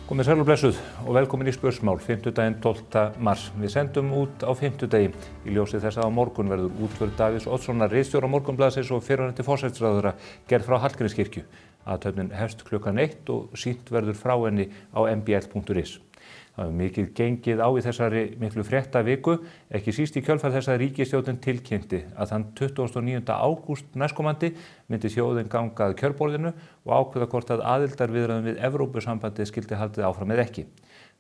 Komið sæl og blessuð og velkomin í Spursmál, 5. mars. Við sendum út á 5. í ljósi þess að á morgun verður útför Davíðs Oddssonar ritstjóra Morgunblaðsins og fyrrverandi forsætisráðherra gerð frá Hallgrímskirkju. Athöfnin hefst klukkan 1 og sýnt verður frá henni á mbl.is. Það hefur mikið gengið á í þessari miklu fréttaviku, ekki síst í kjölfar þess að ríkisstjórnin tilkynnti að þann 29. ágúst næstkomandi myndi þjóðin ganga að kjörborðinu og ákveða hvort að aðildarviðræðum við Evrópusambandið skyldi haldið áfram eða ekki.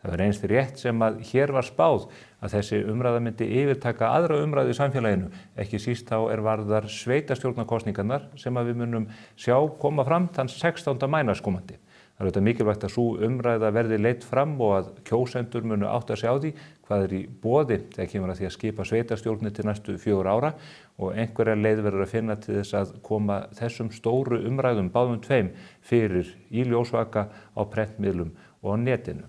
Það var einst rétt sem að hér var spáð að þessi umræða myndi yfirtaka aðra umræðu í samfélaginu, ekki síst þá varðar sveitarstjórnarkosningarnar sem að við munum sjá koma fram þann 16. maí næstkomandi. Það er auðvitað mikilvægt að sú umræða verði leidd fram og að kjósendur munu átta sig á því hvað í boði þegar kemur að því að skipa sveitarstjórnir til næstu 4 ára og einhverja leið verður að finna til þess að koma þessum stóru umræðum báðum tveim fyrir í ljósvaka á prentmiðlum og á netinu.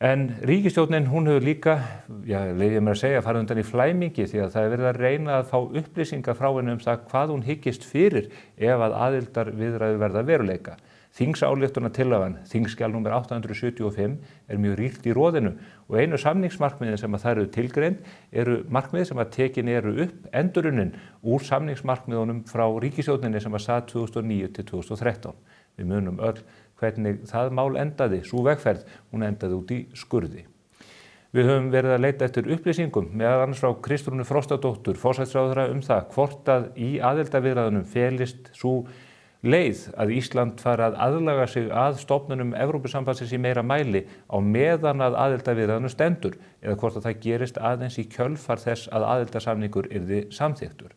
En ríkisstjórnin hún hefur líka, leyfi mér að segja, farið undan í flæmingi því að það er verið að reyna að fá upplýsingar frá henni það hvað hún hyggist fyrir ef að aðildarviðræður verða veruleika. Þingsályktunartillagan, þingskjal nr. 875, er mjög rýrt í roðinu og einu samningsmarkmiðin sem að það eru tilgreind eru markmið sem að tekin eru upp endurunnin úr samningsmarkmiðunum frá ríkisstjórninni sem að sat 2009 til 2013. Við munum öll hvernig það mál endaði, sú vegferð, hún endaði út í skurði. Við höfum verið að leita eftir upplýsingum meðal annars frá Kristrúnu Frostadóttur, forsætisráðherra það hvort að í aðildarviðræðunum felist sú leið að Ísland fari að aðlaga sig að stofnunum Evrópusambandsins í meira mæli á meðan að aðildarviðræðunum stendur eða hvort að það gerist aðeins í kjölfar þess að aðildarsamningur yrði samþykktur.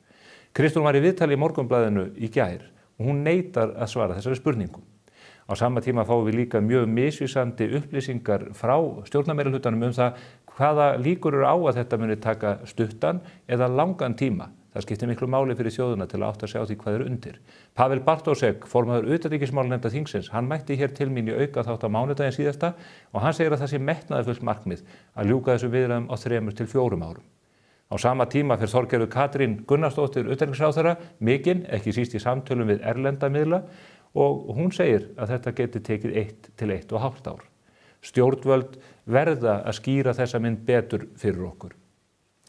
Kristrún var í viðtali í Morgunblaðinu í gær og hún neitar að svara þessari spurningum. Á sama tíma fáum við líka mjög misvísandi upplýsingar frá stjórnarmeirihlutanum það hvaða líkur eru á að þetta muni taka stuttan eða langan tíma. Það skiptir miklu máli fyrir þjóðuna til að átta sig á því hvað undir. Pavel Bartósek, formaður utanríkismálanefndar þingsins, hann mætti hér til mín í aukaþátt á mánudaginn síðasta og hann segir að það sé metnaðarfullt markmið að ljúka þessu viðræðum á 3 til 4 árum. Á sama tíma fer Þorgerður Katrín Gunnarsdóttir utanríkisráðherra mikinn, ekki síst í samtölum við erlenda miðla og hún segir að þetta geti tekið 1 til 1,5 ár. Stjórnvöld verða að skýra þessa mynd betur fyrir okkur.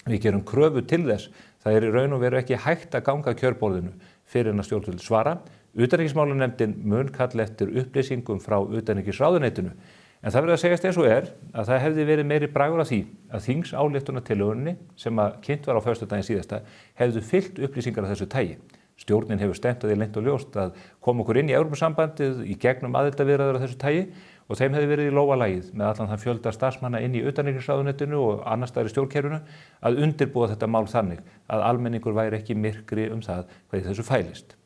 Við gerum kröfu til þess. Það er í raun og veru ekki hægt að ganga kjörborðinu fyrir en að stjórnvöld svara. Utanríkismálanefndin mun kalla eftir upplýsingum frá utanríkisráðuneytinu. En það verður að segjast eins og að það hefði verið meiri bragur af því að þingsályktunartillögunni sem að kynnt var á föstudaginn síðasta hefðu fylgt upplýsingar af þessu tagi. Stjórnin hefur stefnt að því leynt og ljóst að koma okkur inn í Evrópusambandið í gegnum aðildarviðræður af þessu tagi og þeim hefði verið í lófa lagið með allan þann fjölda starfsmanna inn í utanríkisráðuneytinu og annars staðar í stjórnkerfinu að undirbúa þetta mál þannig að almenningur væri ekki myrkri það hvað í þessu fælist.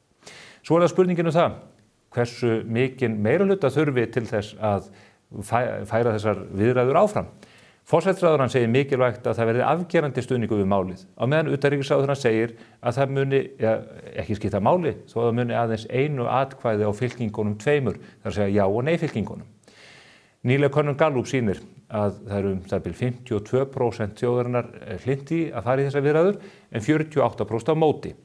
Svo er það spurningin það hversu mikinn meirihluta þurfi til þess að færa þessar viðræður áfram. Forsætisráðherrann segir mikilvægt að það verði afgerandi stuðningur við málið. Á meðan utanríkisráðherrann segir að það muni ekki skipta máli þó að það muni aðeins einu atkvæði á fylkingunum 2, þar að segja já og nei fylkingunum. Nýleg könnun Gallup sýnir að það eru það bil 52% þjóðarinnar hlynnti að fara í þessar viðræður en 48% á móti.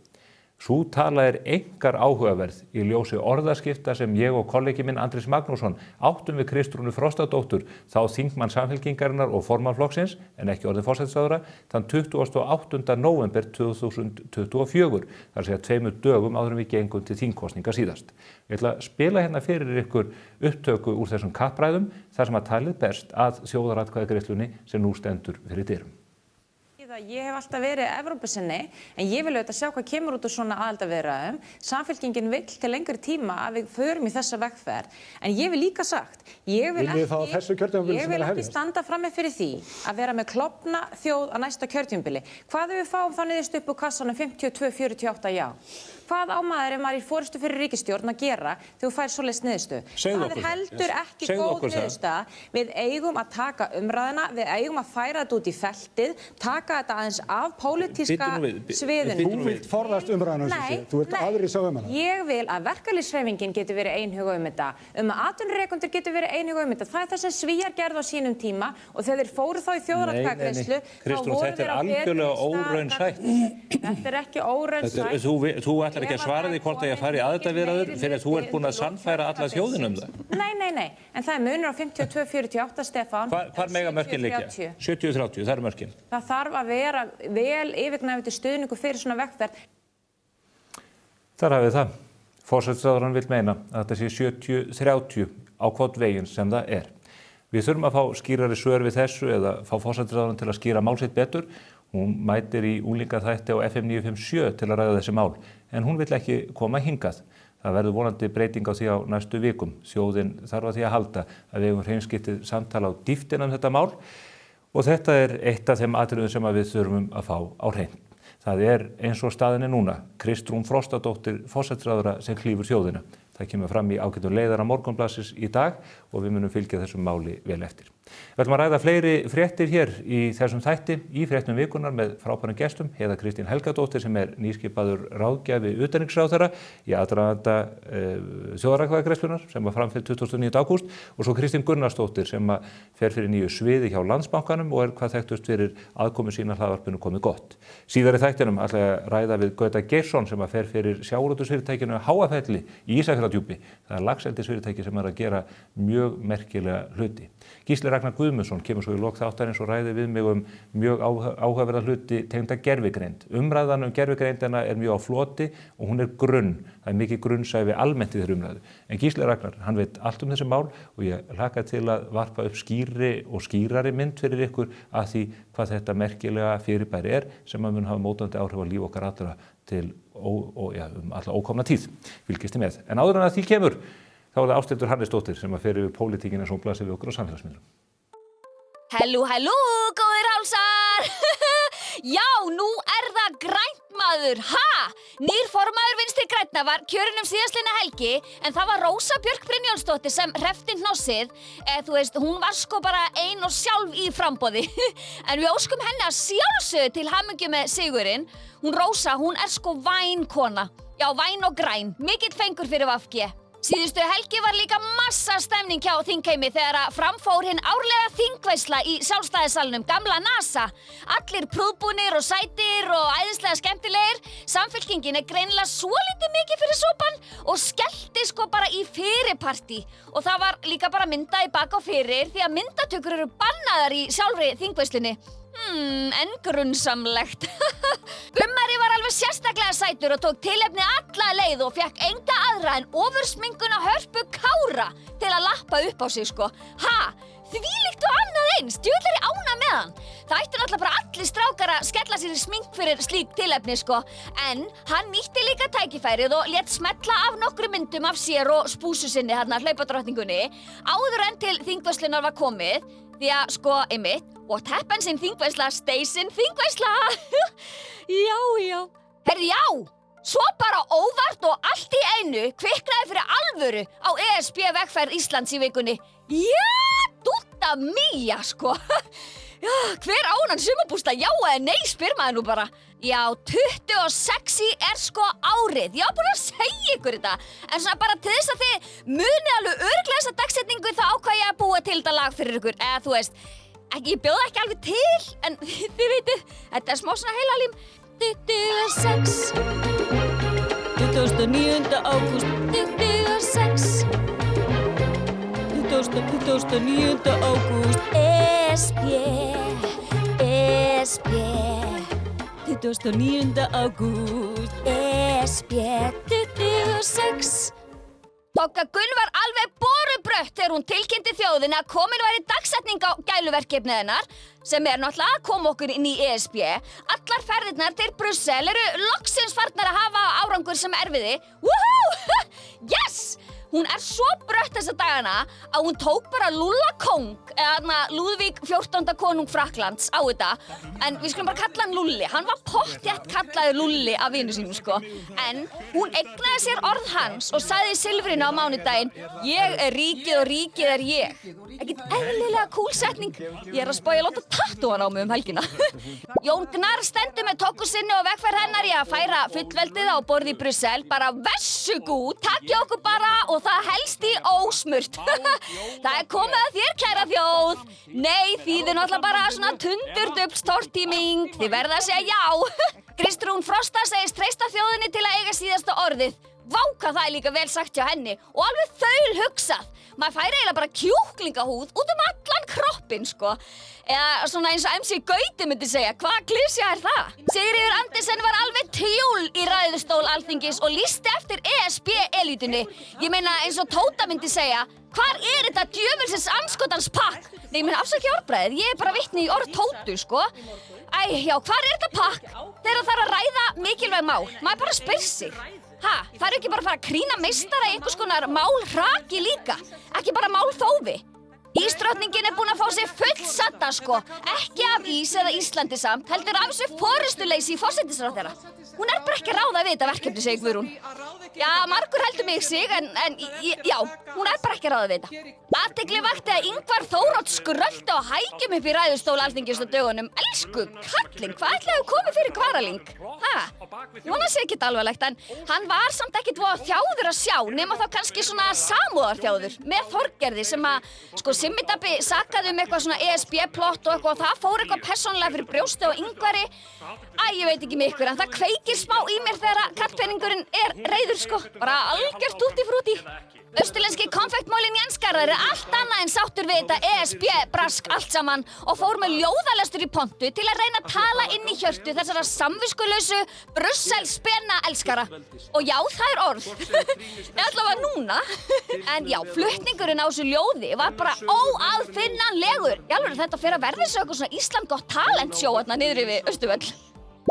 Sú tala er einkar áhugaverð í ljósi orðaskipta sem ég og kollegi minn Andrés Magnússon áttum við Kristrúnu Frostadóttur, þá þingmann Samfylkingarinnar og formann en ekki orðin forsætisráðherra, þann 28. nóvember 2024, þar að segja 2 dögum áður en við gengum til þingkosninga síðast. Ég ætla að spila hérna fyrir ykkur upptöku úr þessum kappræðum, þar sem að talið berst að þjóðaratkvæðagreiðslunni sem nú stendur fyrir dyrum. Ég hef alltaf verið Evrópusinni, en ég vil auðvitað sjá hvað kemur út úr svona aðildarviðræðum. Samfylkingin vill til lengri tíma að við förum í þessa vegferð. En ég vil líka sagt, ég vil ekki standa frammi fyrir því að vera með klofna þjóð á næsta kjörtímabili. Hvað ef við fáum þá niðurst upp úr kassanum 52-48 já? Hvað á maður ef maður í forystu fyrir ríkisstjórn að gera þegar þú fær svoleiðis niðurstöðu? Það er heldur ekki góð niðurstaða. Við eigum að taka umræðuna, við eigum að færa þetta út í feltið, taka þetta aðeins af pólitíska sviðinu. Þú vilt forðast umræðuna, þú vilt aðrir sjá hana. Ég vil að verkalýðshreyfingin geti verið einhuga þetta, að atvinnurekendur geti verið einhuga þetta. Það er það sem Svíar gerðu á sínum tíma og þegar þeir fóru þá í þjóðaratkvæðagreiðslu, þá voru þeir á betri stað. Þetta er algjörlega óraunsætt. Þetta er ekki óraunsætt. Þú ætlar ekki að svara því hvort að ég fari aðildarviðræður fyrir að þú ert búin að sannfæra alla þjóðina það. Nei, en það munur á 52-48, Stefán. Hvar mega mörkin liggja? 70-30, það mörkin. Það þarf að vera vel yfirgnæfandi stuðningur fyrir svona vegferð. Þar hafið það. Forsætisráðherrann vill meina að þetta sé 70-30 á hvort veginn sem það er. Við þurfum að fá skýrari svör við þessu eða fá forsætisráðherrann til að skýra mál sitt betur. Hún mætir í unglingaþætti á FM 957 til að ræða þessi mál, en hún vill ekki koma hingað. Það verður vonandi breyting á því á næstu vikum. Þjóðin þarf að því að halda að við hefum hreinskiptið samtala á dýptina þetta mál og þetta er eitt af þeim atriðum sem við þurfum að fá á hreint. Það er eins og staðinni núna, Kristrún Frostadóttir forsætisráðherra sem klífur þjóðina. Það kemur fram í ágætum leiðara Morgunblaðsins í dag og við munum fylgja þessum máli vel eftir. Við ætlum að ræða fleiri fréttir hér í þessum þætti í fréttum vikunar með frábærum gestum. Heiða Kristín Helgadóttir sem er nýskipaður ráðgjafi utanríkisráðherra í aðdraganda þjóðaratkvæðagreiðslunnar sem var framfylgt 29. ágúst og svo Kristín Gunnarsdóttir sem fer fyrir nýju sviði hjá Landsbankanum og er hvað þekktust fyrir aðkomu sína hlaðvarpinu komið gott. Síðar í þættinum ætla ég að ræða við Gauta Geirsson sem fer fyrir sjávarútvegsfyrirtækinu Háafelli í Ísafjarðardjúpi. Það er laxeldisfyrirtæki sem að gera mjög merkilega hluti. Gísli Ragnar Guðmundsson kemur svo í lok þáttarins og ræði við mig mjög áhugaverða hluti tengda gervigreind. Umræðan gervigreindina er mjög á floti og hún er grunn. Það er mikið grunnsæfi almennt í þeirri umræðu. En Gísli Ragnar, hann veit allt þessi mál og ég hlakka til að varpa upp skýrri og skýrari mynd fyrir ykkur að því hvað þetta merkilega fyrirbæri er sem að mun hafa mótandi áhrif á líf okkar allra til alla ókomna tíð. Fylgist þið með. En áður en að því kemur þá er það Ásthildur Hannesdóttir sem að fer yfir pólitíkina sem hún blasir við okkur á samfélagsmiðlum. Halló, góðir hálsar! Já, nú er það grænt maður, Nýr formaður Vinstri grænna var kjörinn síðastliðna helgi, en það var Rósa Björk Brynjólfsdóttir sem hreppti hnossið. Þú veist, hún var sko bara ein og sjálf í framboði. En við óskum henni að sjálfsögðu til hamingju með sigurinn. Hún Rósa, hún er sko vænkona. Já, væn og græn, mikill fengur fyrir VG. Síðustu helgi var líka massa stemning hjá þingheimi þegar að framfór hinn árlega þingveisla í Sjálfstæðissalnum gamla NASA. Allir prúðbúnir og sætir og æðislega skemmtilegir. Samfylkingin er greinilega svolítið mikið fyrir sopan og skellti sko bara í fyrirpartí. Og það var líka bara myndað í bak og fyrir því að myndatökur eru bannaðar í sjálfri þingveislunni. En grunnsamlegt. Gummari var alveg sérstaklega sætur og tók tilefni alla leið og fekk enga aðra en ofursminkuna Hörpu Kára til að lappa upp á sig sko. Þvílíkt og annað eins, djöfull er ég ánægð með hann. Það ættu náttúrulega bara allir strákar að skella sér í smink fyrir slík tilefni sko. En hann nýtti líka tækifærið og lét smetla af nokkrum myndum af sér og spúsu sinni þarna hlaupadrottningunni áður en til þingveislunar var komið. Því að sko, einmitt, what happens in þingveisla stays in þingveisla. Já. Herri, já! Svo bara óvart og allt í einu kviknaði fyrir alvöru á ESB vegferð Íslands í vikunni. Já, dútta mía, sko. Já, hver á hann sumarbústað, já eða nei, spyr maður nú bara. Já, 26 er sko árið. Ég var búin að segja ykkur þetta. En svona bara til þess að þið munið alveg örugglega þessa dagsetningu þá ákvað ég að búa til þetta lag fyrir ykkur. Eða þú veist, ég bjóða ekki alveg til, en þið veitu, þetta er smá svona heilalím. 26, 29. ágúst, 26, 29. ágúst, ESB, 29. ágúst, ESB, 26. Tóka Gunn var alveg borubrött þegar hún tilkynnti þjóðinni að komin væri dagsetning á gæluverkefnið hennar, sem er náttúrulega að koma okkur inn í ESB. Allar ferðirnar til Brussel eru loksins farnar að hafa árangur sem erfiði. Woohoo! Yes! Hún er svo brött þessa dagana að hún tók bara Lúlla Kong, eða Lúðvík 14. konung Frakklands á þetta. En við skulum bara kalla hann Lúlli. Hann var pottþétt kallaður Lúlli af vinu sínum, sko. En hún eignaði sér orð hans og sagði í Silfrinu á mánudaginn: Ég er ríkið og ríkið er ég. Ekkert eðlilega cool setning. Ég er að spá að láta tattúan á mig helgina. Jón Gnarr stendur með Tóku sinni og vegferð hennar í að færa fullveldið á borð í Brussel. Bara vessu gúd, takki okkur bara og það helst í ósmurt. Það er komið að þér, kæra þjóð. Nei, þið er náttúrulega bara svona tundurdufl tortíming. Þið verða að segja já. Kristrún Frosta segist treysta þjóðinni til að eiga síðasta orðið. Vá, hvað það líka vel sagt hjá henni og alveg þaulhugsað. Maður fær eiginlega bara kjúklingahúð út allan kroppinn, sko. Eða svona eins og MC Gauti myndi segja, hvaða klisja það? Sigríður Andersen var alveg tjúl í ræðustól Alþingis og lýsti eftir ESB-elítunni. Ég meina eins og Tóta myndi segja, hvar þetta djöfulsins andskotans pakk? Nei, ég meina afsakið orðbragðið, ég bara vitni í orð Tótu, sko. Já, hvar þetta pakk? Þegar það að ræða mikilvæg mál, maður bara spyr sig. Það ekki bara að fara að krýna meistara í einhvers konar málhraki líka, ekki bara málþófi. Ísdrottningin búin að fá sig fullsatta, sko, ekki af ís eða Íslandi samt, heldur af þessu forystuleysi í forsætisráðherra. Hún bara ekki að ráða við þetta verkefni, segir Guðrún. Já, margur heldur mig sig, en já, hún bara ekki að ráða við þetta. Athygli vakti að Ingvar Þórodds skrölti á hækjum upp í ræðustól Alþingis á dögunum. Elsku kallinn, hvað ætlaði að koma fyrir Kvararling? Vona sé ekkert alvarlegt, en hann var samt ekkert voða þjáður að sjá, nema þá kannski svona samúðarþjáður með Þorgerði sem að, sko, Simmi Dabbi sakaði eitthvað svona ESB-plott og eitthvað og það fór eitthvað persónulega fyrir brjósti á Ingvari. Ég veit ekki með ykkur, en það kveikir smá í mér þegar kallpenningurinn reiður, sko, bara algjört tutti frutti. Austurlenski konfektmálinn Jens Garðar allt annað en sáttur við þetta ESB-brask allt saman og fór með ljóðalestur í pontu til að reyna að tala inn í hjörtu þessara samviskulausu Brussel-spena-elskara. Og já, það orð. Allavega núna. En já, flutningurinn á þessu ljóði var bara óaðfinnanlegur. Í alveg þetta fer að verða svo eitthvað svona Ísland gott talentsjó þarna niður yfir Austurvöll.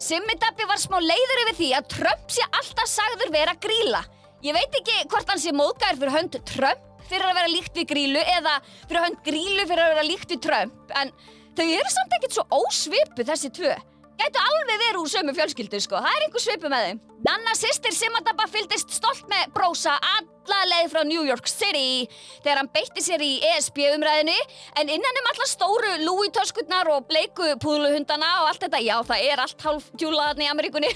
Simmi Dabbi var smá leiður yfir því að Trump sé alltaf sagður vera Grýla. Ég veit ekki hvort hann sé móðgæður fyrir hönd Trump fyrir að vera líkt við Grýlu eða fyrir hönd Grýlu fyrir að vera líkt við Trump, en þau eru samt ekkert svo ósvipuð þessi tvö. Gætu alveg verið úr sömu fjölskyldu, sko, það einhver svipu með þeim. Nanna systir Simma Dabba fylgdist stolt með brósa alla leið frá New York City þegar hann beitti sér í ESB-umræðinu, en innan alla stóru Louis-töskurnar og bleiku púðluhundana og allt þetta, já, það allt hálf djúlað þarna í Ameríkunni.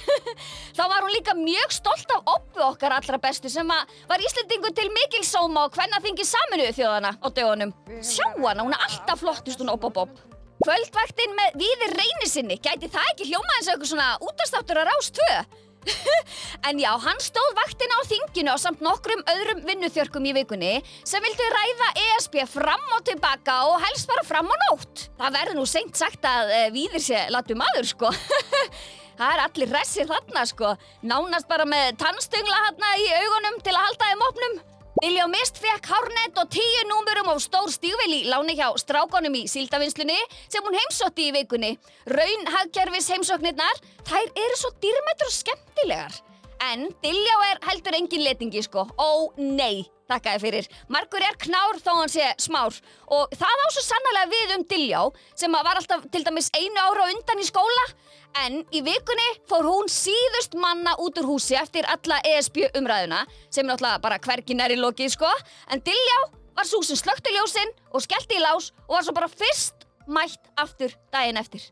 Þá var hún líka mjög stolt af Obbu okkar allra bestu sem var Íslendingur til mikils sóma og kvennaþingi Sameinuðu þjóðanna á dögunum. Sjá hana, hún alltaf flottust hún Obb. Kvöldvaktinn með Víði Reynisinni, gæti það ekki hljóma eins og eitthvað svona útvarpsþáttur á Rás 2? En já, hann stóð vaktina á þinginu á samt nokkrum öðrum vinnuþjörkum í vikunni sem vildu ræða ESB fram og tilbaka og helst bara fram á nótt. Það verður nú seint sagt að Víðir sé latu maður, sko. Það allir hressir þarna, sko. Nánast bara með tannstöngla þarna í augunum til að halda þeim opnum. Diljá Mist fekk hárnet og 10 númerum á stór stígvél í láni hjá strákonum í síldavinnslunni sem hún heimsótti í vikunni. Raunhagkerfis heimsóknirnar, þær eru svo dýrmætar og skemmtilegar. En Diljá heldur engin letingi, sko. Ó nei, þakkaði fyrir. Margur knár þó hann sé smár. Og það á svo sannarlega við Diljá sem var alltaf til dæmis 1 ára á undan í skóla. En í vikunni fór hún síðust manna út úr húsi eftir alla ESB-umræðuna sem náttúrulega bara hvergi nær í lokið, sko. En Diljá var sú sem slökkti ljósin og skellti í lás og var svo bara fyrst mætt aftur daginn eftir.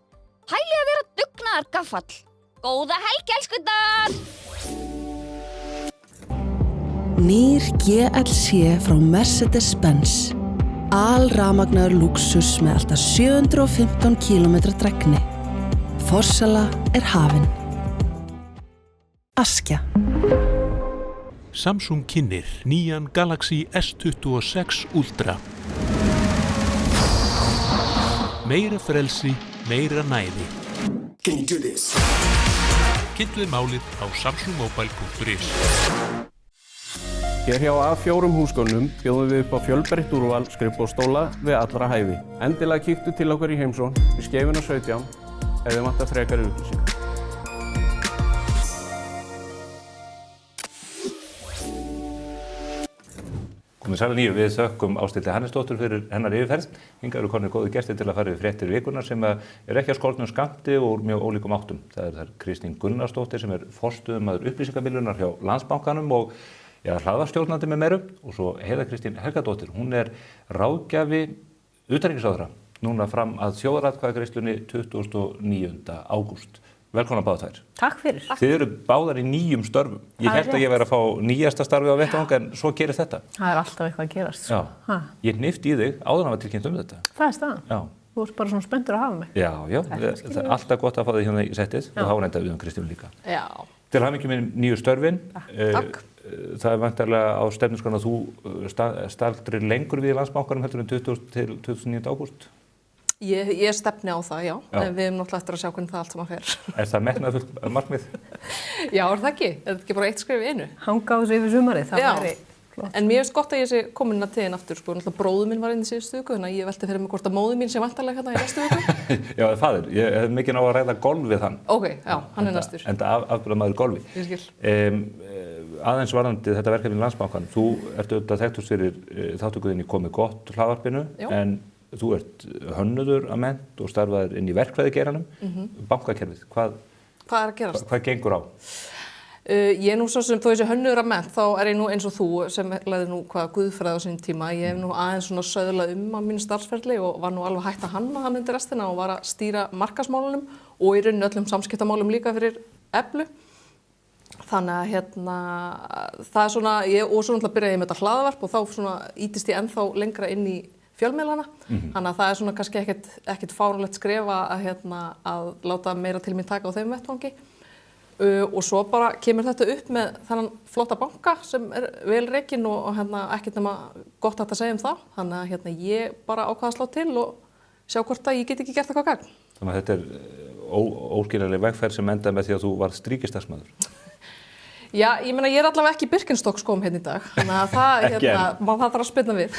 Hæli að vera dugnaðar gaffall. Góða helgi, elskundar! Nýr GLC frá Mercedes-Benz. Alrafmagnaður lúxus með alltaf 715 km drægni. Forsala hafin. Askja. Samsung kynnir nýjan Galaxy S26 Ultra. Meira frelsi, meira næði. Can you do this? Kynntuð málið á samsungmobile.is. Hér hjá A4 húsgögnum bjóðum við upp á fjölbreytt úrval skrifborðsstóla við allra hæfi. Endilega kíktu til okkur í heimsókn við Skeifuna 17 ef þið vantar frekari upplýsingar. Komið sæl að nýju, við þökkum Ástildi Hannesdóttur fyrir hennar yfirferð. Hingað eru konur góðir gestir til að fara við fréttir vikunar sem ekki að skortnum skammti og úr mjög ólíkum áttum. Það þar Kristín Gunnarsdóttir sem upplýsingamaður upplýsingamiðlunar hjá Landsbankanum og hlaðvarpsstjórnandi með meiru og svo Heiða Kristín Helgadóttir. Hún ráðgjafi utanríkisráðherra núna fram að þjóðaratkvæðagreiðslunni 29. ágúst. Velkomna báðar þær. Takk fyrir. Þið eru báðar í nýjum störfum. Ég hélt að ég væri að fá nýjasta starfið á vettvang en svo gerist þetta. Það alltaf eitthvað að gerast. Já. Ég hnipti í þig áður en var tilkynnt þetta. Það staðan. Já. Þú varst bara svona spenntur að hafa mig. Já, það er alltaf gott að fá þig hérna í settið og þá reynda við Kristínu líka. Já. Til hamingju með nýju störfin. Takk. Það er vantarlega á stefnuskránni að þú staldrir lengur við Landsbankanum heldur en 20 til 29. ágúst. Ég stefni á það, já. En við erum náttúrulega eftir að sjá hvernig það allt saman fer. Er það metnaðfullt markmið? Já, er það ekki? Er það ekki bara eitt skref í einu? Hanga á þessu yfir sumarið, það væri flott. En mér finnst gott að ég sé komin að tíðin aftur, sko. Náttúrulega bróður minn var inn í síðustu viku, þannig að ég velti fyrir mig hvort að móður mín sé vantarlega hérna í næstu viku. Já, faðir, ég hef mikið ná að ræða golf við hann. Ok, já, hann er næstur. Enda afburðamaður golfi. Ég skil. Aðeins varðandi þetta verkefni í Landsbankanum, þú ert auðvitað þekktust fyrir þátttökuðinni Komið gott hlaðvarpinu, en þú ert hönnuður að mennt og starfaðir inn í verkfræðigeiranum, bankakerfið. Hvað er að gerast? Hvað gengur á? Ég er nú svo sem þó þessi hönnuður að mennt, þá er ég nú eins og þú sem lagði nú guðfræði á sín tíma. Ég hef nú aðeins svona söðlað á mínu starfsferli og var nú alveg hægt að hanna hann undir restina og var að stýra markaðsmálunum og í rauninni öllum samskiptamálum líka fyrir Eflu. Þannig að það er svona, og svo náttúrulega byrjaði ég með þetta hlaðvarp og þá svona ýtist ég ennþá lengra inn í fjölmiðlana. Þannig að það er svona kannski ekkert fáránlegt skref að láta meira til mín taka á þeim vettvangi. Og svo bara kemur þetta upp með þennan flotta banka sem er vel rekinn og ekkert nema gott að segja það. Þannig að ég bara ákvað að slá til og sjá hvort að ég get ekki gert eitthvað gagn. Þannig að þetta er óskiljanleg vegferð sem endaði með því að þú varst ríkisstarfsmaður. Já, ég meina ég er allavega ekki í Birkenstock skóm hérna í dag. Þannig að það þarf að spilna við.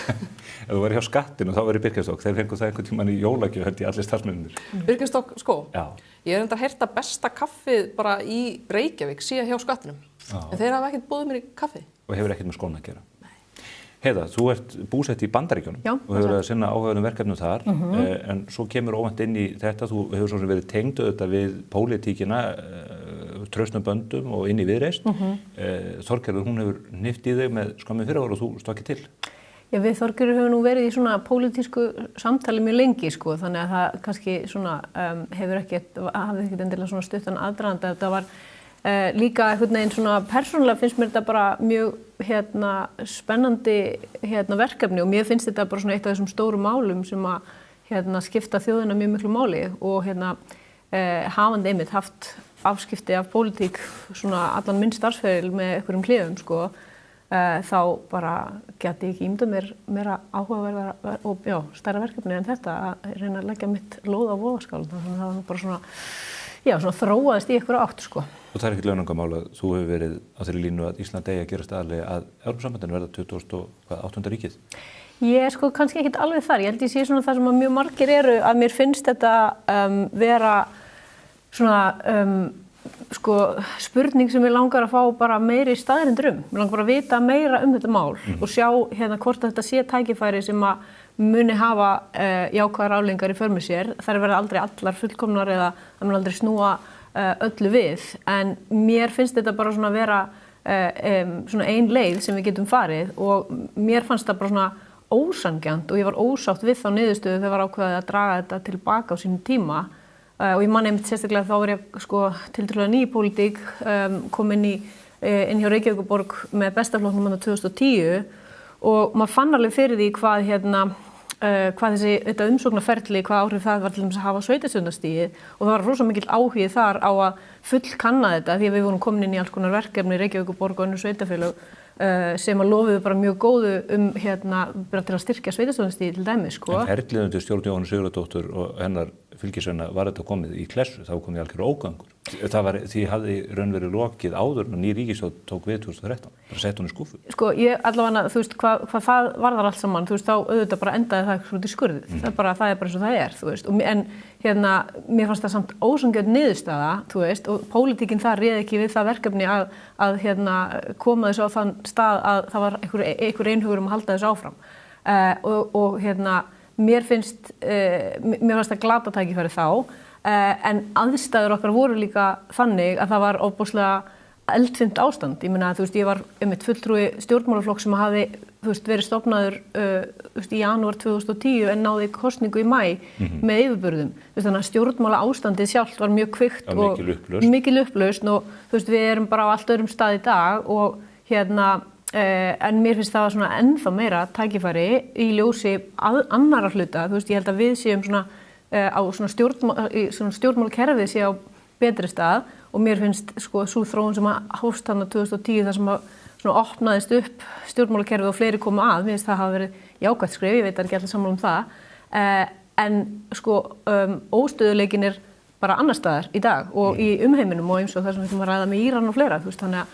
Ef þú væri hjá skattinu þá væri Birkenstock. Þeir fengu það einhvern tímann í jólagjöf held ég allir starfsmennir. Birkenstock skó? Já. Ég er enda að heyrta besta kaffið bara í Reykjavík síðan hjá skattinum. En þeir hafa ekkert boðið mér í kaffi. Og hefur ekkert með skóna að gera. Heiða, þú ert búsett í Bandaríkjunum og hefur verið að sinna áhugaðum verkefnum þar, en svo kemur óvænt inn í þetta, þú hefur svo sem verið tengd auðvitað við pólitíkina, traustum böndum og inn í Viðreisn. Þorgerður, hún hefur hnift í þig með skömmu fyrirvara og þú stóð ekki til. Já, við Þorgerður höfum nú verið í svona pólitísku samtali mjög lengi, sko, þannig að það kannski svona hafði ekkert endilega svona stuttan aðdraganda. Þetta var líka einhvern veginn svona persónulega finnst mér þetta bara mjög spennandi verkefni og mér finnst þetta bara svona eitt af þessum stóru málum sem að skipta þjóðina mjög miklu máli og hafandi einmitt haft afskipti af pólitík svona allan minn starfsferil með einhverjum hliðum, sko, þá bara gæti ég ekki ímyndað mér meira áhugaverðara og stærra verkefni en þetta að reyna að leggja mitt lóð á vogarskálan. Þannig að það var nú bara svona þróaðist í einhverju átt, sko. Og það er ekkert launungamál að þú hefur verið á þeirri línu að Ísland eigi að gera staðarlega að Evrópusambandinu verða 28. ríkið. Ég sko kannski ekkert alveg þar. Ég held ég sé svona það sem að mjög margir eru að mér finnst þetta vera svona spurning sem ég langar að fá bara meiri staðreyndir um. Mér langar bara að vita meira um þetta mál og sjá hvort þetta sé tækifæri sem að muni hafa jákvæðar afleiðingar í för með sér. Þær verða aldrei allar fullkomnar eða það mun aldrei snúa öllu við, en mér finnst þetta bara svona vera svona ein leið sem við getum farið og mér fannst það bara svona ósanngjarnt og ég var ósátt við þá niðurstöðu þegar var ákveðið að draga þetta tilbaka á sínum tíma og ég man einmitt sérstaklega þá var ég sko tiltölulega ný í pólitík, kom inn hjá Reykjavíkurborg með bestaflokknum 2010 og maður fann alveg fyrir því hvað þetta umsóknarferli, hvað áhrif það var til þess að hafa sveitarstjórnarstigið og það var rosa mikill áhugi þar á að fullkanna þetta því að við vorum komin inn í alls konar verkefni Reykjavíkurborg og önnur sveitarfélög sem að lofuðu bara mjög góðu bara til að styrkja sveitarstjórnarstigið til dæmis, sko. En ferlið undir stjórn Jóhannu Sigurðardóttur og hennar fylgisveina var þetta komið í klessu, þá komið algjör ógangur. Því hafði raun verið lokið áður en ný ríkisstjórn tók við 2013, bara sett hún í skúffu. Sko, ég allavega, þú veist, hvað það varðar allt saman, þú veist, þá auðvitað bara endaði það svona í skurðið. Það er bara eins og það er, þú veist. En mér fannst það samt ósanngjarn niðurstaða, þú veist, og pólitíkin þar réði ekki við það verkefni að koma þessu á þann stað að það var einhver einhugur að halda þessu áfram. Mér fannst það glata tækifæri þá, en aðstæður okkar voru líka þannig að það var ofboðslega eldfimt ástand. Ég meina, þú veist, ég var fulltrúi stjórnmálaflokk sem hafði, þú veist, verið stofnaður í janúar 2010 en náði kosningu í maí með yfirburðum. Þannig að stjórnmála ástandið sjálft var mjög kvikt og mikil upplausn og þú veist, við erum bara á allt öðrum stað í dag og en mér finnst það svona ennþá meira tækifæri í ljósi annarra hluta. Þú veist, ég held að við séum svona á svona stjórnmálakerfið sé á betri stað og mér finnst sko svo þróun sem að hófst þarna 2010 þar sem að svona opnaðist upp stjórnmálakerfið og fleiri komu að, mér finnst það hafa verið jákvætt skref, ég veit ekki allir sammála það, en sko óstöðuleikin bara annar staðar í dag og í umheiminum og eins og það sem við ætlum að ræða með Íran og fleira, þú veist, þannig að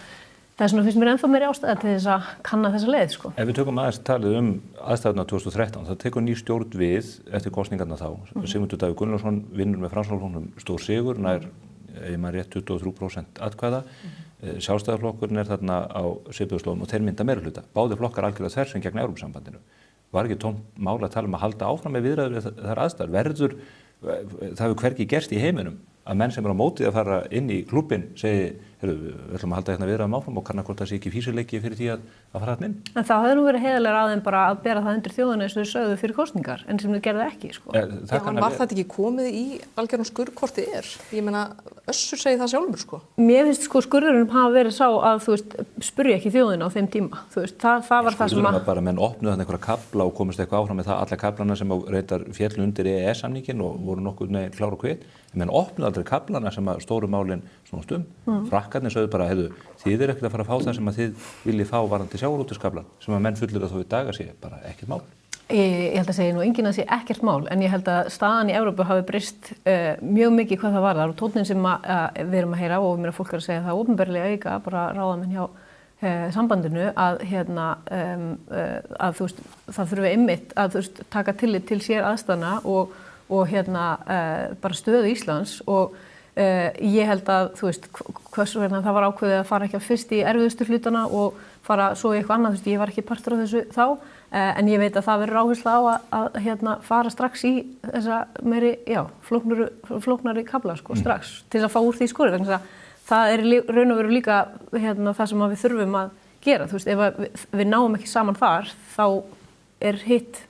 það er svona finnst mér ennþá meiri ástæða til þess að kanna þessa leið, sko. Ef við tökum aðeins talið aðstæðuna 2013, það tekur ný stjórn við eftir kosningarna þá. Sigmundur Davíð Gunnlaugsson vinnur með Framsóknarflokknum stór sigur, nær, ef maður rétt 23% atkvæða. Sjálfstæðisflokkurinn þarna á svipuðu slóðum og þeir mynda meirihluta. Báðir flokkar algjörlega þversum gegn Evrópusambandinu. Var ekki tómt mál að tala að halda áfram með viðræður við þær aðstæður? Það hefur hvergi gerst í heiminum að menn sem á mótið að fara inn í klúbbinn segi, við ætlum að halda hérna viðræðum áfram og kanna hvort það sé ekki físileiki fyrir því að fara þarna inn. En það hefði nú verið heiðarlegra að þeim bara að bera það undir þjóðina eins og þau sögðu fyrir kosningar, en sem þau gerðu ekki, sko. Var þetta ekki komið í algjöran skurð hvort þið er? Ég meina, Össur segi það sjálfur, sko. Mér finnst sko skurðurinn hafa verið sá að, þú veist, spurja ekki þjóðina á þeim tíma, þú veist, það var það sem að... Bara menn opnuðu þarna einhverja kafla og komist eitthvað áfram með það, alla kaflana sem reyndar féllu undir EES-samninginn og voru nokkuð klár og kvít. Menn opnuðu aldrei kaflana sem að stóru málin snúast Frakkarnir sögðu bara, þið ekkert að fara að fá það sem að þið viljið fá varðandi sjávarútvegskaflann sem að menn fullir að þó í dag að sé bara ekkert mál. Ég held að segja nú enginn að sé ekkert mál, en ég held að staðan í Evrópu hafi breyst mjög mikið hvað það varðar og tónninn sem við erum að heyra og mér að fólk er að segja það opinberlega auka, bara ráðamenn hjá sambandinu að þú veist, það þurfi einmitt að þú veist, taka tillit til sér aðstæðna og bara stöðu Íslands og ég held að þú veist hversu vegna það var ákveðið að fara ekki fyrst í erfiðustu hlutana og fara svo í eitthvað annað, þú veist, ég var ekki partur af þessu þá en ég veit að það verður áhersla á að fara strax í þessa meiri, flóknari kafla sko, strax til að fá úr því skorið vegna þess að það er raun og veru líka það sem við þurfum að gera, þú veist, ef við náum ekki saman þar þá er hitt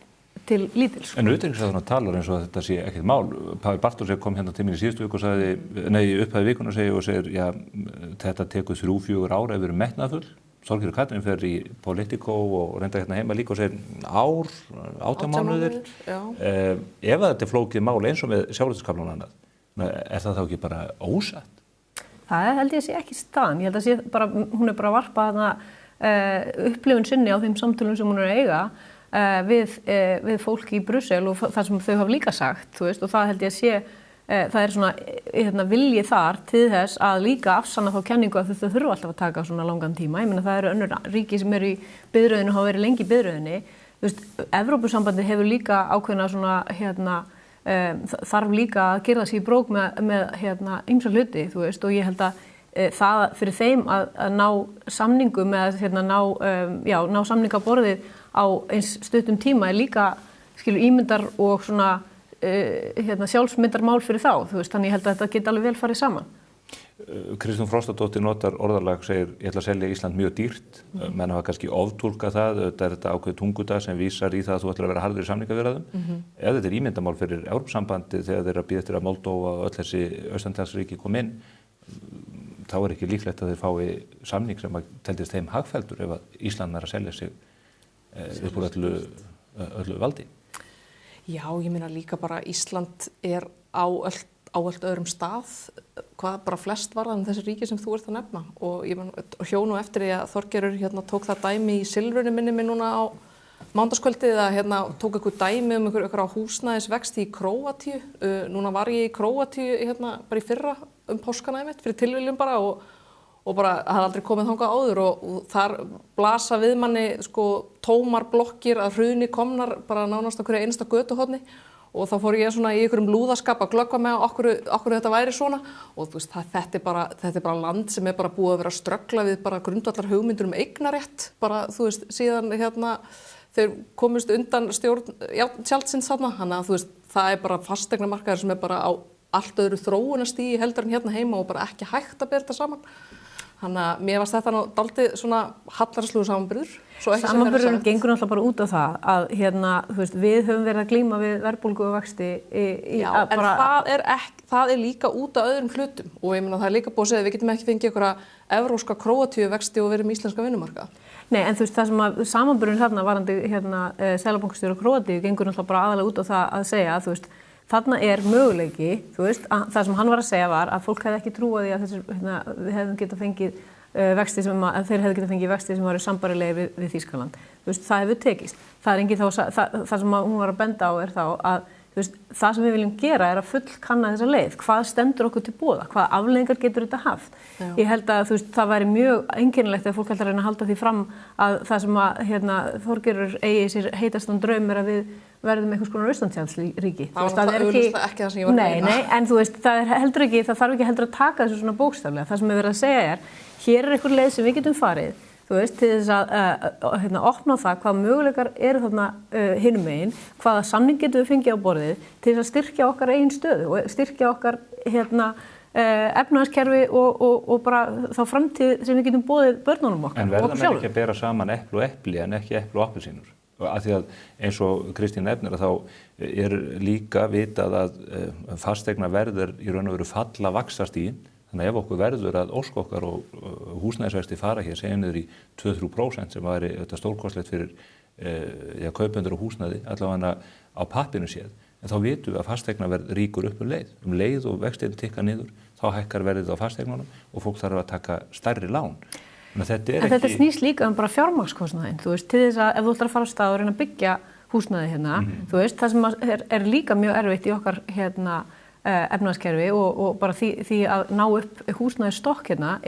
til lítils. En utanríkisráðherra talar eins og að þetta sé ekkert mál. Páll Bartósson kom hérna til mín í síðustu viku og sagði, upphæði vikuna segir, þetta tekur 3-4 ár ef við erum metnaðarfull. Þorgerður Katrín fer í Politico og reyndar hérna heima líka og segir 18 mánuðir. Ef þetta er flókið mál eins og með sjávarútvegskaflann annað, er það þá ekki bara ósatt? Það held ég að sé ekki staðan. Ég held að sé bara, hún bara að varpa upplifun sinni á þeim samtölum sem hún er að eiga við fólk í Brussel og það sem þau hafa líka sagt, þú veist, og það held ég að sé, það er svona vilji þar til þess að líka afsanna þá kenningu að þau þurfa alltaf að taka svona langan tíma. Ég meina það eru önnur ríki sem eru í biðröðinu og hafa verið lengi í biðröðinni. Þú veist, Evrópusambandið hefur líka ákveðna svona, þarf líka að girða sig í brók með ýmsa hluti, þú veist, og ég held að það fyrir þeim að ná samningum eða ná samningaborðið á eins stuttum tíma er líka ímyndar og svona sjálfsmyndar mál fyrir þá, þú veist, þannig ég held að þetta geti alveg vel farið saman. Kristrún Frostadóttir notar orðalag, segir ég ætla að selja Ísland mjög dýrt, menn hafa kannski oftúlkað það, þetta er þetta ákveðið tungudag sem vísar í það að þú ætlar að vera harður í samningaviðræðum. Ef þetta er ímyndamál fyrir Evrópusambandið þegar þeir eru að bíða eftir að Moldóva og öll þessi austantalsríki kom inn, þá er ekki líklegt að þeir fái samning sem að teldist þeim hagfelldur ef að Ísland er að selja sig upp úr öllu valdi. Já, ég meina líka bara Ísland er á allt öðrum stað, hvað bara flest varðan þessi ríki sem þú ert að nefna og ég hjó nú eftir því að Þorgerður tók það dæmi í Silfrinu minni núna á mánudagskvöldið að tók eitthvað dæmi einhverja húsnæðisvexti í Króatíu. Núna var ég í Króatíu bara í fyrra páskana einmitt fyrir tilviljun bara og bara hafði aldrei komið þangað áður og þar blasa við manni tómar blokkir að hruni komnar bara nánast á hverju einasta götuhorni og þá fór ég svona í einhverjum lúðaskap að glöggva með okkur þetta væri svona og þú veist þetta er bara land sem er bara búið að vera að ströggla við bara grundvallar hugmyndur eignarétt bara þú veist síðan þeir komist undan stjórn tjaldsins þarna þannig að þú veist það er bara fasteignamarkaður sem er bara á allt öðru þróunarstigi heldur en hérna heima og bara ekki hægt að bera þetta saman. Þannig að mér varst þetta dálítið svona hallærislegu samanburður. Samanburðurinn gengur náttúrulega bara út á það að þú veist, við höfum verið að glíma við verðbólgu og vexti það er líka út af öðrum hlutum og ég meina það er líka búið að segja að við getum ekki fengið einhverja evrópska Króatíu vexti og verið með íslenska vinnumarkað. Nei, en þú veist það sem að samanburðurinn þarna varandi Seðlabankastjóri Króatíu gengur náttúrulega bara aðalega út á það að segja að þú veist þarna möguleiki, þú veist, það sem hann var að segja var að fólk hefði ekki trúað því að við hefðum getað fengið vexti þeir hefðu getað fengið vexti sem varu sambærilegir við Þýskaland. Þú veist, það hefur tekist. Það sem hún var að benda á þá að þú veist, það sem við viljum gera að fullkanna þessa leið. Hvað stendur okkur til boða? Hvaða afleiðingar getur þetta haft? Já. Ég held að þú veist, það væri mjög einkennilegt ef fólk heldur að reyna að halda því fram að það sem að Þorgerður eigi sér heitastan draum að við verðum einhvers konar Austantjaldsríki. Það er augljóslega ekki það sem ég var að meina. Nei, en þú veist, það þarf ekki heldur að taka þessu svona bókstaflega. Það sem við verðum að segja hér einhver leið sem við getum farið, þú veist, til þess að opna á það hvaða möguleikar eru þarna hinum megin, hvaða samning getum við fengið á borðið til þess að styrkja okkar eigin stöðu og styrkja okkar efnahagskerfi og bara þá framtíð sem við getum boðið börnunum okkar. En verða menn ekki að bera saman epli og epli en ekki epli og appelsínur? Af því að eins og Kristín nefnir að þá líka vitað að fasteignaverð í raun og veru falla vaxtastigin. Þannig að ef okkur verður að ósk okkar og húsnæðisvexti fara hér segja niður í 2-3% sem væri stórkostlegt fyrir kaupendur og húsnæði allavega á pappinu séð, en þá vitum við að fasteignaverð ríkur upp leið og vextin tikka niður, þá hækkar verðið á fasteignunum og fólk þarf að taka stærri lán. En þetta snýst líka bara fjármagnskostnaðinn, þú veist, til þess að ef þú ætlar að fara af stað og reyna að byggja húsnæði hérna, þú veist, það sem líka mjög erfitt í okkar efnahagskerfi og bara því að ná upp húsnæðisstokk hérna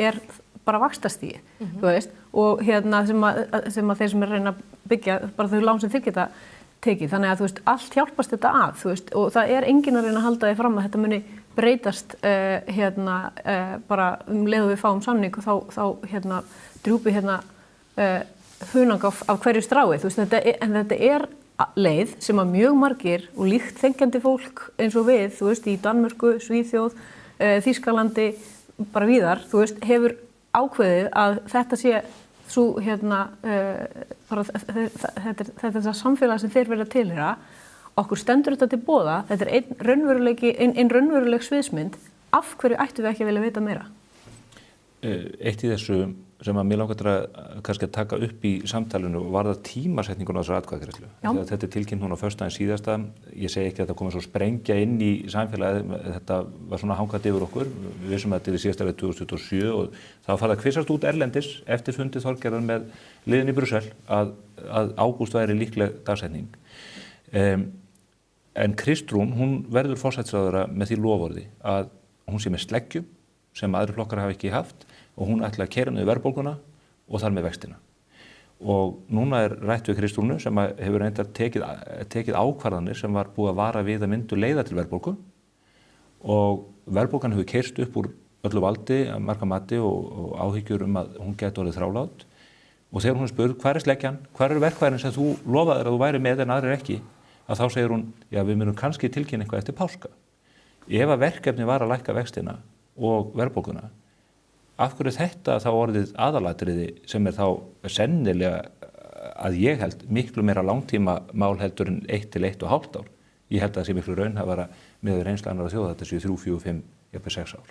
bara vaxtastigið, þú veist, og sem að þeir sem reyna að byggja, bara þau lán sem þeir geta tekið, þannig að þú veist, allt hjálpast þetta að, þú veist, og það enginn að reyna að halda því fram að þetta muni breytast bara leið og við fáum samning og þá drjúpi hunang af hverju strái, þú veist, en þetta leið sem að mjög margir og líkt þengjandi fólk eins og við, þú veist, í Danmörku, Svíþjóð, Þýskalandi, bara víðar, þú veist, hefur ákveðið að þetta sé svo bara þetta er það samfélag sem þeir verða að tilheyra. Okkur stendur þetta til boða, þetta ein raunveruleg sviðsmynd, af hverju ættum við ekki að vilja vita meira? Eitt í þessu sem að mér langar kannski að taka upp í samtalinu var það tímasetningun á þessari atkvæðagreiðslu. Þetta tilkynnt núna á föstudaginn síðasta, ég segi ekki að þetta komið svo sprengja inn í samfélagið, þetta var svona hangandi yfir okkur, við vissum að þetta er síðasta árið 2027 og það var farið að kvissast út erlendis eftir fundið Þorgerðar með liðin í Brussel að ágúst væri líkleg dagsetning. En Kristrún, hún verður forsætisráðherra með því loforði að hún sé með sleggju sem aðrir flokkar hafa ekki haft og hún ætla að keyra niður verðbólguna og þar með vextina. Og núna rætt við Kristrúnu sem hefur reyndar tekið ákvarðanir sem var búið að vara við að myndu leiða til verðbólgu og verðbólgan hefur keyrst upp úr öllu valdi, marga mati og áhyggjur að hún geti orðið þrálát. Og þegar hún spurð, hvar sleggjan, hvar verkfærin sem þú lofaðir að þú væri með en aðrir ekki, að þá segir hún, já við munum kannski tilkynna eitthvað eftir páska. Ef að verkefni var að lækka vextina og verðbólguna, af hverju þetta þá orðið aðalatriði sem þá sennilega að ég held miklu meira langtíma mál heldur en 1 til 1,5 ár. Ég held að það sé miklu raunhæfara með reynslu annarra þjóða, þetta séu 3, 4, 5, jafnvel 6 ár.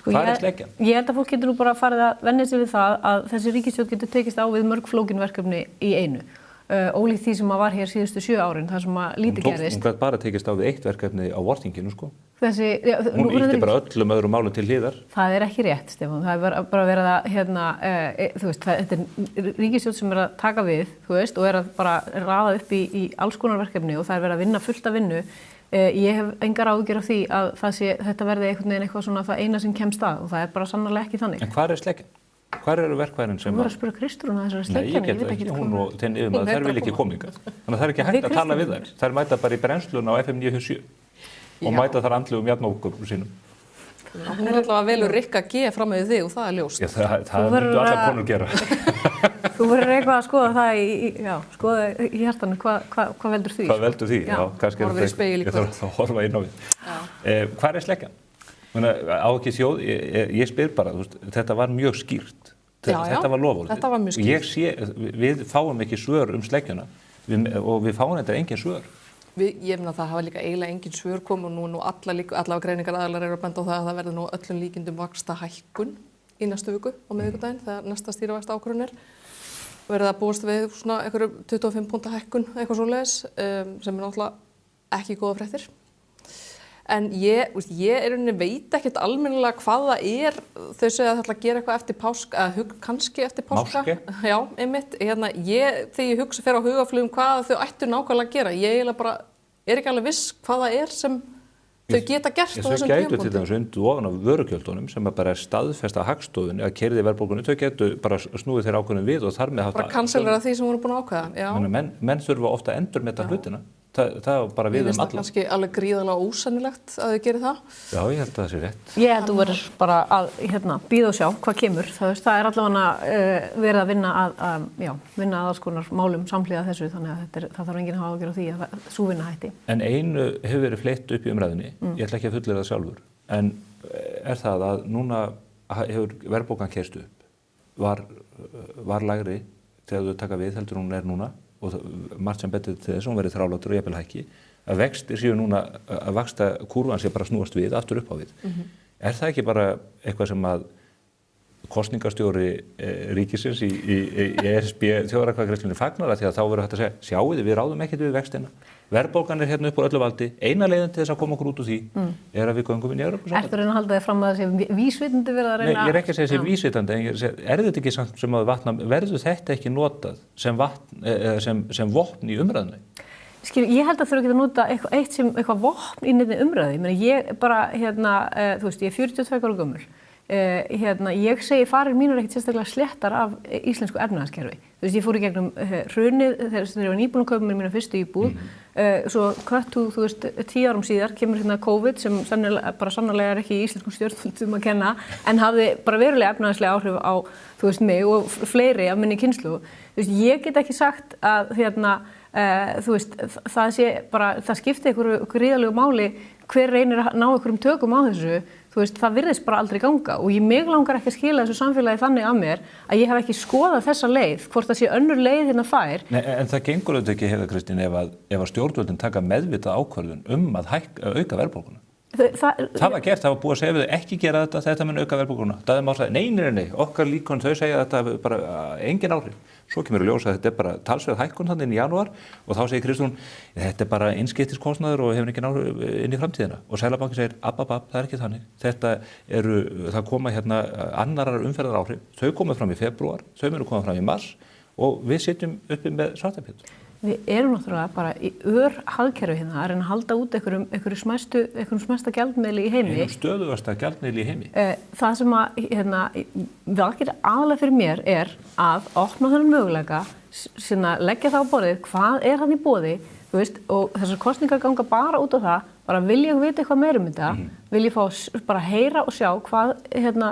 Hvað sleggjan? Ég held að fólk getur nú bara farið að venja sig við það að þessi ríkisstjórn getur tekist á við mörg flókin verkefni í einu. Ólíkt því sem var hér síðustu 7 árin, þar sem lítið gerðist. Hún gæti bara tekist á við eitt verkefni á vorþinginu, sko. Hún ýtti bara öllum öðrum málum til hliðar. Það ekki rétt, Stefán. Það bara verið að, þú veist, þetta er ríkisstjórn sem að taka við, þú veist, og að bara raða upp í alls konar verkefni og það verið að vinna fullt af vinnu. Ég hef engar áhyggjur af því að þetta verði einhvern veginn eitthvað svona það eina sem kemst að og það bara sannarlega ekki þannig. En hvar sleggjan? Hvar eru verkfærin sem Þú verður að spura Kristrún að þessari sleggjan. Nei, ég get ekki, hún og þinn yfirmaður, þær vil ekki koma hingað. Þannig að það ekki hægt að tala við þær. Þær mæta bara í brennsluna á FM 957 og mæta þar andlegum jafnókum sínum. Hún alltaf að velur Rikka G fram með þig og það ljóst. Já, það myndu allar konur gera. Þú verður eitthvað að skoða það skoða í hjartanu, hvað veldur því? Hvað veldur því? Já, kannski ég þarf að horfa inn á við. Hvar sleggjan? Á ekki þjóð, ég spyr bara, þetta var mjög skýrt. Þetta var loforðið. Þetta var mjög skýrt. Við fáum ekki svör sleggjuna og við fáum þetta engin svör. Ég meina það hafa líka eiginlega engin svör komið og nú allavega greiningar aðalar eru að benda á það að það verður nú öllum líkindum vaxtahækkun í næstu viku á miðvikudaginn þegar næsta stýrivaxtaákvörðun verið að búast við svona einhverju 25 púnta hækkun, eitthvað svoleiðis, sem náttúrulega ekki góða fréttir. En ég veit ekkert almennilega hvað það þau segja að það ætla að gera eitthvað eftir páska, kannski eftir páska. Máske? Já, einmitt. Þegar ég fer á hugaflugum hvað þau ættu nákvæmlega að gera, ég bara ekki alveg viss hvað það sem þau geta gert á þessum tímapunkti. Þau gætu til dæmis undir ofan á vörugjöldunum sem bara staðfest að Hagstofunni að keyrði verðbólgunni, þau gætu bara snúið þeirra ákvörðun við og þar með bara kanselera því sem voru búin að ákveða. Já. Menn þurfa ofta að endurmeta hlutina. Það er bara við alla. Mér finnst það kannski alveg gríðarlega ósennilegt að þau gerir það. Já, ég held að það sé rétt. Ég held að þú verður bara að bíða og sjá hvað kemur. Það er allavega verið að vinna að alls konar málum samhliða þessu, þannig að það þarf enginn að hafa áhyggjur af því að sú vinna hætti. En einu hefur verið fleytt upp í umræðunni, ég ætla ekki að fullyrða það sjálfur, en það að núna hefur verðbólgan keyrst upp, var lægri þegar þau taka við heldur hún núna, og margt sem betur til þess að hún verið þrálátur og jafnvel hækki, að vextir séu núna að vaxta kúrvan sé bara snúast við, aftur upp á við. Er það ekki bara eitthvað sem að kosningastjóri ríkisins í ESB þjóðaratkvæðagreiðslunni fagnar, því að þá verður hægt að segja, sjáið við ráðum ekkert við vextina, verðbólgan hérna upp úr öllu valdi, eina leiðin til þess að koma okkur út úr því að við göngum inn í Evrópusambandið. Ertu að reyna að halda þig fram að þessi vísvitandi verið að reyna? Nei, ég er ekki að segja þessi vísvitandi, en þetta ekki samt sem að verður þetta ekki notað sem vopn í umræðunni? Ég held að þurfa ekki að nota eitt sem eitthvað vopn í neinni umræðu. Ég bara, þú veist, ég er 42 ára gömul. Ég segi farir mínur ekkert sérstaklega sléttar af íslensku efnahagskerfi. Þú veist, ég fór í gegnum hrunið þegar ég var nýbúin að kaupa mér mína fyrstu íbúð, svo þú veist, 10 árum síðar kemur hérna COVID sem sannarlega er ekki í íslenskum stjórnvöldum að kenna, en hafði bara verulega efnahagslega áhrif á, þú veist, mig og fleiri af minni kynslóð. Þú veist, ég get ekki sagt að þú veist, það skipti einhverju gríðarlegu máli hver reynir að ná einhverjum tökum á þessu. Þú veist, það virðist bara aldrei ganga og mig langar ekki að skila þessu samfélagi þannig af mér að ég hef ekki skoðað þessa leið, hvort það sé önnur leið hérna fær. Nei, en það gengur auðvitað ekki, Heiða Kristín, ef að stjórnvöldin taka meðvitað ákvörðun að auka verðbólguna. Það var gert, það var búið að segja við þau ekki gera þetta mun auka verðbólguna. Daði Már sagði, nei, okkar líkon þau segja að þetta bara engin áhrif. Svo kemur í ljós að þetta er bara talsverð hækkun þannig í janúar og þá segir Kristrún, þetta er bara innskiptiskostnaður og hefur engin áhrif inn í framtíðina. Og Seðlabankinn segir, það er ekki þannig. Það koma hérna annarar umferðar áhrif. Þau komið fram í febrúar, þau munu koma fram í mars og við sitjum uppi með svartapétur. Við erum náttúrulega bara í hagkerfi hérna að reyna að halda út einhverjum smæsta gjaldmiðli í heimi. Einhverjum stöðugasta gjaldmiðli í heimi. Það sem að vakir aðalega fyrir mér er að opna þennan möguleika, leggja það á borðið, hvað er hann í boði, þú veist, og þessar kosningar ganga bara út á það, bara vil ég vita eitthvað meira þetta, vil ég fá bara heyra og sjá hvað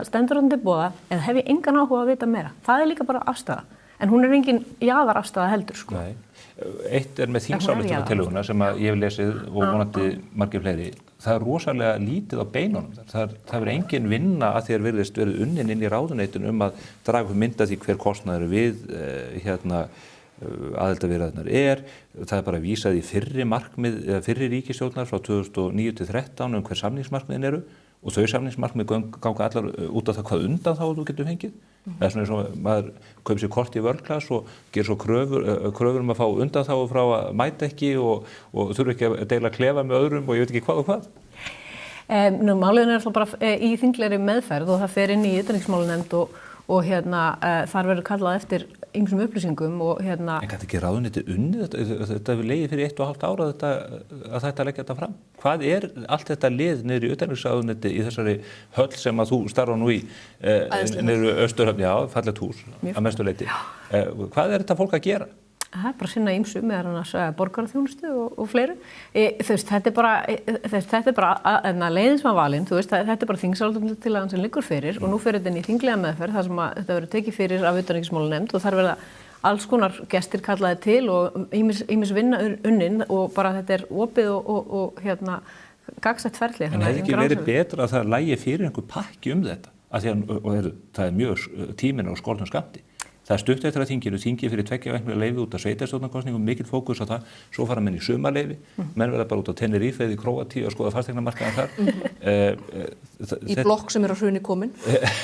stendur hann til boða, eða hef ég engan áhuga að vita meira. Það er líka bara afstaða, en hún er engin jaðarafstaða heldur, sko. Nei. Eitt er með þingsályktunartillöguna sem að ég hef lesið og vonandi margir fleiri. Það er rosalega lítið á beinunum. Það verður engin vinna að því virðist verið unnin inn í ráðuneytinu að draga upp mynd af því hver kostnaður við aðildarviðræðurnar er. Það er bara vísað í fyrri ríkisstjórnar frá 2009-13 hver samningsmarkmiðin eru og þau samningsmarkmið ganga allar út af það hvað undan þá þú getur fengið. Það er svona eins og maður kaup sér kort í vörklass og gerir svo kröfur að fá undan þá frá að mæta ekki og þurfa ekki að deila klefa með öðrum og ég veit ekki hvað og hvað. Málin er alltaf bara í þinglegri meðferð og það fer inn í utanríkismálanefnd og þar verður kallað eftir ýmsum upplýsingum og En gæti ekki ráðuneytið unnið þetta hefur legið fyrir 1,5 ára að þetta leggja þetta fram? Hvað er allt þetta lið niður í utanríkisráðuneyti í þessari höll sem að þú starfa nú í niður í Austurhöfn, fallegt hús að mestu leyti. Hvað er þetta fólk að gera? Það er bara að sinna ýmsu með annars borgaraþjónustu og fleiru. Þetta er bara leiðin sem var valin, þetta er bara þingsályktunartillagan sem liggur fyrir og nú fer þetta inn í þinglega meðferð þar sem þetta verður tekið fyrir af utanríkismálanefnd og þar verða alls konar gestir kallaði til og ýmis vinna unnin og bara þetta er opið og gagsætt ferli. En hefði ekki verið betra að það lægi fyrir einhver pakki þetta? Það er mjög tíminn á skornum skammti. Það er stutt eftir að þingið fyrir 2 vikna leyfi út af sveitarstjórnarkosningum, mikill fókus á það, svo fara menn í sumarleyfi, menn verða bara út á Tenerife eða í Króatíu að skoða fasteignamarkaðinn þar. Í blokk sem er á hruni komin.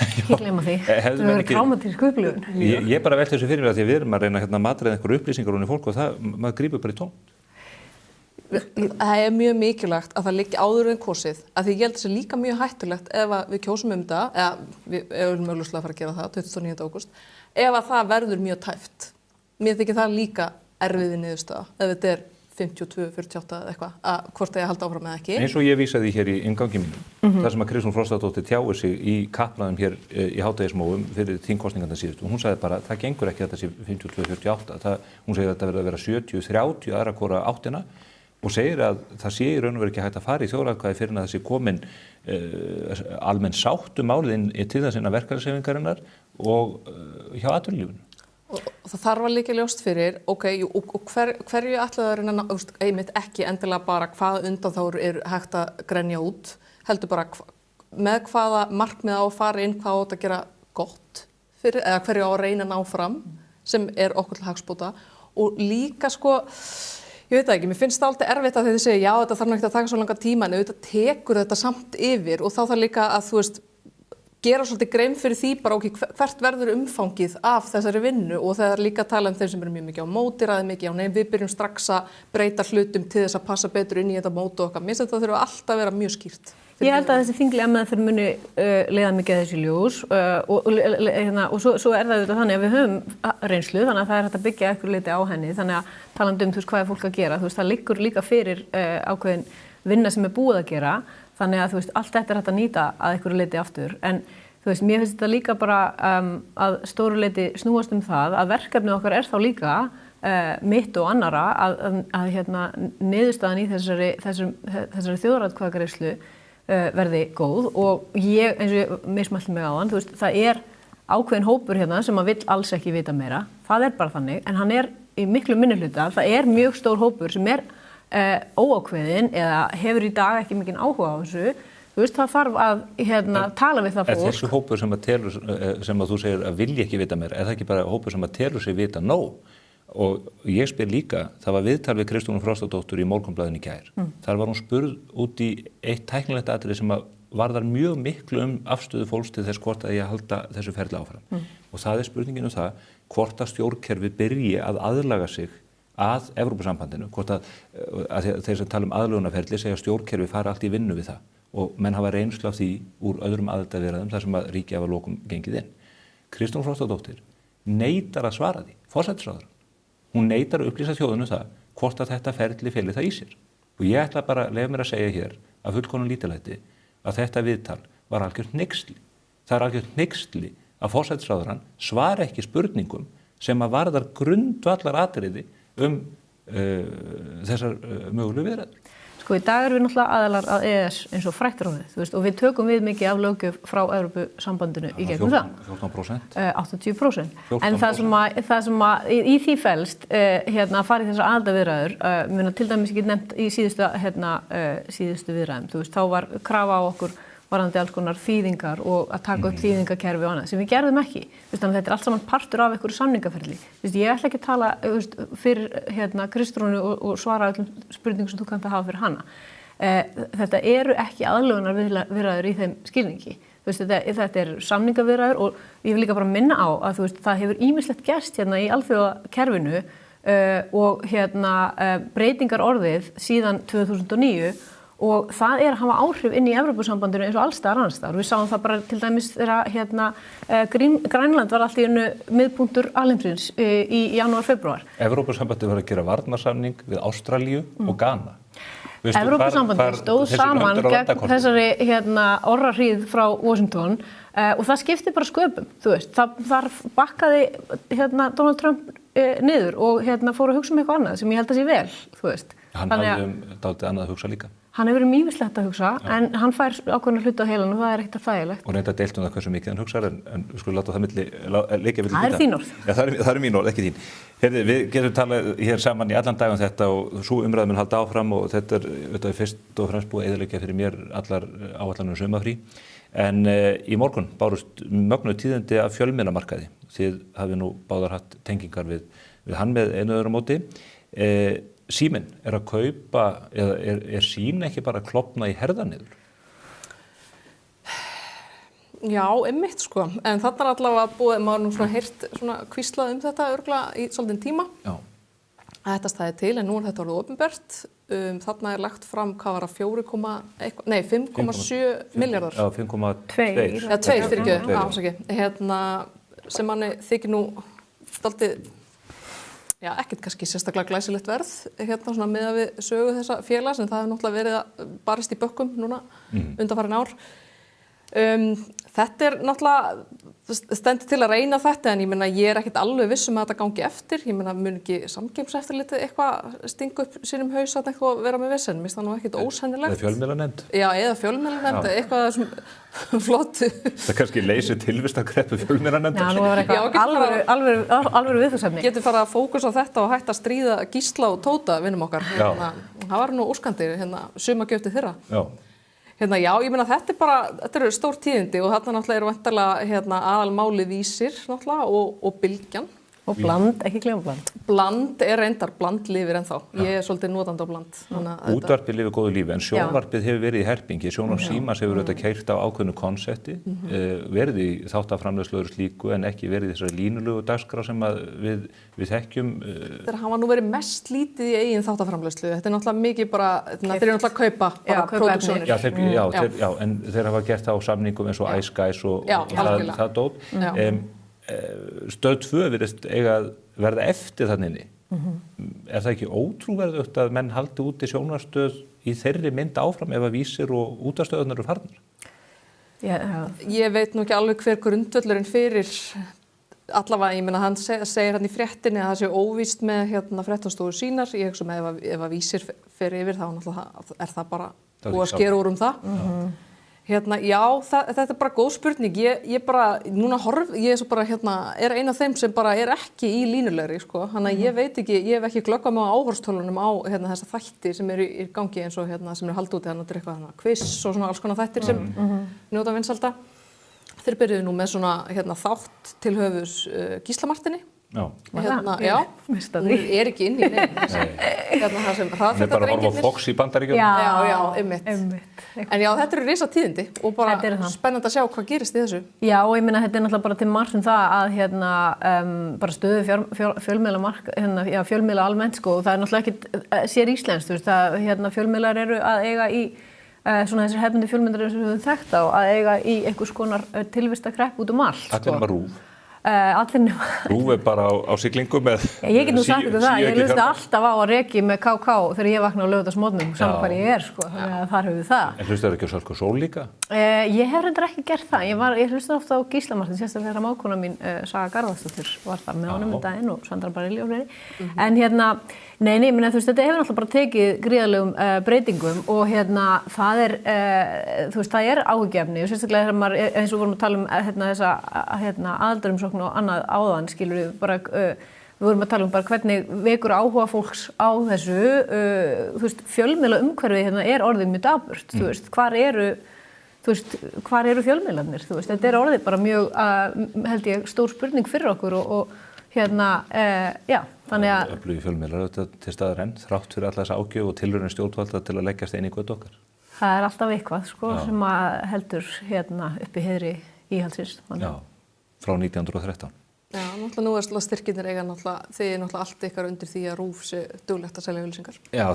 Ekki gleyma því, það verður krámatísk upplifun. Ég bara velti þessu fyrir mér að því við erum að reyna að matreiða einhverju upplýsingar onni fólk og það, maður grípur bara í tómt. Það mjög mikilvægt að það liggi áður en kosið, af því ég held að það sé líka mjög hættulegt ef við kjósum það, eða við erum augljóslega að fara að gera það 29. ágúst, ef að það verður mjög tæft. Mér þykir það líka erfiði niðurstaða, ef þetta er 52, 48 eða eitthvað, að hvort það ég halda áfram eða ekki. Eins og ég vísaði hér í inngangi mínum, þar sem að Kristrún Frostadóttir tjáir sig í kappræðum hér í Hádegismóum fyrir þingkosningarnar síðustu. Hún sagði bara, það gengur ekki að þetta sé 52, 48. Hún segir að þetta verður að vera 70, 30 aðra hvora áttina og segir að það sé í raun og veru ekki hægt að fara í þjóðaratkvæði fyrir að það sé komin almenn sátt málið til þess innan verkalýðshreyfingarinnar og hjá atvinnulífinu. Og það þarf að líka ljóst fyrir, hverju ætlaðu að einmitt ekki endilega bara hvað undan þá er hægt að grenja út, heldur bara með hvaða markmið á að fara inn, hvað á að gera gott fyrir, eða hverju á að reyna að ná fram sem er okkur til hagsbóta og líka ég veit það ekki, mér finnst það alltaf erfitt að þið segja já þetta þarf ekki að taka svo langa tíma en auðvitað tekur þetta samt yfir og þá þarf líka að gera svolítið grein fyrir því bara hvert verður umfangið af þessari vinnu og það er líka að tala þeim sem eru mjög mikið á móti, ræði mikið á nei, við byrjum strax að breyta hlutum til þess að passa betur inn í þetta móti okkar. Mér finnst þetta þurfa alltaf að vera mjög skýrt. Ég held að þessi þinglega meðferð muni leiða mikið þessi ljós og svo er það auðvitað þannig að við höfum reynslu þannig að það er hægt að byggja eitthvað leiti á henni þannig að talandi hvað er fólk að gera, það liggur líka fyrir ákveðin vinna sem er búið að gera þannig að allt þetta er hægt að nýta að einhverju leiti aftur en mér finnst þetta líka bara að stóru leiti snúast það að verkefnið okkar er þá líka mitt og annara að niðurstaðan í þessari þjóðaratkvæðagreiðslu verði góð og ég eins og ég mismælti mig áðan það er ákveðin hópur sem að vill alls ekki vita meira það er bara þannig en hann er í miklu minnihluta það er mjög stór hópur sem er óákveðin eða hefur í dag ekki mikinn áhuga á þessu það þarf að tala við það fólk. Þessi hópur sem að þú segir að vilja ekki vita meira, er það ekki bara hópur sem að telur sig vita nóg? Og ég spyr líka, það var viðtal við Kristrúnu Frostadóttur í Morgunblaðinu í gær. Þar var hún spurð út í eitt tæknilegt atriði sem að varðar mjög miklu afstöðu fólks til þess hvort að ég halda þessu ferli áfram. Og það er spurningin það hvort að stjórnkerfi byrji að aðlaga sig að Evrópusambandinu, hvort að þeir sem tala aðlögunarferli segja að stjórnkerfi fari allt í vinnu við það og menn hafa reynslu af því úr öðrum aðildarviðræðum þar sem að ríki hafa lokum gengið inn. Kristrún Frostadóttir neitar að svara því, forsætisráðherra. Hún neitar að upplýsa þjóðinu það hvort að þetta ferli feli það í sér. Og ég ætla bara að leyfa mér að segja hér af fullkomnum lítillæti að þetta viðtal var algjört hneyksli. Það er algjört hneyksli að forsætisráðherrann svara ekki spurningum sem að varðar grundvallar atriði þessar mögulegu viðræður. Í dag erum við náttúrulega aðilar að EES eins og fræktaráðið, og við tökum við mikið af löggjöf frá Evrópusambandinu í gegnum það. 14%? 80%. En það sem að í því felst að fara í þessar aðildarviðræður, til dæmis ekki nefnt í síðustu viðræðum, þá var krafa á okkur varðandi alls konar þýðingar og að taka upp þýðingakerfi og annað, sem við gerðum ekki. Þannig að þetta er allt saman partur af einhverju samningaferli. Ég ætla ekki að tala fyrir Kristrúnu og svara öllum spurningum sem þú kannt að hafa fyrir hana. Þetta eru ekki aðlögunarviðræður í þeim skilningi. Þetta eru samningaviðræður og ég vil líka bara minna á að það hefur ýmislegt gerst í alþjóðakerfinu og breytingar orðið síðan 2009 og það er að hafa áhrif inn í Evrópusambandinu eins og alls staðar annars staðar. Við sáum það bara til dæmis þegar Grænland var allt í einu miðpunktur alheimsins í janúar, febrúar. Evrópusambandið var að gera varnarsamning við Ástralíu og Ghana. Evrópusambandið stóð saman gegn þessari orrahríð frá Washington og það skipti bara sköpum, þar bakkaði Donald Trump niður og fór að hugsa eitthvað annað sem ég held að sé vel, Hann hafði dálítið annað að hugsa líka. Hann hefur ýmislegt að hugsa, en hann fær ákveðna hluti á heilanum og það er ekkert þægilegt. Og reynda deilt það hversu mikið hann hugsar, en við skulum láta það leikja milli. Það er þín orð. Já, það er mín orð, ekki þín. Heyrðu, við getum talað hér saman í allan dag þetta og svo umræðum mun halda áfram og þetta er fyrst og fremst búið að eyðileggja fyrir mér allar áætlanir sumarfrí. En í morgun bárust mögnuð tíðindi af fjölmiðlamarkaði. Þið hafið nú báðar haft tengingar við hann með einu öðru móti. Síminn er að kaupa, eða er Sín ekki bara að klofna í herðaniður? Já, einmitt en þarna er allavega búið, maður nú heyrt hvíslað þetta örugglega í svolítinn tíma. Já. Þetta staði til, en nú er þetta orðið opinbert. þarna lagt fram, hvað var það, 5,7 milljarðar. Já, 5,2. Já, 2 fyrir ekki, ásaki. Sem manni þykir nú dálítið, já, ekkert kannski sérstaklega glæsilegt verð, svona miðað við sögu þessa félags, en það hefur náttúrulega verið að barist í bökkum núna undanfarin ár. Þetta náttúrulega stendur til að reyna þetta, en ég meina ég ekkert alveg viss að þetta gangi eftir. Ég meina mun ekki Samkeppniseftirlitið eitthvað stinga upp sínum haus að eitthvað vera með vesen, mér finnst það nú ekkert ósennilegt. Eða fjölmiðlanefnd. Já, eða fjölmiðlanefnd, eitthvað sem flott. Það kannski leysir tilvistarkreppu fjölmiðlanefndar. Já, nú var eitthvað alveg viðfangsefni. Getur fara að fókusa á þetta og hætta að stríða Gísla og Tóta vinnum okkar. Það var nú óskandi, sumagjöf til þeirra. Já, ég meina þetta eru stór tíðindi og þarna náttúrulega eru væntanlega aðalmáli Vísir náttúrulega og Bylgjan. Og Bland, ekki gleyma Bland. Bland reyndar, Bland lifir ennþá. Ég svolítið notandi á Bland. Útvarpið lifir góðu lífi, en sjónvarpið hefur verið í herpingi. Sjónvarp Símans hefur auðvitað keyrt á ákveðnu konsepti, verið í þáttaframleiðslu og slíku, en ekki verið í þessari línulegu dagskrá sem við þekkjum. Þeir hafa nú verið mest lítið í eigin þáttaframleiðslu. Þetta náttúrulega mikið bara, þeir eru náttúrulega að kaupa bara pródúksjónir. Já, en þeir hafa gert það á samningum eins og Ice Guys og það dót. Stöð 2 virðist eiga að verða eftir þannig. Er það ekki ótrúverðugt að menn haldi úti sjónvarpsstöð í þeirri mynd áfram ef að Vísir og útvarpsstöðurnar eru farnar? Ég veit nú ekki alveg hver grundvöllurinn fyrir allavega, ég meina hann segir hann í fréttinni að það sé óvíst með fréttastofu sínar. Ég hugsa með ef að Vísir fer yfir þá náttúrulega það bara búið að skera úr það. Já, þetta bara góð spurning. Ég bara, núna ég svo bara eina af þeim sem bara ekki í línulegri, sko. Þannig að ég veit ekki, ég hef ekki glöggvað mig á áhorfstölunum á þessa þætti sem eru í gangi eins og sem eru haldið úti, þetta eitthvað quiz og svona alls konar þættir sem njóta vinsælda. Þeir byrjuðu nú með svona þátt til höfuðs Gísla Marteini. Já. Já, hún ekki inn í neinn. Það sem hún bara að horfa á Fox í Bandaríkjunum. Já, einmitt. En já, þetta eru risattíðindi og bara spennandi að sjá hvað gerist í þessu. Já, og ég meina þetta náttúrulega bara til margs það að bara stöðu fjölmiðla almennt, sko, og það náttúrulega ekki sér íslenskt, þú veist, að fjölmiðlar eru að eiga í svona þessar hefðbundi fjölmiðlar sem við höfum þekkt á, að eiga í einhvers konar tilvistarkrepp út allt. Allir nema RÚV. Allir nema. RÚV bara á siglingu með. Ég get nú sagt ykkur það, ég hlusta alltaf á að reki með KK þegar ég vakna á laugardagsmorgnum, saman hvar ég sko, þannig að þar höfum við það. En hlustaðu ekki á Sölku Sól líka? Ég hef reyndar ekki gert það, ég hlusta ofta á Gísla Martein, sérstaklega þegar mágkona mín Saga Garðarsdóttir var þar með honum daginn og Sandra Barilli og fleiri. En nei, menn þú veist, þetta hefur náttúrulega bara tekið gríðarlegum breytingum og það er áhyggjuefni og sérstaklega þegar maður, eins og vorum að tala um þessa aðildarumsókn og annað áðan, skilur við bara, við vorum að tala um bara hvernig vekur áhuga fólks á þessu, þú veist, fjölmiðla umhverfið er orðið mjög dapurt, þú veist, hvar eru fjölmiðlarnir, þú veist, þetta er orðið bara mjög, held ég, stór spurning fyrir okkur og já, þannig að öflugir fjölmiðlar auðvitað til staðar enn, þrátt fyrir alla þessa ágjöf og tilraunir stjórnvalda til að leggjast inn í götu okkar. Það er alltaf eitthvað, sko, sem að heldur uppi heiðri íhaldsins. Já, frá 1913. Já, náttúrulega nú er styrkinir eiga náttúrulega, þið er náttúrulega allt ykkar undir því að RÚV sé duglegt að selja auglýsingar. Já,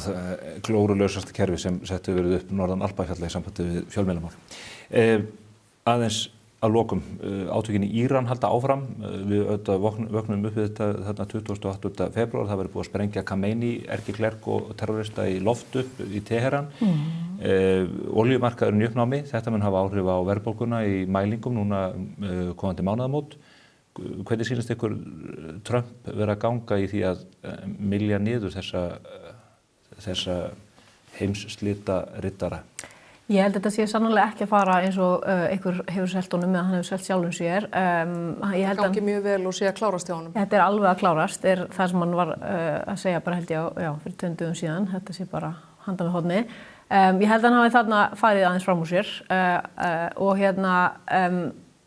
glórulausasta kerfi sem settu verið upp norðan Alpafjalla í sambandi við fjölmiðlamál. Aðeins að lokum, átökin í Íran halda áfram. Við vöknum upp við þetta þarna 28. febrúar. Það verið búið að sprengja Khamenei, erkiklerk og terrorista í loft upp í Teheran. Olíumarkaðurinn í uppnámi. Þetta mun hafa áhrif á verðbólguna í mælingum núna komandi mánaðamót. Hvernig sýnist ykkur Trump vera að ganga í því að mylja niður þessa heimsslita riddara? Ég held að þetta sé sannarlega ekki að fara eins og einhver hefur selt honum eða hann hefur selt sjálfum sér. Það gangi mjög vel og sé að klárast hjá honum. Þetta er alveg að klárast, er það sem hann var að segja bara held ég fyrir 2 dögum síðan. Þetta sé bara handa með horni. Ég held að hann hafi þarna farið aðeins fram úr sér og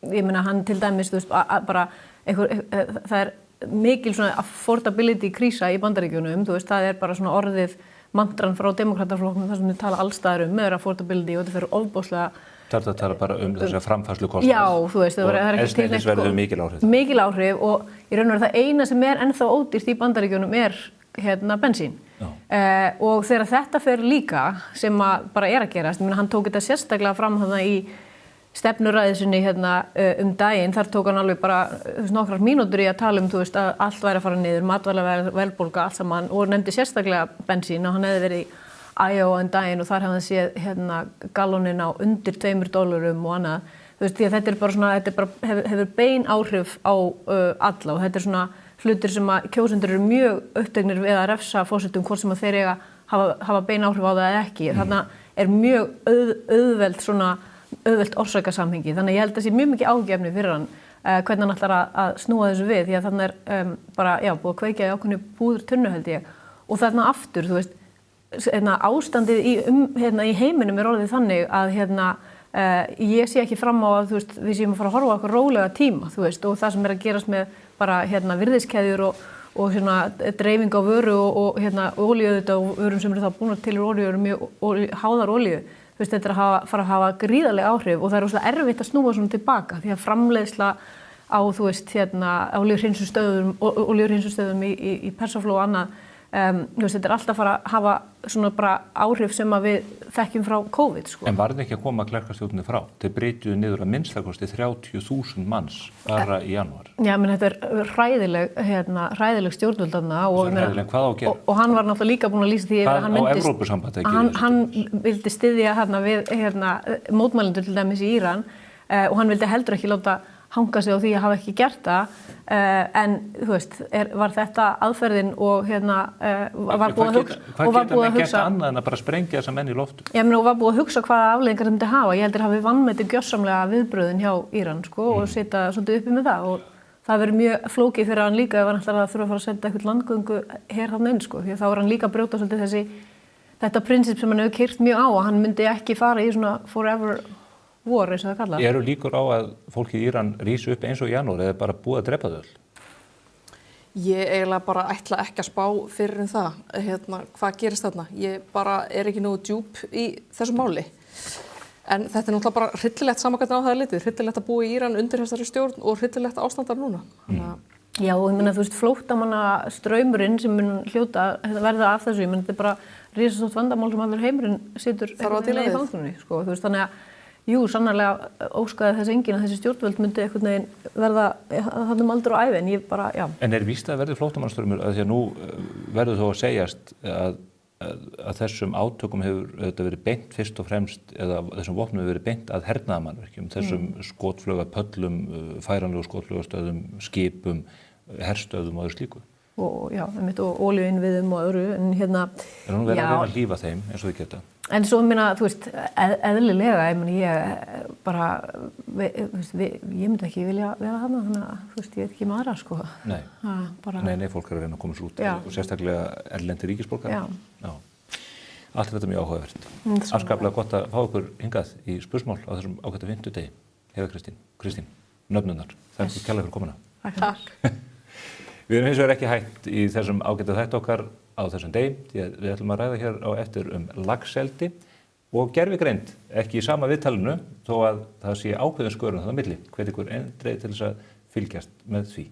ég meina hann til dæmis, þú veist, bara það er mikil svona affordability krísa í Bandaríkjunum, þú veist, það er bara svona orðið mantran frá demokrataflokknum þar sem þið tala allstaðar með affordability og þetta fyrir ofboðslega. Það tala bara þessa framfærslukostnað. Já, þú veist, það er ekki eldsneytisverðið mikil áhrif. Mikil áhrif og í raun og veru það eina sem er ennþá ódýrt í Bandaríkjunum bensín. Og þegar þetta fer líka, sem að bara að gerast, ég meina hann tók þetta sérstaklega fram þarna í stefnuræðu sinni daginn, þar tók hann alveg bara nokkrar mínútur í að tala þú veist, að allt væri að fara niður, matvælaverðbólga, allt saman, og nefndi sérstaklega bensín og hann hefði verið í Iowa daginn og þar hefði hann séð gallónin á undir $2 og annað. Þú veist, því að þetta er bara svona, hefur bein áhrif á alla og þetta er svona hlutir sem að kjósendur eru mjög uppteknir við að refsa forsetum hvort sem að þeir eiga hafa bein áhrif á það eða ekki. Þarna mjög auðvelt orsakasamhengi. Þannig ég held að það sé mjög mikið ágefni fyrir hann hvernig hann ætlar að snúa þessu við, því að þannig bara, búið að kveikja í ákveðnu púðurtunnu held ég. Og þarna aftur, þú veist, ástandið í heiminum er orðið þannig að ég sé ekki fram á að við séum að fara að horfa á okkur rólega tíma, þú veist, og það sem að gerast með bara virðiskeðjur og dreifing á vöru og olíu auðvitað og vörum sem eru þá búnar til olíu eru mjög háðar olíu. Þú veist, þetta er að fara að hafa gríðarleg áhrif og það er rosalega erfitt að snúa svona tilbaka því að framleiðsla á, þú veist, olíuhreinsunarstöðvum í Persaflóa og annað, þú veist, þetta er alltaf að fara að hafa svona bara áhrif sem að við þekkjum frá COVID, sko. En var þetta ekki að koma klerkastjórninni frá? Þeir breytuðu niður að minnstakosti 30.000 manns bara í janúar. Já, menn þetta er hræðileg stjórnvöld þarna og hvað á að gera? Og hann var náttúrulega líka búinn að lýsa því að hann myndist. Evrópusambandið að gera? Hann vildi styðja við mótmælendur til dæmis í Íran og hann vildi heldur ekki láta hanga sig á því að hafa ekki gert það, en þú veist, var þetta aðferðin og var búið að hugsa. Hvað geta menn gert annað en að bara sprengja þessa menn í loftu? Já, menn og var búið að hugsa hvaða afleiðingar þetta myndi hafa. Ég heldur hafi vanmetið gjörsamlega viðbrögðin hjá Íran, sko, og setja svolítið uppi með það og það verður mjög flókið fyrir hann líka ef hann ætlar að þurfa að fara að senda eitthvað landgöngu her þarna inn, sko, því að þá hann líka að brjóta svolítið þetta prinsip sem hann hefur keyrt mjög á, að hann myndi ekki fara í svona forever war, eins og það kallað. Eru líkur á að fólkið í Íran rísi upp eins og í janúar eða bara búið að drepa þau öll? Ég eiginlega bara ætla ekki að spá fyrir það, hvað gerist þarna. Ég bara ekki nógu djúp í þessu máli. En þetta er náttúrulega bara hryllilegt saman hvernig á það er litið. Hryllilegt að búa í Íran undir þessari stjórn og hryllilegt ástandar núna. Já, og ég meina, þú veist, flóttamanna straumurinn sem mun hljóta verða af þessu, ég meina, þetta er bara risastórt vandamál sem allur heimurinn situr í fangunni, sko, þú veist, þannig að jú, sannarlega óskaði þess enginn að þessi stjórnvöld myndi einhvern veginn verða þarna aldur á ævi, en ég bara, já. En víst að verði flóttamannastraumur, að því að nú verður þó að segjast að þessum átökum hefur þetta verið beint fyrst og fremst, eða þessum vopnum hefur verið beint að hernaðarmannverkjum, þessum skotflugapöllum, færanlegu skotflugastöðum, skipum, herstöðum og öðru slíku. Og já, og olíuinnviðum og öðru, en En hún verður að reyna að hlífa þeim eins og þau geta. En svo, þú veist, eðlilega, ég bara, ég myndi ekki vilja vera þarna, þannig að, þú veist, ég veit ekki aðra, sko. Nei, nei, fólk er að reyna að koma sér út og sérstaklega erlendir ríkisborgarar. Já. Allt þetta mjög áhugavert. Afskaplega gott að fá ykkur hingað í spursmál á þessum ágæta fimmtudegi. Heiða Kristín, nöfnunnar. Þakka ykkur kærlega fyrir komuna. Takk. Við erum hins vegar ekki hætt í þessum ágæta þætti okkar á þessum degi, því að við ætlum að ræða hér á eftir laxeldi og gervigreind, ekki í sama viðtalinu, þó að það sé ákveðin skörun þarna á milli. Hvet ykkur eindregið til þess að fylgjast með því.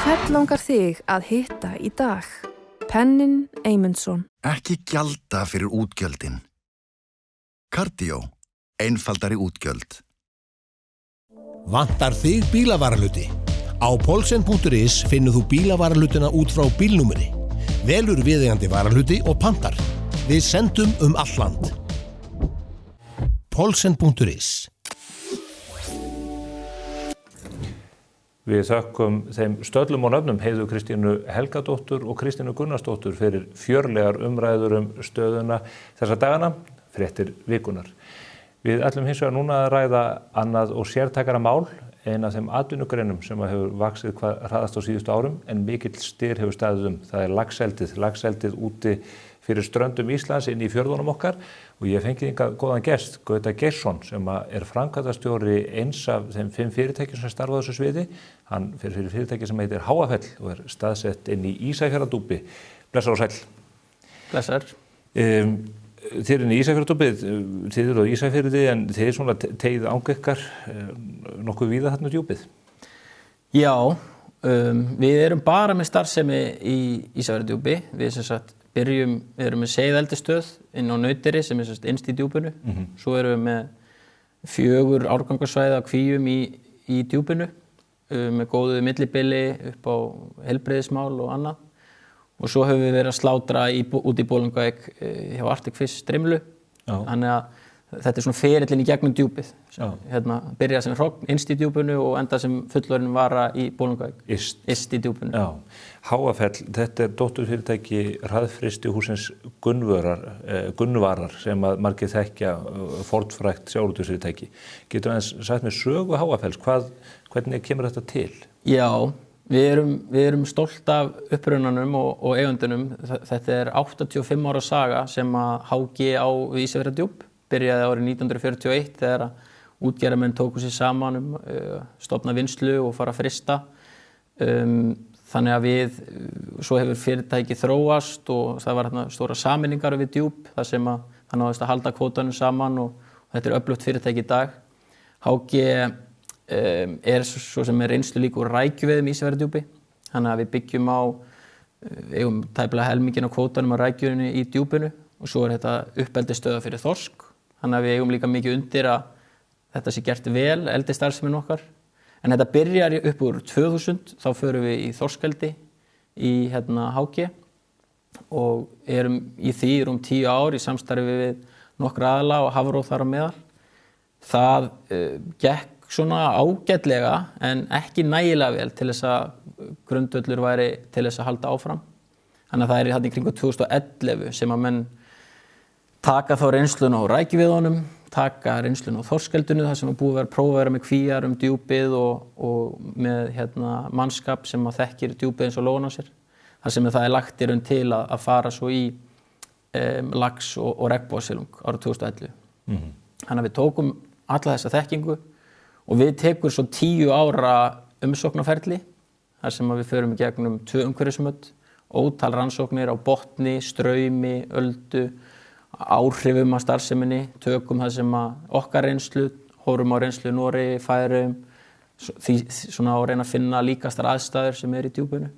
Hvern langar þig að hitta í dag? Pennin Eymundsson. Ekki gjalda fyrir útgjöldin. Cardio. Einfaldari útgjöld. Vantar þig bílavarahluti? Á Poulsen.is finnur þú bílavarahlutina út frá bílnúmeri. Velur viðeigandi varahluti og pantar. Við sendum allt land. Poulsen.is. Við þökkum þeim stöllum og nöfnum Heiðu Kristínu Helgadóttur og Kristínu Gunnarsdóttur fyrir fjörlegar umræður stöðuna þessa dagana, fréttir vikunar. Við ætlum hins vegar núna að ræða annað og sértækara mál, ein af þeim atvinnugreinum sem hefur vaxið hvað hraðast á síðustu árum, en mikill styr hefur staðið Það er laxeldið úti fyrir ströndum Íslands inn í fjörðunum okkar og ég fengið hingað góðan gest, Gauta Geirsson, sem er framkvæmdastjóri eins af þeim 5 fyrirtækjum sem starfa á þessu sviði. Hann fer fyrir fyrirtæki sem heitir Háafell og staðsett inn í Ísafjarðardjúpi. Blessaður og sæll. Blessaður. Þið eru í Ísafjarðardjúpið, þið eru á Ísafjarði en þið er svona tegið ángekkar nokkuð víða þarna djúpið. Já, við erum bara með starfsemi í Ísafjarðardjúpi. Við sem sagt við erum með seiðeldisstöð inn á Nauteyri sem er sem sagt innst í djúpinu. Svo erum við með 4 árgangasvæði af kvíum í djúpinu með góðu millibili upp á heilbrigðismál og annað. Og svo höfum við verið að slátra út í Bolungarvík hjá Arctic Fish Strimlu. Þannig að þetta er svona ferillinn í gegnum djúpið. Byrja sem hrogn innst í djúpinu og enda sem fullorðin vara í Bolungarvík. Yst í djúpinu. Já. Háafell, þetta er dótturfyrirtæki hraðfrystihússins Gunnvarar sem að margir þekkja fornfrægt sjávarútvegsfyrirtæki. Getur aðeins sagt mér sögu Háafells, hvernig kemur þetta til? Já. Við erum stolt af upprunanum og eigundunum. Þetta er 85 ára saga sem að HG á Ísafjarðardjúp byrjaði árið 1941 þegar útgerðarmenn tóku sig saman stofna vinnslu og fara að frysta. Þannig að svo hefur fyrirtæki þróast og það var stóra sameiningar við djúp þar sem að það náðist að halda kvótanum saman og þetta er öflugt fyrirtæki í dag. HG er svo sem er reynslu líka úr rækjuveiðum í Ísafjarðardjúpi. Þannig að við byggjum eigum tæplega helminginn á kvótanum á rækjunni í djúpinu og svo er þetta uppeldisstöða fyrir þorsk. Þannig að við eigum líka mikið undir að þetta sé gert vel, eldisstarfsemin okkar. En þetta byrjar upp úr 2000, þá förum við í þorskeldi í HG og erum í því rúm 10 ár í samstarfi við nokkra aðila og Hafró þar á meðal. Það gekk svona ágætlega en ekki nægilega vel til þess að grundvöllur væri til þess að halda áfram. Þannig að það er þarna í kringum 2011 sem að menn taka þá reynsluna á rækjuveiðunum, taka reynsluna á þorskeldinu þar sem að búið að prófa að vera með kvíar djúpið og með mannskap sem að þekkir djúpið eins og lóan á sér. Þar sem það er lagt í raun til að fara svo í lax og regnbogasilung árið 2011. Þannig að við tókum alla þessa þekkingu og við tekur svo 10 ára umsóknarferli þar sem við förum í gegnum 2 umhverfismöt, ótal rannsóknir á botni, straumi, öldu, áhrifum af starfseminni, tökum það sem okkar reynslu, horfum á reynslu Noregi, Færeyjum, svona að reyna að finna líkastar aðstæður sem er í djúpinu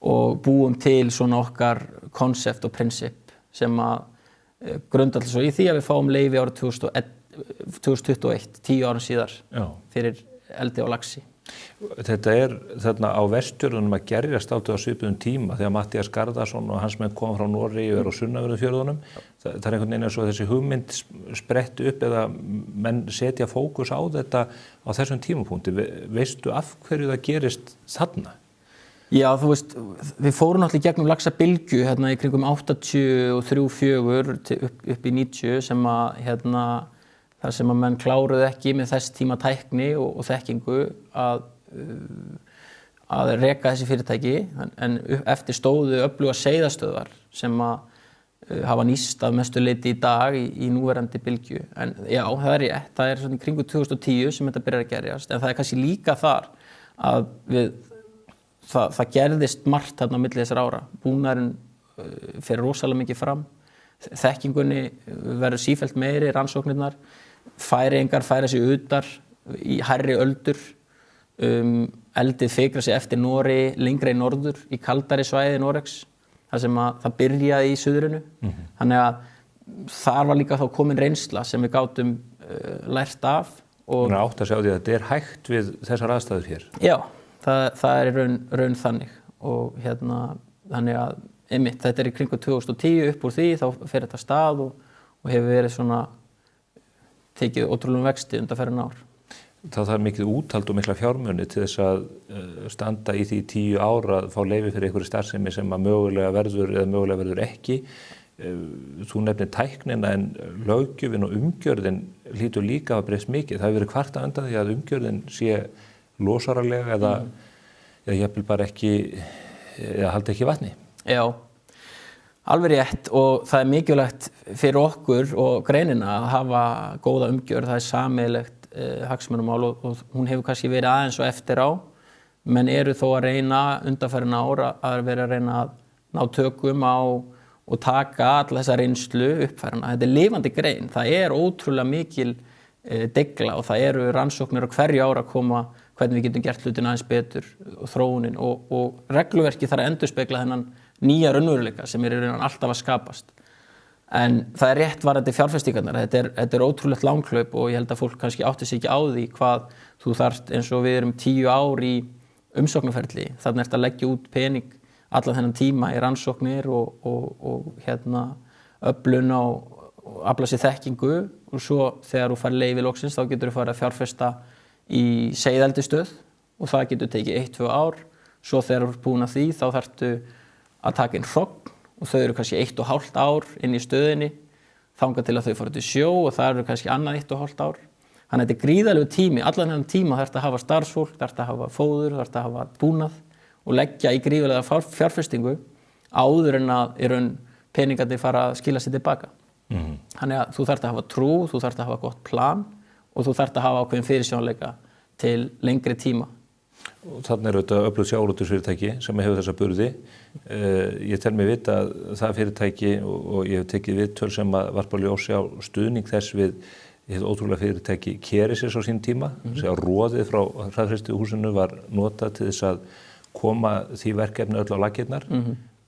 og búum til svona okkar konsept og prinsip sem að grundvallast svo í því að við fáum leyfi árið 2021, 10 árum síðar fyrir eldi á laxi. Þetta er þarna á Vestfjörðunum að gerjast á svipuðum tíma þegar Matthías Garðarsson og hans menn koma frá Noregi og eru á sunnanverðum. Það er einhvern veginn eins og þessi hugmynd spretti upp eða menn setja fókus á þetta á þessum tímapunkti. Veistu af hverju það gerist þarna? Já, þú veist, við fórum náttúrulega í gegnum laxabylgju í kringum 83-4 upp í 90 sem að þar sem að menn kláruðu ekki með þess tíma tækni og þekkingu að reka þessi fyrirtæki en eftir stóðu öfluga seiðastöðvar sem að hafa nýst að mestu leyti í dag í núverandi bylgju. En já, það er rétt, það er svona í kringu 2010 sem þetta byrjar að gerjast en það er kannski líka þar að það gerðist margt þarna á milli þessar ára. Búnaðurinn fer rosalega mikið fram, þekkingunni verður sífellt meiri, rannsóknirnar, Færeyingar færa sig utar í hærri öldur, eldið fikrar sig eftir Noregi, lengra í norður, í kaldari svæði Noregs, þar sem að það byrjaði í suðrinu. Þannig að þar var líka þá komin reynsla sem við gátum lært af. Þannig að átt að sjá því að þetta er hægt við þessar aðstæður hér. Já, það er í raun þannig og þannig að þetta er í kringu 2010 upp úr því, þá fer þetta stað og hefur verið svona tekið ótrúlegum vexti undanfarin ár. Það þarf mikið úthald og mikla fjármuni til þess að standa í því 10 ára að fá leyfi fyrir einhverju starfsemi sem að mögulega verður ekki. Þú nefnir tæknina en löggjöfin og umgjörðin hlýtur líka að breyst mikið. Það hefur verið kvartað undan því að umgjörðin sé losaralega eða jafnvel bara ekki, eða haldi ekki vatni. Já. Alveg rétt og það er mikilvægt fyrir okkur og greinina að hafa góða umgjörð, það er sameiginlegt hagsmunamál og hún hefur kannski verið aðeins og eftir á, menn eru þó að reyna undanfarin ár að vera að reyna að ná tökum á og taka alla þessa reynslu uppfærana. Þetta lifandi grein, það ótrúlega mikil degla og það eru rannsóknir á hverju ári að koma hvernig við getum gert hlutina aðeins betur og þróunin og regluverki þarf að endurspegla þennan nýja raunveruleika sem alltaf að skapast. En það rétt varðandi fjárfestingarnar, þetta ótrúlegt langhlaup og ég held að fólk kannski átti sig ekki á því hvað þú þarft eins og við erum 10 ár í umsóknarferli, þannig að leggja út pening allan þennan tíma í rannsóknir og öflun og afla sér þekkingu og svo þegar þú fær leyfi loksins þá getur þú farið að fjárfesta í seiðeldisstöð og það getur tekið 1-2 ár, svo þegar þú ert búin að því þá þarftu að taka inn hrogn og þau eru kannski 1,5 ár inn í stöðinni þangað til að þau fara til sjó og það eru kannski annað 1,5 ár. Þannig að þetta gríðarlegur tími, allan þennan tíma þarftu að hafa starfsfólk, þarftu að hafa fóður, þarftu að hafa búnað og leggja í gríðarlega fjárfestingu áður en að í raun peningarnir fara að skila sér tilbaka. Þannig að þú þarft að hafa trú, þú þarft að hafa gott plan og þú þarft að hafa ákveðin fyrirsjónleika til lengri tíma. Og þarna auðvitað öflugt sjávarútvegsfyrirtæki sem hefur þessa burði. Ég tel mig vita að það fyrirtæki og ég hef tekið viðtöl sem að varpa ljós á stuðning þess við hið ótrúlega fyrirtæki Kerecis á sín tíma. Roðið frá hraðfrystihúsinu var notað til þess að koma því verkefni öll á laggirnar.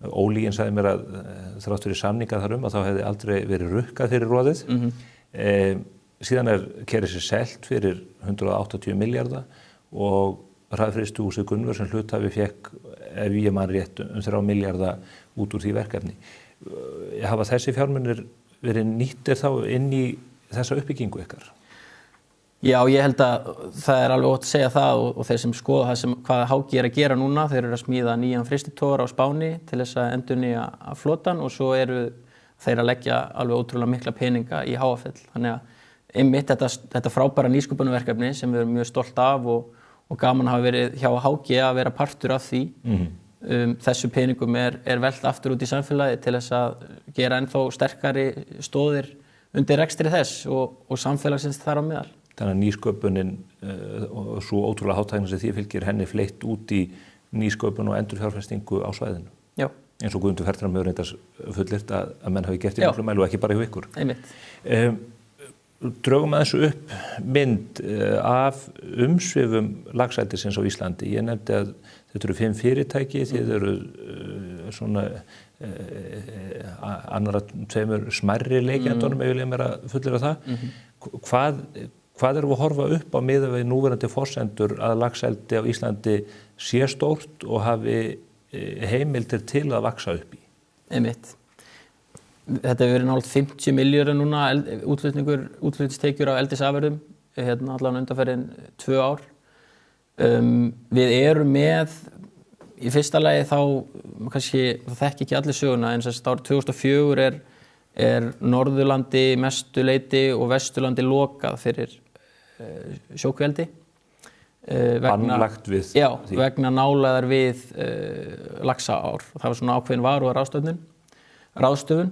Ólíginn sagði mér að þrátt fyrir samninga þar að þá hefði aldrei verið rukkað fyrir roðið. Síðan Kerecis selt fyrir 180 milljarða og hraðfrystihúsið Gunnvör sem hluthafi fékk, ef ég man rétt, 3 milljarða út úr því verkefni. Hafa þessi fjármunir verið nýttir þá inn í þessa uppbyggingu ykkar? Já, ég held að það alveg ótt að segja það og þeir sem skoða það hvað HG að gera núna, þeir eru að smíða nýjan frystitogar á Spáni til þess að endurnýja flotann og svo eru þeir að leggja alveg ótrúlega mikla peninga í Háafell. Þannig að einmitt þetta frábæra nýsköpunarverkefni sem við erum mjög stolt af og gaman hafa verið hjá HG að vera partur af því. Þessu peningum velt aftur út í samfélagi til þess að gera ennþá sterkari stoðir undir rekstri þess og samfélagsins þar á meðal. Þannig að nýsköpunin og svo ótrúlega hátækni sem því fylgir henni fleytt út í nýsköpun og endurfjárfestingu á svæðinu. Já. Eins og Guðmundur Fertram hefur reyndar fullyrt að menn hafi gert í miklu mæli og ekki bara hjá ykkur. Einmitt. Drögum aðeins upp mynd af umsvifum laxeldisins á Íslandi. Ég nefndi að þetta eru 5 fyrirtæki, þið eru svona annarra 2 smærri leikjendunum, ef ég vil mér að fullyrða það. Hvað erum við að horfa upp á miðað við núverandi forsendur að laxeldi á Íslandi sé stórt og hafi heimildir til að vaxa upp í? Einmitt. Þetta hefur verið nált 50 milljörðum núna útflutningstekjur af eldisafurðum allan undanfarin 2 ár. Við erum með í fyrsta lagi þá kannski það þekki ekki allir söguna en þess að árið 2004 er Norðurlandi mestu leyti og Vesturlandi lokað fyrir sjókvíaeldi. Bannlagt við því? Já, vegna nálægðar við laxaár. Það var svona ákveðin ráðstöfun.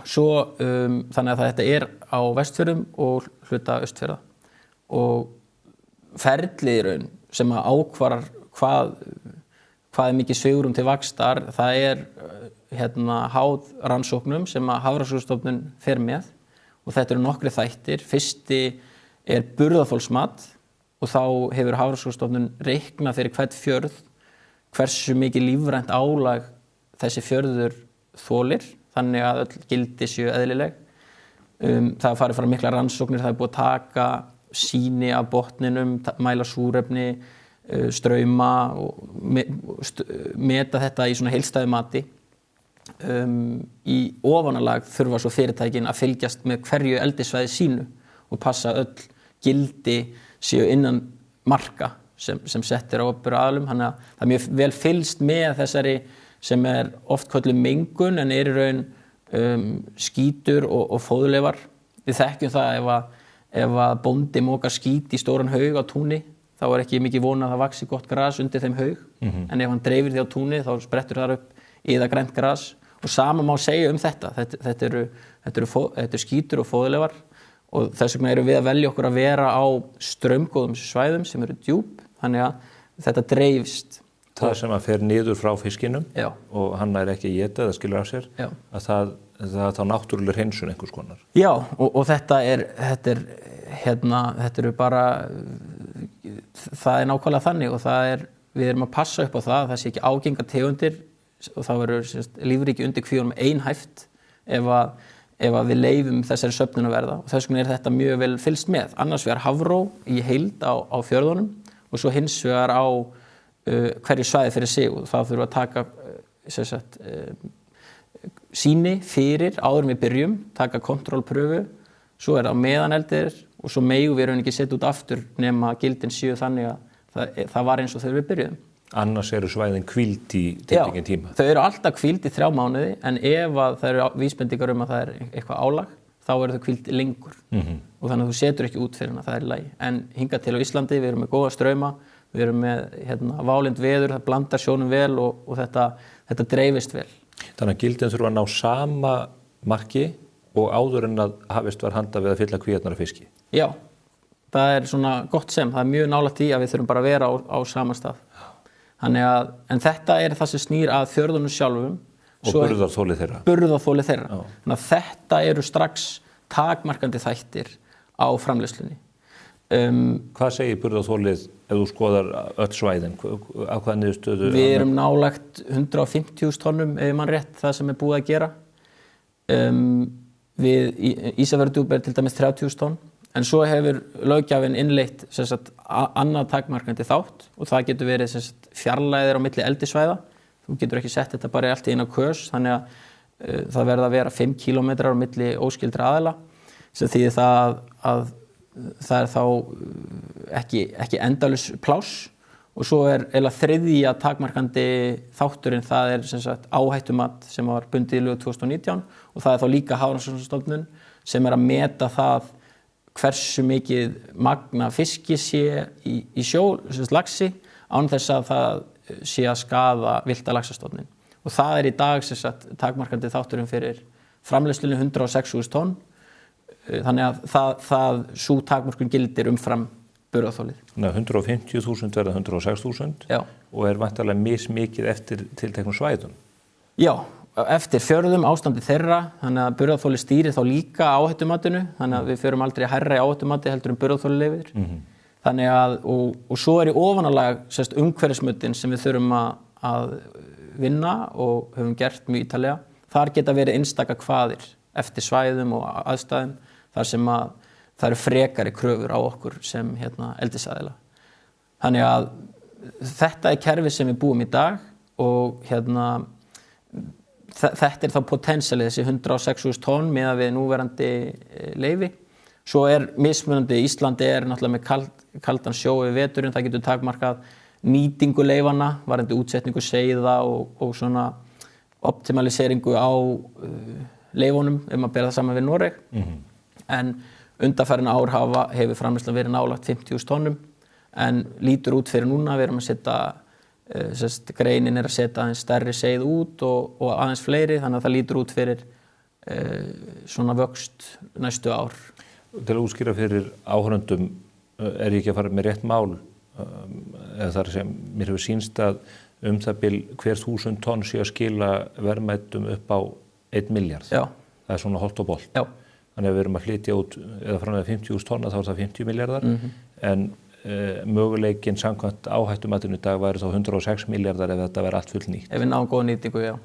Svo þannig að þetta er á Vestfjörðum og hluta Austfjarða og ferlið í raun sem að ákvarðar hvað mikið svigrúm til vaxtar, það háð rannsóknum sem að Hafrannsóknastofnun fer með og þetta eru nokkri þættir. Fyrsti burðarþolsmat og þá hefur Hafrannsóknastofnun reiknað fyrir hvern fjörð hversu mikið lífrænt álag þessi fjörður þolir þannig að öll gildi séu eðlileg. Það farið fram miklar rannsóknir, það búið að taka sýni af botninum, mæla súrefni, strauma og meta þetta í svona heildstæðu mati. Í ofanalag þurfa svo fyrirtækin að fylgjast með hverju eldissvæði sínu og passa öll gildi séu innan marka sem settir á opinberum aðilum. Þannig að það mjög vel fylgst með þessari sem oft kölluð mengun en í raun skítur og fóðurleifar. Við þekkjum það ef að bóndi mokar skít í stóran haug á túni þá ekki mikið vona að það vaxi gott gras undir þeim haug en ef hann dreifir því á túni þá sprettur þar upp iðagrænt gras og sama má segja þetta. Þetta eru skítur og fóðurleifar og þess vegna erum við að velja okkur að vera á straumgóðum svæðum sem eru djúp þannig að þetta dreifist Það sem að fer niður frá fiskinum Já. og hann er ekki að éta eða skilur af sér, Já. að það þá náttúrulega hreinsun einhvers konar. Já, og þetta eru bara, það er nákvæmlega þannig og við erum að passa upp á það sé ekki ágengar tegundir og þá verður lífríki undir kvíunum einhæft ef að við leyfum þessari söfnun að verða og þess vegna þetta mjög vel fylgst með. Annars vegar hafró í heild á fjörðunum og svo hins vegar á hverju svæði fyrir sig og þá þurfum við að taka sýni fyrir áður en við byrjum, taka kontrollpröfu, svo það meðaneldir og svo megum við ekki setja út aftur nema gildin séu þannig að það var eins og þegar við byrjuðum. Annars eru svæðin hvíld í tiltekinn tíma. Já, þau eru alltaf hvíld í 3 mánuði en ef að það eru vísbendingar að það er eitthvað álag, þá eru þau hvíld lengur og þannig að þú setur ekki út fyrir það er í lagi. En hingað til á Íslandi, við erum með góða strauma, við erum með válynd veður, það blandar sjónum vel og þetta dreifist vel. Þannig að gildin þurfa að ná sama marki og áður en að hafist var handa við að fylla kvíarnar af fiski. Já, það er svona gott það er mjög nálægt í að við þurfum bara að vera á sama stað. En þetta er það sem snýr að fjörðunum sjálfum. Og burðarþoli þeirra. Þannig að þetta eru strax takmarkandi þættir á framleiðslunni. Hvað segir burðarþolið ef þú skoðar öll svæðin? Á hvaða niðurstöðu? Við erum nálægt 150.000 tonnum ef mann rétt það sem er búið að gera. Ísafjarðardjúp til dæmis 30.000 tonn. En svo hefur löggjafinn innleitt annað takmarkandi þátt og það getur verið fjarlægðir á milli eldissvæða. Þú getur ekki sett þetta bara allt í eina kös, þannig að það verða að vera 5 kilometrar á milli óskyldra aðila sem þýðir það að það er þá ekki endalaus pláss og svo er þriðja takmarkandi þátturinn, það er áhættumat sem var bundið í lög 2019 og það er þá líka Hafrannsóknastofnun sem er að meta það hversu mikið magna fiski sé í sjó, laxi, án þess að það sé að skaða villta laxastofninn. Og það er í dag takmarkandi þátturinn fyrir framleiðslunni 106.000 tonn, þannig að sú takmörkun gildir umfram burðarþolið. 150.000 verða 106.000 og er væntanlega mismikið eftir tilteknum svæðum. Já, eftir fjörðum ástandi þeirra, þannig að burðarþolið stýrir þá líka áhættumatinu, þannig að við förum aldrei hærra í áhættumati heldur burðarþolið leyfir. Þannig að, og svo er í ofanálag umhverfismötin sem við þurfum að vinna og höfum gert mjög ítarlega. Þar geta verið einstaka kvaðir eftir svæðum og aðstæðum, þar sem að það eru frekari kröfur á okkur sem eldisaðila. Þannig að þetta er kerfi sem við búum í dag og þetta er þá potensialið þessi 106.000 tonn miðað við núverandi leyfi. Svo er mismunandi, Íslandi er náttúrulega með kaldan sjó yfir veturinn, það getur takmarkað nýtingu leyfanna, varðandi útsetningu seiða og svona optimaliseringu á leyfunum maður bera það saman við Noreg. En undanfarin ár hefur framleiðslan verið nálægt 50.000 tonnum en lítur út fyrir núna, við erum að setja greinin er að setja aðeins stærri seið út og aðeins fleiri, þannig að það lítur út fyrir svona vöxt næstu ár. Til að útskýra fyrir áhorfendum, er ég ekki að fara með rétt mál eða þar sem mér hefur sýnst að það bil hver 1000 tonn sé að skila verðmætum upp á 1 milljarð. Já. Það er svona holt og bolt. Já. Þannig að við erum að flytja út eða framlega 50.000 tonna þá er það 50 milljarðar en möguleikinn samkvæmt áhættumatinu í dag væri þá 106 milljarðar ef þetta væri allt fullnýtt. Ef við náum góða nýtingu, já.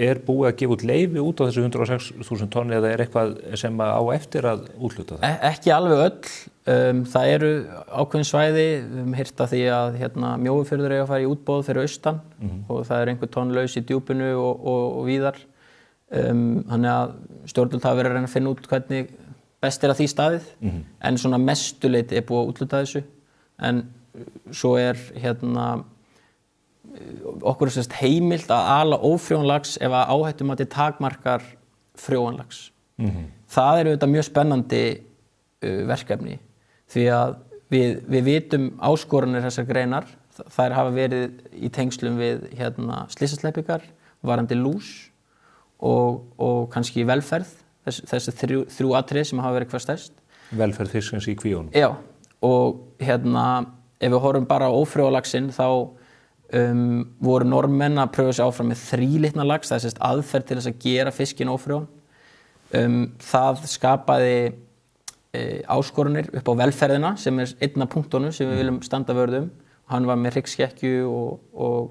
Er búið að gefa út leyfi út á þessu 106.000 tonni eða er eitthvað sem á eftir að úthluta það? Ekki alveg öll. Það eru ákveðin svæði, við höfum heyrt af því að Mjóifjörður eiga að fara í útboð fyrir austan og það er einhver tonn laus í djúpinu og víðar. Þannig að stjórnvöld hafa verið að reyna að finna út hvernig best er að því staðið, en svona mestuleyti er búið að úthluta þessu, en svo er okkur er heimilt að ala ófrjóan lax ef að áhættumati takmarkar frjóan lax. Það er auðvitað mjög spennandi verkefni, því að við vitum áskoranir þessar greinar, þær hafa verið í tengslum við slysasleppingar, varðandi lús og kannski velferð, þessi þrjú atriði sem hafa verið hvað stærst. Velferð fisksins í kvíunum. Já, og ef við horfum bara á ófrjóa laxinn þá voru Norðmenn að pröfa sig áfram með 3 litna lax, það er sérst aðferð til þess að gera fiskinn ófrjóan. Það skapaði áskorunir upp á velferðina sem er einn af punktunum sem við viljum standa vörð um. Hann var með hryggskekkju og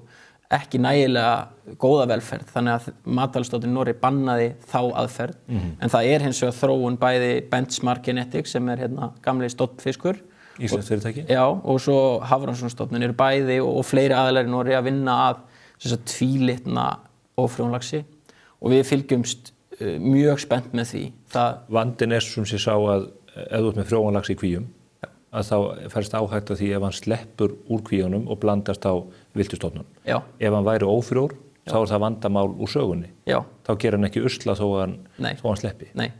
ekki nægilega góða velferð, þannig að Matvælastofnun Noreg bannaði þá aðferð. En það er hins vegar þróun bæði Benchmark Genetics sem er gamli stofnfiskur. Íslenskt fyrirtæki? Já, og svo Hafrannsóknastofnun eru bæði og fleiri aðilar í Noregi að vinna að tvílitna ófrjónlaxi og við fylgjumst mjög spennt með því. Vandinn er sem sé sá að ef þú ert með frjóanlax í kvíum, að þá færst áhætta því ef hann sleppur úr kvíunum og blandast á villtustofnum. Já. Ef hann væri ófrjór, þá er það vandamál úr sögunni. Já. Þá gerir hann ekki usla þó hann sleppi. Nei.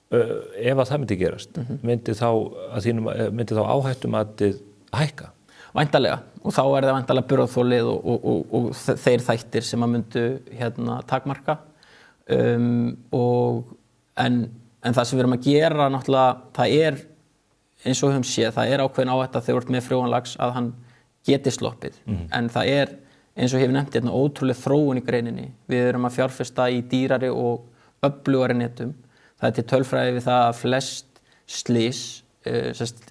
Ef að það myndi gerast, myndi þá áhættumatið hækka? Væntanlega, og þá er það væntanlega burðarþolið og þeir þættir sem að myndu takmarka. En það sem við erum að gera náttúrulega, það er eins og við höfum séð, það er ákveðin áhætta þegar þú ert með frjóan lax að hann geti sloppið. En það er, eins og ég hef nefnt ótrúlega þróun í greininni. Við erum að fjárfesta í dýrari og öflugari netum. Það er til tölfræði við það að flest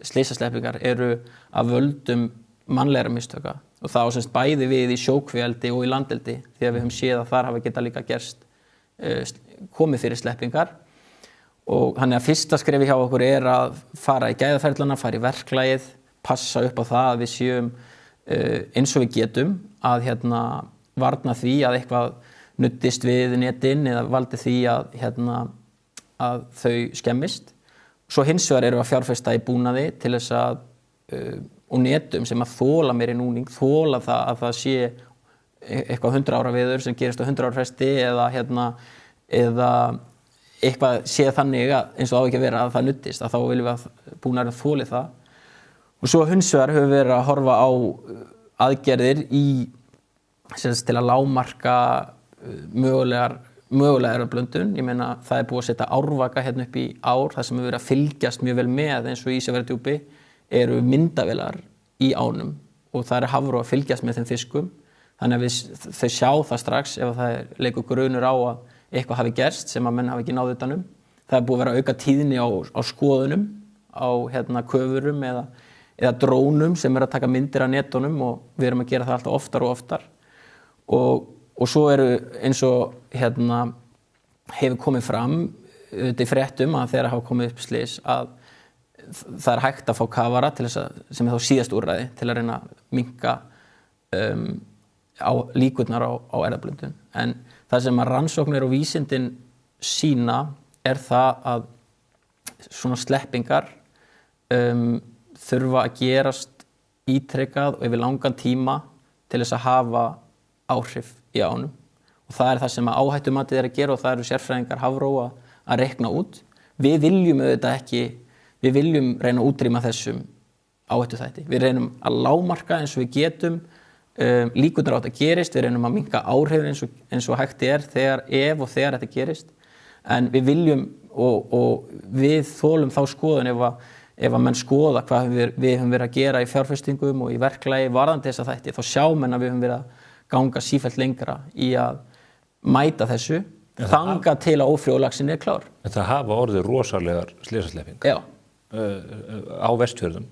slysasleppingar eru af völdum mannlegra mistöka og það á bæði við í sjókvíeldi og í landeldi því að við höfum séð að þar hafa geta líka gerst komið fyrir sleppingar og þannig að fyrsta skrefi hjá okkur er að fara í gæðaferlana, fara í verklagið, passa upp á það að við séum eins og við getum að varna því að eitthvað nuddist við netin eða valdi því að þau skemmist. Svo hins vegar erum við að fjárfesta í búnaði til þess að og netum sem að þola meiri núning, þola það að það sé eitthvað 100 ára veður sem gerist á 100 ára fresti eða eitthvað sé þannig að eins og á ekki að vera að það nuddist, að þá viljum við að búnaðurinn þoli það. Og svo hins vegar höfum við verið að horfa á aðgerðir til að lágmarka mögulega erfðablöndun. Ég meina það er búið að setja árvaka upp í ár þar sem við verið að fylgjast mjög vel með eins og í Ísafjarðardjúpi eru myndavélar í ánum og það er Hafró að fylgjast með þeim fiskum þannig að þau sjá það strax ef það leikur grunur á að eitthvað hafi gerst sem að menn hafi ekki náð utanum. Það er búið að vera að auka tíðni á skoðunum á köfurum eða drónum sem að taka myndir af netunum og við erum að gera það alltaf oftar og oftar og svo eru eins og hefur komið fram í fréttum að þegar hafa komið upp slys að það er hægt að fá kafara til þess að sem er þá síðast úrræði til að reyna að minnka á líkurnar á erfðablöndun. En það sem að rannsóknir og vísindin sýna er það að svona sleppingar þurfa að gerast ítrekað og yfir langan tíma til þess að hafa áhrif í ánum og það er það sem að áhættumatið er að gera og það eru sérfræðingar Hafró að reikna út. Við viljum auðvitað ekki, við viljum reyna að útrýma þessum áhættuþætti. Við reynum að lágmarka eins og við getum líkurnar á þetta gerist, við reynum að minnka áhrifin eins og hægt er þegar þetta gerist. En við viljum og við þolum þá skoðun ef að menn skoða hvað við höfum verið að gera í fjárfestingum og í verklagi varðandi þessa þætti, þá sjá menn að við höfum verið að ganga sífellt lengra í að mæta þessu þangað til að ófrjólaxinn er klár. En það hafa orðið rosalegar slysasleppingar á Vestfjörðum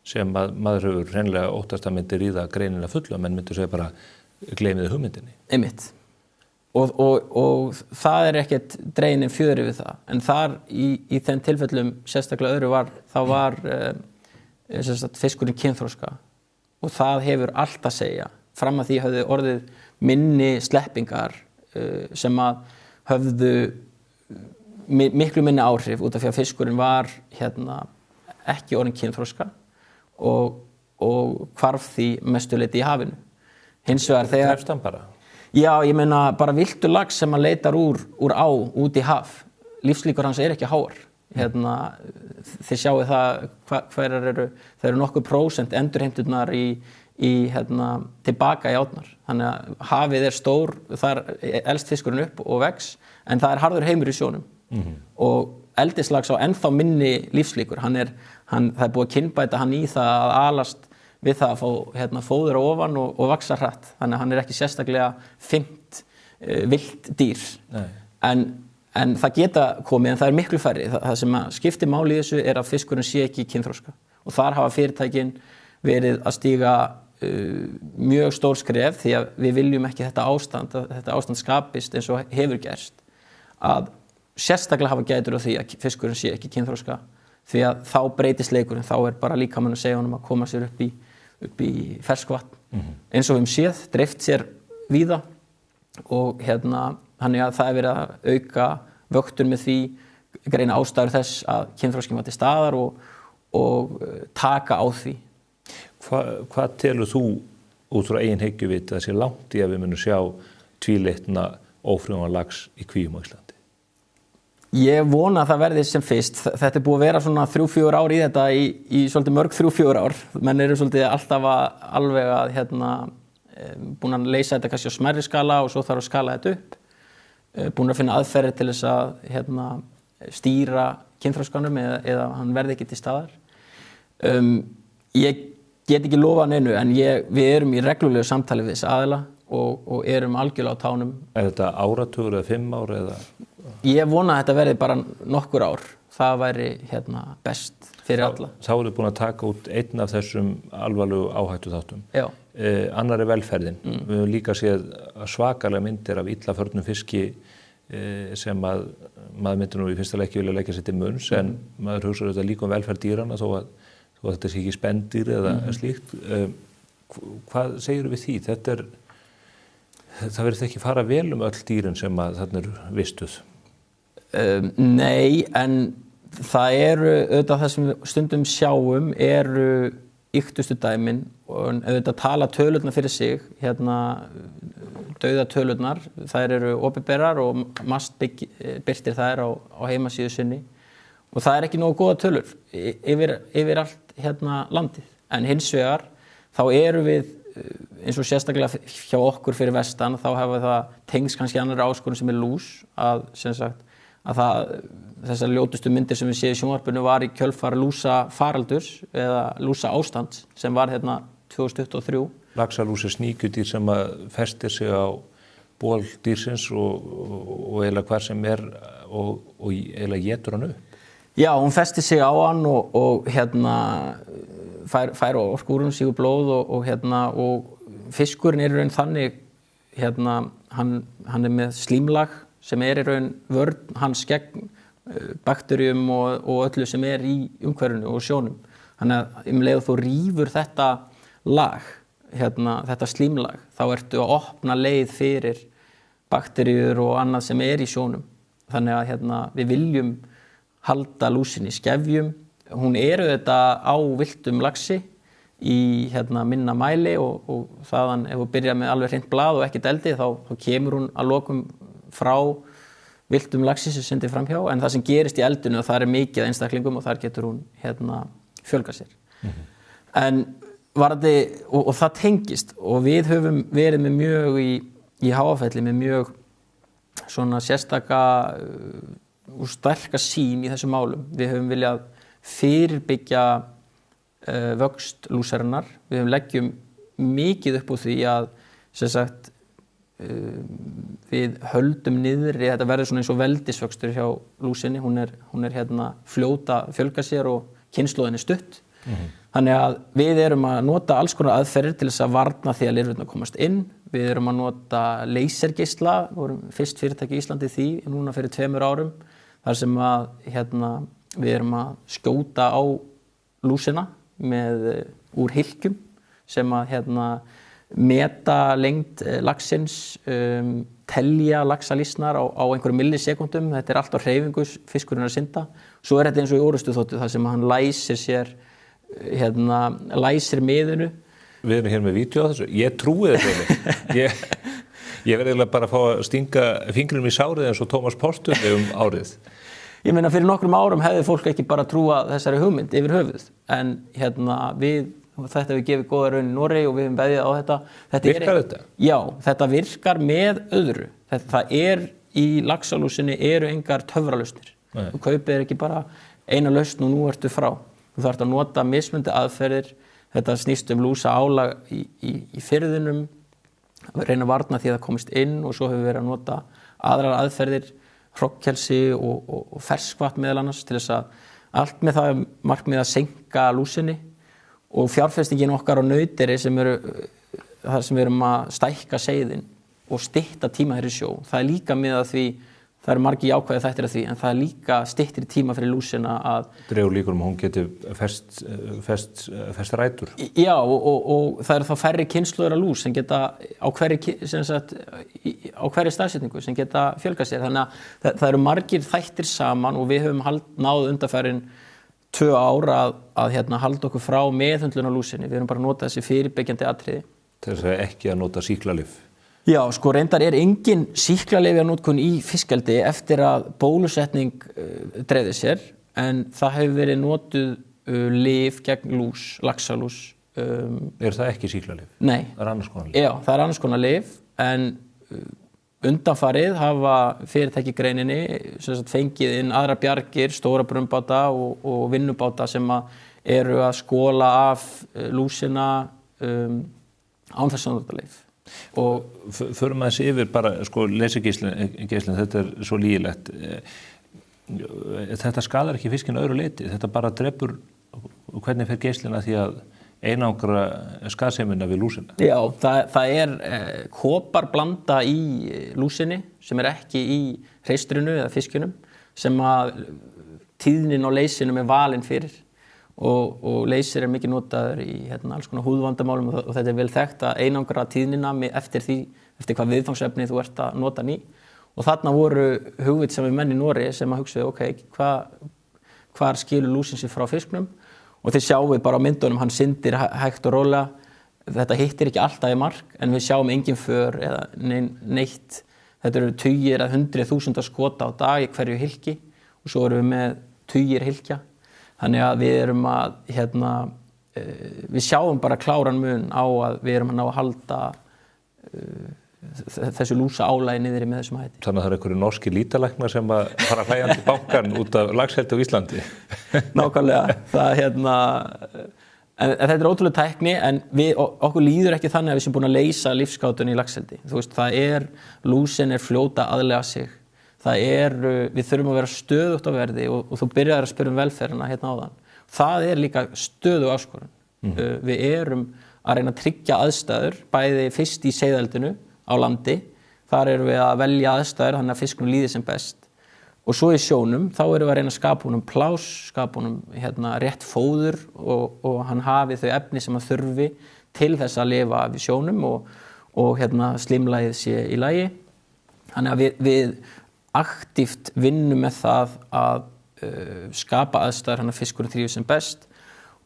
sem að maður hefur hreinlega óttast að myndi ríða greinina fulla, menn myndi segja bara gleymiði hugmyndinni. Einmitt. Og það er ekkert dregin fjöri við það. En þar í þeim tilfellum sérstaklega öðru var fiskurinn kynþroska og það hefur allt að segja. Fram að því höfðu orðið minni sleppingar sem að höfðu miklu minni áhrif út af því að fiskurinn var ekki orðinn kynþroska og hvarf því mestu leyti í hafinu. Hins vegar þegar Drepst hann bara? Já, ég meina bara villtur lax sem að leitar úr á út í haf. Lífslíkur hans er ekki háar. Þið sjáu það hverjar eru nokkuð prósent endurheimturnar tilbaka í árnar. Þannig að hafið er stór, þar elst fiskurinn upp og vex, en það er harður heimur í sjónum. Og eldislax á ennþá minni lífslíkur. Það er búið að kynbæta hann í það að alast við það að fá fóður á ofan og vaxa hratt. Þannig að hann ekki sérstaklega fimmt villt dýr. En það geta komið, en það miklu færri. Það sem skiptir máli í þessu að fiskurinn sé ekki kynþroska. Og þar hafa fyrirtækin verið að stíga mjög stór skref því að við viljum ekki þetta ástand skapist eins og hefur gerst. Að sérstaklega hafa gætur á því að fiskurinn sé ekki kynþroska því að þá breytist leikurinn, þá bara líkaminn að segja honum að koma sér upp í ferskvatn. Eins og séð, dreift sér víða og þannig að það verið að auka vöktun með því, greina ástæður þess að kynþroskinn var til staðar og taka á því. Hvað telur þú út frá eigin hyggjuvit að sé langt í að við munum sjá tvíleitna ófrjóan lax í kvíum á Íslandi? Ég vona að það verði sem fyrst. Þetta búið að vera svona 3-4 ár í þetta í svolítið mörg 3-4 ár. Menn eru svolítið alltaf alveg að búin að leysa þetta kannski á smærri skala og svo þarf að skala þetta upp. Búin að finna aðferðir til þess að stýra kynþroskanum eða hann verði ekki til staðar. Ég get ekki lofað neinu en við erum í reglulegu samtali við þessa aðila og erum algjörlega á tánum. Þetta áratugur eða 5 ár eða? Ég vona að þetta verði bara nokkur ár. Það væri best fyrir alla. Þá eru búin að taka út einn af þessum alvarlegu áhættu þáttum. Já. Annar velferðin. Við höfum líka séð svakalega myndir af illa förnum fiski sem að maður myndir nú í fyrsta leið ekki vilja leggja sér til munns en maður hugsar þetta líka velferð dýranna þó að þetta sé ekki spendýr eða slíkt. Hvað segirðu við því? Það verður ekki fara vel öll dýrin sem að þarna eru vistuð. Nei, en það eru auðvitað það sem við stundum sjáum eru yktustu dæmin og auðvitað tala tölurnar fyrir sig, dauða tölurnar, þær eru opinberar og MAST birtir þær á heimasíðu sinni og það ekki nógu góða tölur yfir allt landið. En hins vegar þá eru við eins og sérstaklega hjá okkur fyrir vestan þá hafa það tengst kannski annarri áskorun sem lús að þessar ljótustu myndir sem við séum í sjónvarpinu var í kjölfar lúsa faraldurs eða lúsa ástands sem var 2023. Laxalús sníkjudýr sem festir sig á ból dýrsins og eiginlega hvar sem og eiginlega étur hann upp. Já, hún festir sig á hann og fær á skúrun sígur blóð og fiskurinn í raun þannig hann með slímlag sem í raun vörn hans gegn bakteríum og öllu sem í umhverfinu og sjónum. Þannig að leið þú rífur þetta lag, þetta slímlag, þá ertu að opna leið fyrir bakteríur og annað sem í sjónum. Þannig að við viljum halda lúsinni í skefjum. Hún þetta á villtum laxi í minna mæli og þaðan ef þú byrjar með alveg hreint blað og ekkert eldi þá kemur hún að lokum frá villtum laxi sem syndir framhjá en það sem gerist í eldinu það mikið einstaklingum og þar getur hún fjölgað sér. En og það tengist og við höfum verið með mjög í Háafelli með mjög svona sérstaka og sterka sýn í þessum málum. Við höfum viljað fyrirbyggja vöxt lúsarinnar. Við leggjum mikið upp úr því að við höldum niðri, þetta verður svona eins og veldisvöxtur hjá lúsinni, hún fljóta fjölga sér og kynslóðin stutt. Þannig að við erum að nota alls konar aðferðir til þess að varna því að lirfurnar komast inn. Við erum að nota lasergeisla, við vorum fyrst fyrirtæki í Íslandi í því núna fyrir 2 árum, þar sem að við erum að skjóta á lúsina úr hylkjum sem að meta lengd laxins, telja laxalýsnar á einhverjum millisekúndum. Þetta allt á hreyfingu, fiskurinn að synda. Svo þetta eins og í orrustuþotu þar sem hann læsir sér, læsir miðinu. Við erum hér með vídeo á þessu. Ég trúi þetta. Ég verði bara að fá að stinga fingrinum í sárið eins og Tómas Póstur árið. Ég meina fyrir nokkrum árum hefði fólk ekki bara trúað þessari hugmynd yfir höfuð. En þetta hefur gefið góða raun í Noregi og við höfum veðjað á þetta. Virkar þetta? Já, þetta virkar með öðru. Það í laxalúsinni eru engar töfralausnir. Þú kaupir ekki bara eina lausn og nú ertu frá. Þú þarft að nota mismunandi aðferðir. Þetta snýst lúsa álag í firðinum, reyna að varna því að það komist inn og svo hefur við verið að nota aðrar aðferðir, hrognkelsi og ferskvatn meðal annars til þess að allt með það markmið að seinka lúsinni og fjárfestingin okkar á nauteri sem þar sem við erum að stækka seiðin og stytta tíma fyrir sjó. Það líka með að því, það eru margir jákvæðir þættir af því, en það líka styttir tíma fyrir lúsina að... Dregur líkur að hún geti fest rætur. Já, og það eru þá færri kynslóðir af lús sem geta á hverri staðsetningu sem geta fjölgað sér. Þannig að það eru margir þættir saman og við höfum náð undanfarin 2 ár að halda okkur frá meðhöndlun á lúsinni. Við erum bara að nota þessi fyrirbyggjandi atriði. Þess að ekki að nota sýklalyf. Já, sko reyndar engin sýklalyfjanotkun í fiskeldi eftir að bólusetning dreifði sér, en það hefur verið notuð lyf gegn lús, laxalús. Það ekki sýklalyf? Nei. Það annars konar lyf? Já, það annars konar lyf, en undanfarið hafa fyrirtæki í greininni fengið inn aðra bjargir, stóra brunnbáta og vinnubáta sem eru að skóla af lúsina án þess að nota lyf. Og förum aðeins yfir bara, leysingeislun, þetta svo lygilegt. Þetta skadar ekki fiskinn öðru leyti, þetta bara drepur, hvernig fer geislun að því að einangra skaðsemina við lúsina? Já, það koparblanda í lúsinni sem ekki í hreistrinu eða fiskinum sem að tíðnin á leysinum valin fyrir. Og leysir mikið notaður í alls konar húðvandamálum og þetta vel þekkt að einangra tíðnina eftir hvað viðfangsefni þú ert að nota hann í. Og þarna voru hugvitsamir menn í Noregi sem að hugsaðu, hvar skilur lúsin sig frá fisknum? Og þið sjáum við bara á myndunum, hann syndir hægt og rólega. Þetta hittir ekki alltaf í mark, en við sjáum engin för eða neitt. Þetta eru tugir eða 100.000 skota á dag í hverju hylki og svo erum við með tugir hylkja. Þannig að við erum að, við sjáum bara kláran mun á að við erum að ná að halda þessu lúsa álagi niðri með þessum hætti. Þannig að það einhverju norski lítalæknar sem að fara hlæjandi bankan út af laxeldi á Íslandi. Nákvæmlega. En þetta ótrúlega tækni, en okkur líður ekki þannig að við sem búin að leysa lífsgátun í laxeldi. Þú veist, lúsin fljóta aðlega sig. Við þurfum að vera stöðugt á verði og þú byrjar að spyrja velferðina áðan. Það líka stöðug áskorun. Við erum að reyna að tryggja aðstæður, bæði fyrst í seiðeldinu á landi. Þar erum við að velja aðstæður þannig að fiskunum líði sem best. Og svo í sjónum, þá erum við að reyna að skapa honum pláss, skapa honum rétt fóður og hann hafi þau efni sem hann þurfi til þess að lifa af í sjónum og slimlagið sé í lagi. Þannig að við aktíft vinnum með það að skapa aðstæður hann að fiskurinn þrífist sem best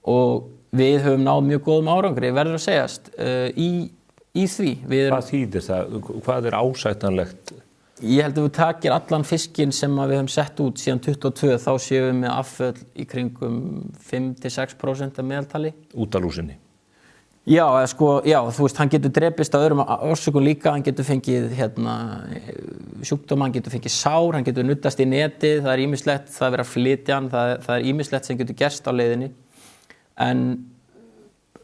og við höfum náð mjög góðum árangri, verður að segjast, í því. Hvað þýðir það? Hvað ásættanlegt? Ég held að við takir allan fiskinn sem við höfum sett út síðan 22, þá séum við með afföll í kringum 5-6% af meðaltali. Út af lúsinni? Já, þú veist, hann getur drepist af öðrum orsökum líka, hann getur fengið sjúkdóma, hann getur fengið sár, hann getur nuddast í netið, það ýmislegt, það verið að flytja hann, það ýmislegt sem getur gerst á leiðinni. En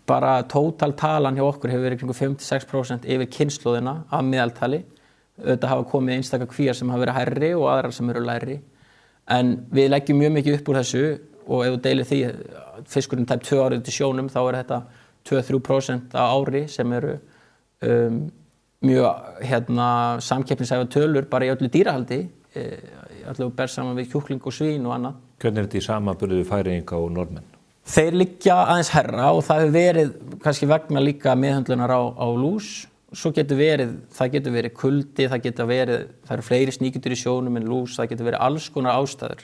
bara tótaltalan hjá okkur hefur verið kringum 5-6% yfir kynslóðina af meðaltali. Auðvitað hafa komið einstaka kvíar sem hafa verið hærri og aðrar sem eru lægri. En við leggjum mjög mikið upp úr þessu og ef þú deilir því fiskurinn tæp 2 árið til sjónum, þá þetta 2-3% á ári sem eru mjög samkeppnishæfar tölur bara í öllu dýrahaldi, öllu ber saman við kjúkling og svín og annað. Hvernig þetta í samanburði við Færeyinga og Norðmenn? Þeir liggja aðeins hærra og það hefur verið kannski vegna líka meðhöndlunar á lús. Svo það getur verið kuldi, það eru fleiri sníkjudýr í sjónum en lús, það getur verið alls konar ástæður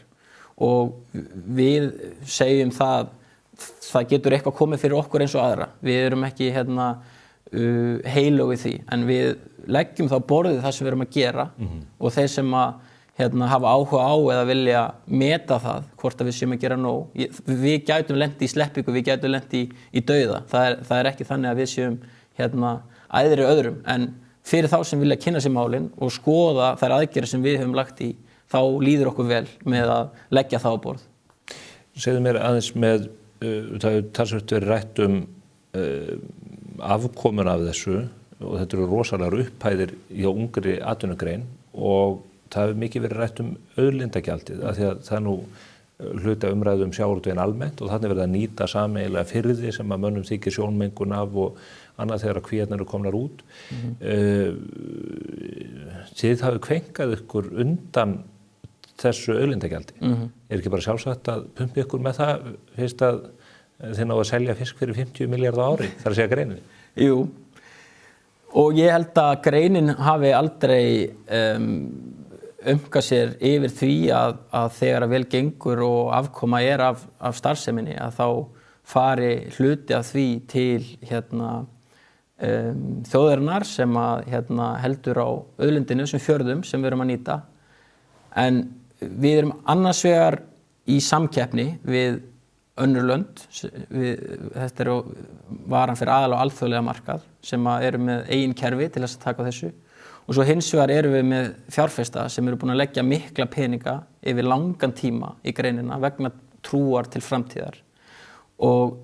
og við segjum það getur eitthvað komið fyrir okkur eins og aðra. Við erum ekki heilög í því, en við leggjum þá borðið það sem við erum að gera og þeir sem hafa áhuga á eða vilja meta það, hvort að við séum að gera nóg. Við gætum lent í sleppingu, við gætum lent í dauða. Það ekki þannig að við séum æðri öðrum, en fyrir þá sem vilja kynna sér málin og skoða þær aðgerðir sem við höfum lagt í, þá líður okkur vel með að leggja það á borð. Segðu mér aðeins með, það hefur talsvert verið rætt afkomun af þessu og þetta eru rosalega upphæðir hjá ungri atvinnugrein og það hefur mikið verið rætt auðlindagjaldið af því að það nú hluta umræðu sjávarútveginn almennt og þannig verið að nýta sameiginlega firði sem að mönnum þykir sjónmengun af og annað þegar að kvíarnar eru komnar út. Þið hafið kvenkað ykkur undan þessu auðlindagjaldi. Er ekki bara sjálfsagt að pumpa ykkur með það fyrst að þið náðu að selja fisk fyrir 50 milljarða á ári, þar að segja greininni? Jú, og ég held að greinin hafi aldrei umkað sér yfir því að þegar að vel gengur og afkoma af starfseminni að þá fari hluti af því til þjóðarinnar sem að heldur á auðlindinu sem fjörðum sem við erum að nýta. En við erum annars vegar í samkeppni við önnur lönd. Þetta eru varan fyrir aðal og alþjóðlega markað sem eru með eigin kerfi til þess að taka á þessu. Og svo hins vegar erum við með fjárfesta sem eru búin að leggja mikla peninga yfir langan tíma í greinina vegna trúar til framtíðar. Og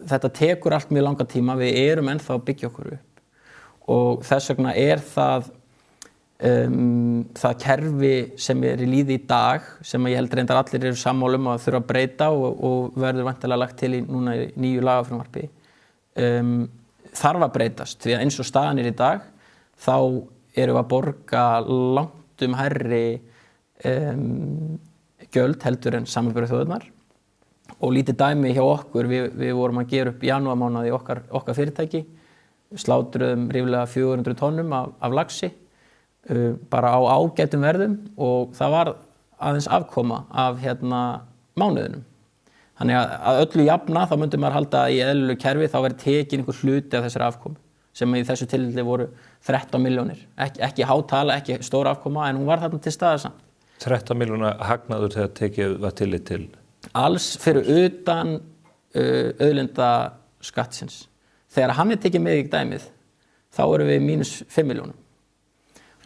þetta tekur allt mjög langan tíma, við erum ennþá að byggja okkur upp. Og þess vegna það kerfi sem í líði í dag, sem ég held reyndar allir eru sammála að þurfa að breyta og verður væntanlega lagt til núna í nýju lagafrumvarpi, þarf að breytast. Því að eins og staðan í dag, þá erum við að borga langt hærri gjöld heldur en samanburði þjóðirnar. Og lítið dæmi hjá okkur, við vorum að gera upp í janúarmánuði okkar fyrirtæki, slátruðum ríflega 400 tonnum af laxi, bara á ágætum verðum og það var aðeins afkoma af mánuðinum. Þannig að öllu jafna þá myndi maður halda í eðlilegu kerfi þá verið tekin einhver hluti af þessari afkomu sem í þessu tilfelli voru 13 milljónir. Ekki hátala, ekki stór afkoma en hún var þarna til staðar samt. 13 milljóna hagnaður þegar tekið var tillit til? Alls fyrir utan auðlindaskattsins. Þegar hann tekið með í dæmið þá erum við mínus 5 milljónum.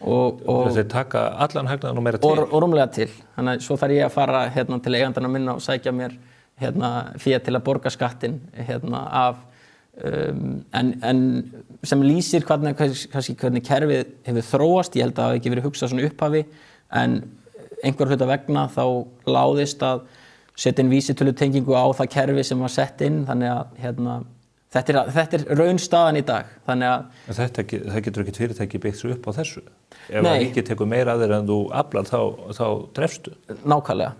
Og þeir taka allan hagnaðinn og meira til? Og rúmlega til. Þannig að svo þarf ég að fara til eigandanna minna og sækja mér fé til að borga skattinn af en sem lýsir hvernig kerfið hefur þróast. Ég held að það hafi ekki verið hugsað svona upphafi en einhver hluta vegna þá láðist að setja inn vísitölutengingu á það kerfi sem var sett inn þannig að þetta er raunstaðan í dag. Þannig að það getur ekki fyrirtæki byggt sig upp á þessu. Ef það ekki tekur meira að þér en þú aflar þá drefstu. Nákvæmlega.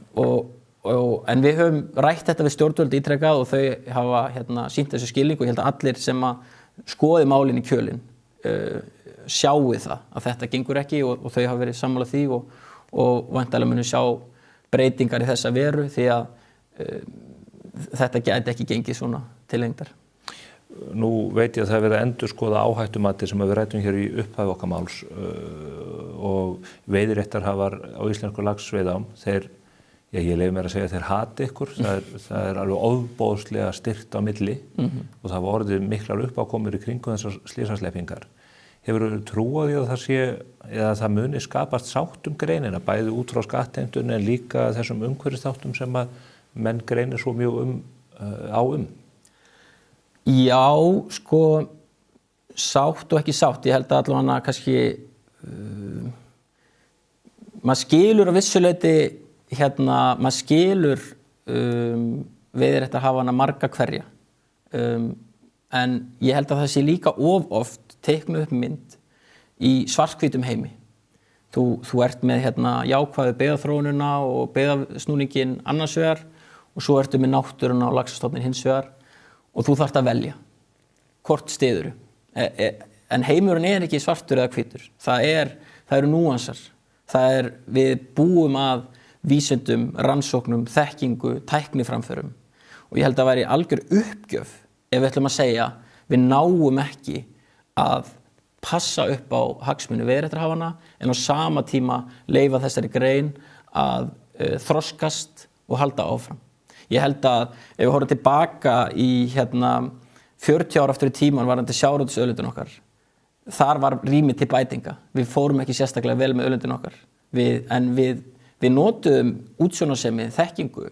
En við höfum rætt þetta við stjórnvöld ítrekað og þau hafa sýnt þessu skilning og ég held að allir sem að skoði málin í kjölinn sjáu það að þetta gengur ekki og þau hafa verið sammála því og væntanlega munu sjá breytingar í þessa veru því að þetta gæti ekki gengið svona til lengdar. Nú veit ég að það er verið að endurskoða áhættumati sem við ræddum hér í upphafi okkar máls og veiðiréttarhafar á íslensku laxveiðám, ég leyfi mér að segja að þeir hati ykkur, það er alveg ofboðslega styrkt á milli og það var orðið miklar uppákomur í kringum þessar slysasleppingar. Hefurðu trú á því að það sé, eða það muni skapast sátt greinina, bæði út frá skattheimtunni en líka þessum umhverfisþáttum sem að menn greinir svo mjög á? Já, sko, sátt og ekki sátt. Ég held að allavega kannski, maður skilur á vissuleyti, maður skilur veiðiréttarhafana marga hverja. En ég held að það sé líka oft teiknuð upp mynd í svarthvítum heimi. Þú ert með jákvæðu byggðaþróunina og byggðasnúninginn annars vegar og svo ertu með náttúruna og laxastofninn hins vegar og þú þarft að velja hvort styðurðu. En heimurinn er ekki svartur eða hvítur. Það eru núansar. Við búum að vísindum, rannsóknum, þekkingu, tækniframförum og ég held að væri algjör uppgjöf ef við ætlum að segja við náum ekki að passa upp á hagsmuni veiðiréttarhafanna en á sama tíma leyfa þessari grein að þroskast og halda áfram. Ég held að ef við horfum tilbaka í 40 ára aftur í tíman varðandi sjávarútvegsauðlindin okkar, þar var rými til bætinga. Við fórum ekki sérstaklega vel með auðlindin okkar. En við notuðum útsjónarsemi, þekkingu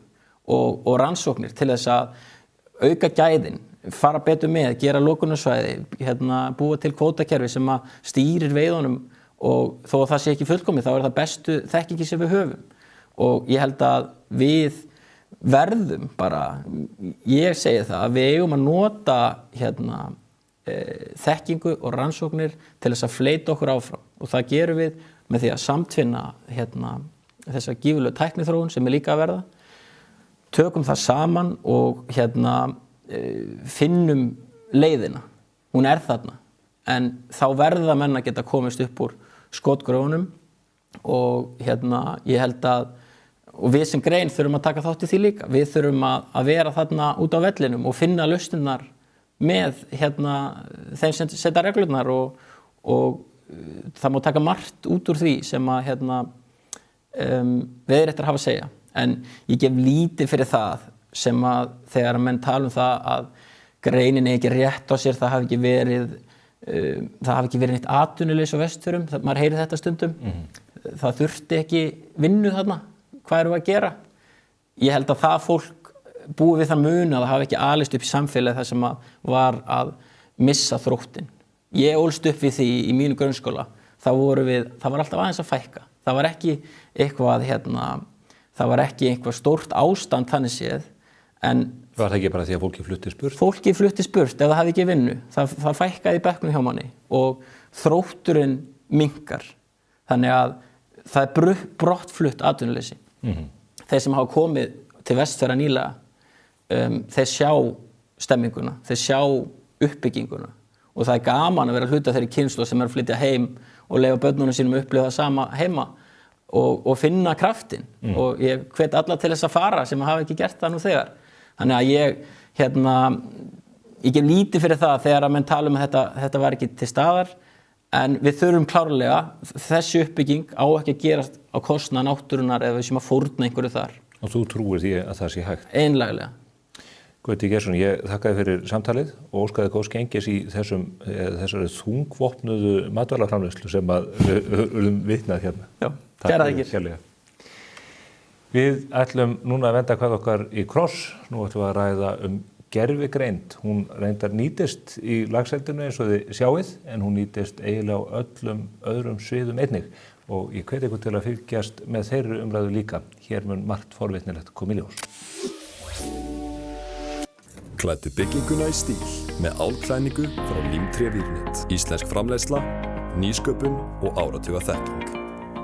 og rannsóknir til þess að auka gæðin. fara betur með, gera lokunarsvæði, búa til kvótakerfi sem að stýrir veiðunum og þó að það sé ekki fullkomið þá það bestu þekkingi sem við höfum og ég held að við verðum bara, ég segi það að við eigum að nota þekkingu og rannsóknir til þess að fleyta okkur áfram og það gerum við með því að samtvinna þessa gífurlegu tækniþróun sem líka að verða tökum það saman og finnum leiðina hún þarna en þá verða menn að geta komist upp úr skotgröfunum og ég held að og við sem grein þurfum að taka þátt í því líka við þurfum að vera þarna út á vellinum og finna lausnirnar með þeim sem setja reglurnar og það má taka margt út úr því sem að veiðiréttar hafa að segja en ég gef lítið fyrir það sem að þegar menn tala það að greinin ekki rétt á sér það hafi ekki verið neitt atvinnuleysi á Vestfjörðum maður heyrir þetta stundum það þurfti ekki vinnu þarna hvað erum við að gera ég held að það fólk búið við það mun að það hafi ekki alist upp í samfélagi þar sem var að missa þróttinn ég ólst upp við því í mínu grunnskóla það var alltaf aðeins að fækka það var ekki eitthvað stórt ástand þannig séð en var það ekki bara því að fólki fluttist burt? Fólki fluttist burt ef það hafi ekki vinnu það fækkaði í bekknum hjá manni og þrótturinn minnkar þannig að það brottflutt atvinnuleysi þeir sem hafa komið til Vestfjarða nýlega þeir sjá stemminguna þeir sjá uppbygginguna og það gaman að vera hluta þeirri kynslóð sem að flytja heim og leyfa börnunum sínum að upplifa það sama heima og finna kraftinn og ég hvet alla til þess að fara sem hafa ekki gert það nú þegar þannig að ég gef lítið fyrir það þegar að menn tala að þetta var ekki til staðar en við þurfum klárlega þessi uppbygging á ekki að gerast á kostnað náttúrunnar eða við sem að fórna einhverju þar og þú trúir því að það sé hægt? Einlæglega Gauti Geirsson, ég þakka þér fyrir samtalið og óskaði góðs gengis í þessari þungvopnuðu matvælaframleiðslu sem við höfum vitnað hérna. Já, kærar þakkir. Við ætlum núna að venda hvað okkar í kross. Nú ætlum við að ræða gervigreind. Hún reyndar nýtist í lagseldinu eins og þið sjáið en hún nýtist eiginlega á öllum öðrum sviðum einnig og ég hvet ykkur til að fylgjast með þeirri umræðu líka. Hér mun margt forvitnilegt koma í ljós. Klæddu bygginguna í stíl með álklæningu frá Límtré Vírnet. Íslensk framleiðsla, nýsköpun og áratuga þekking.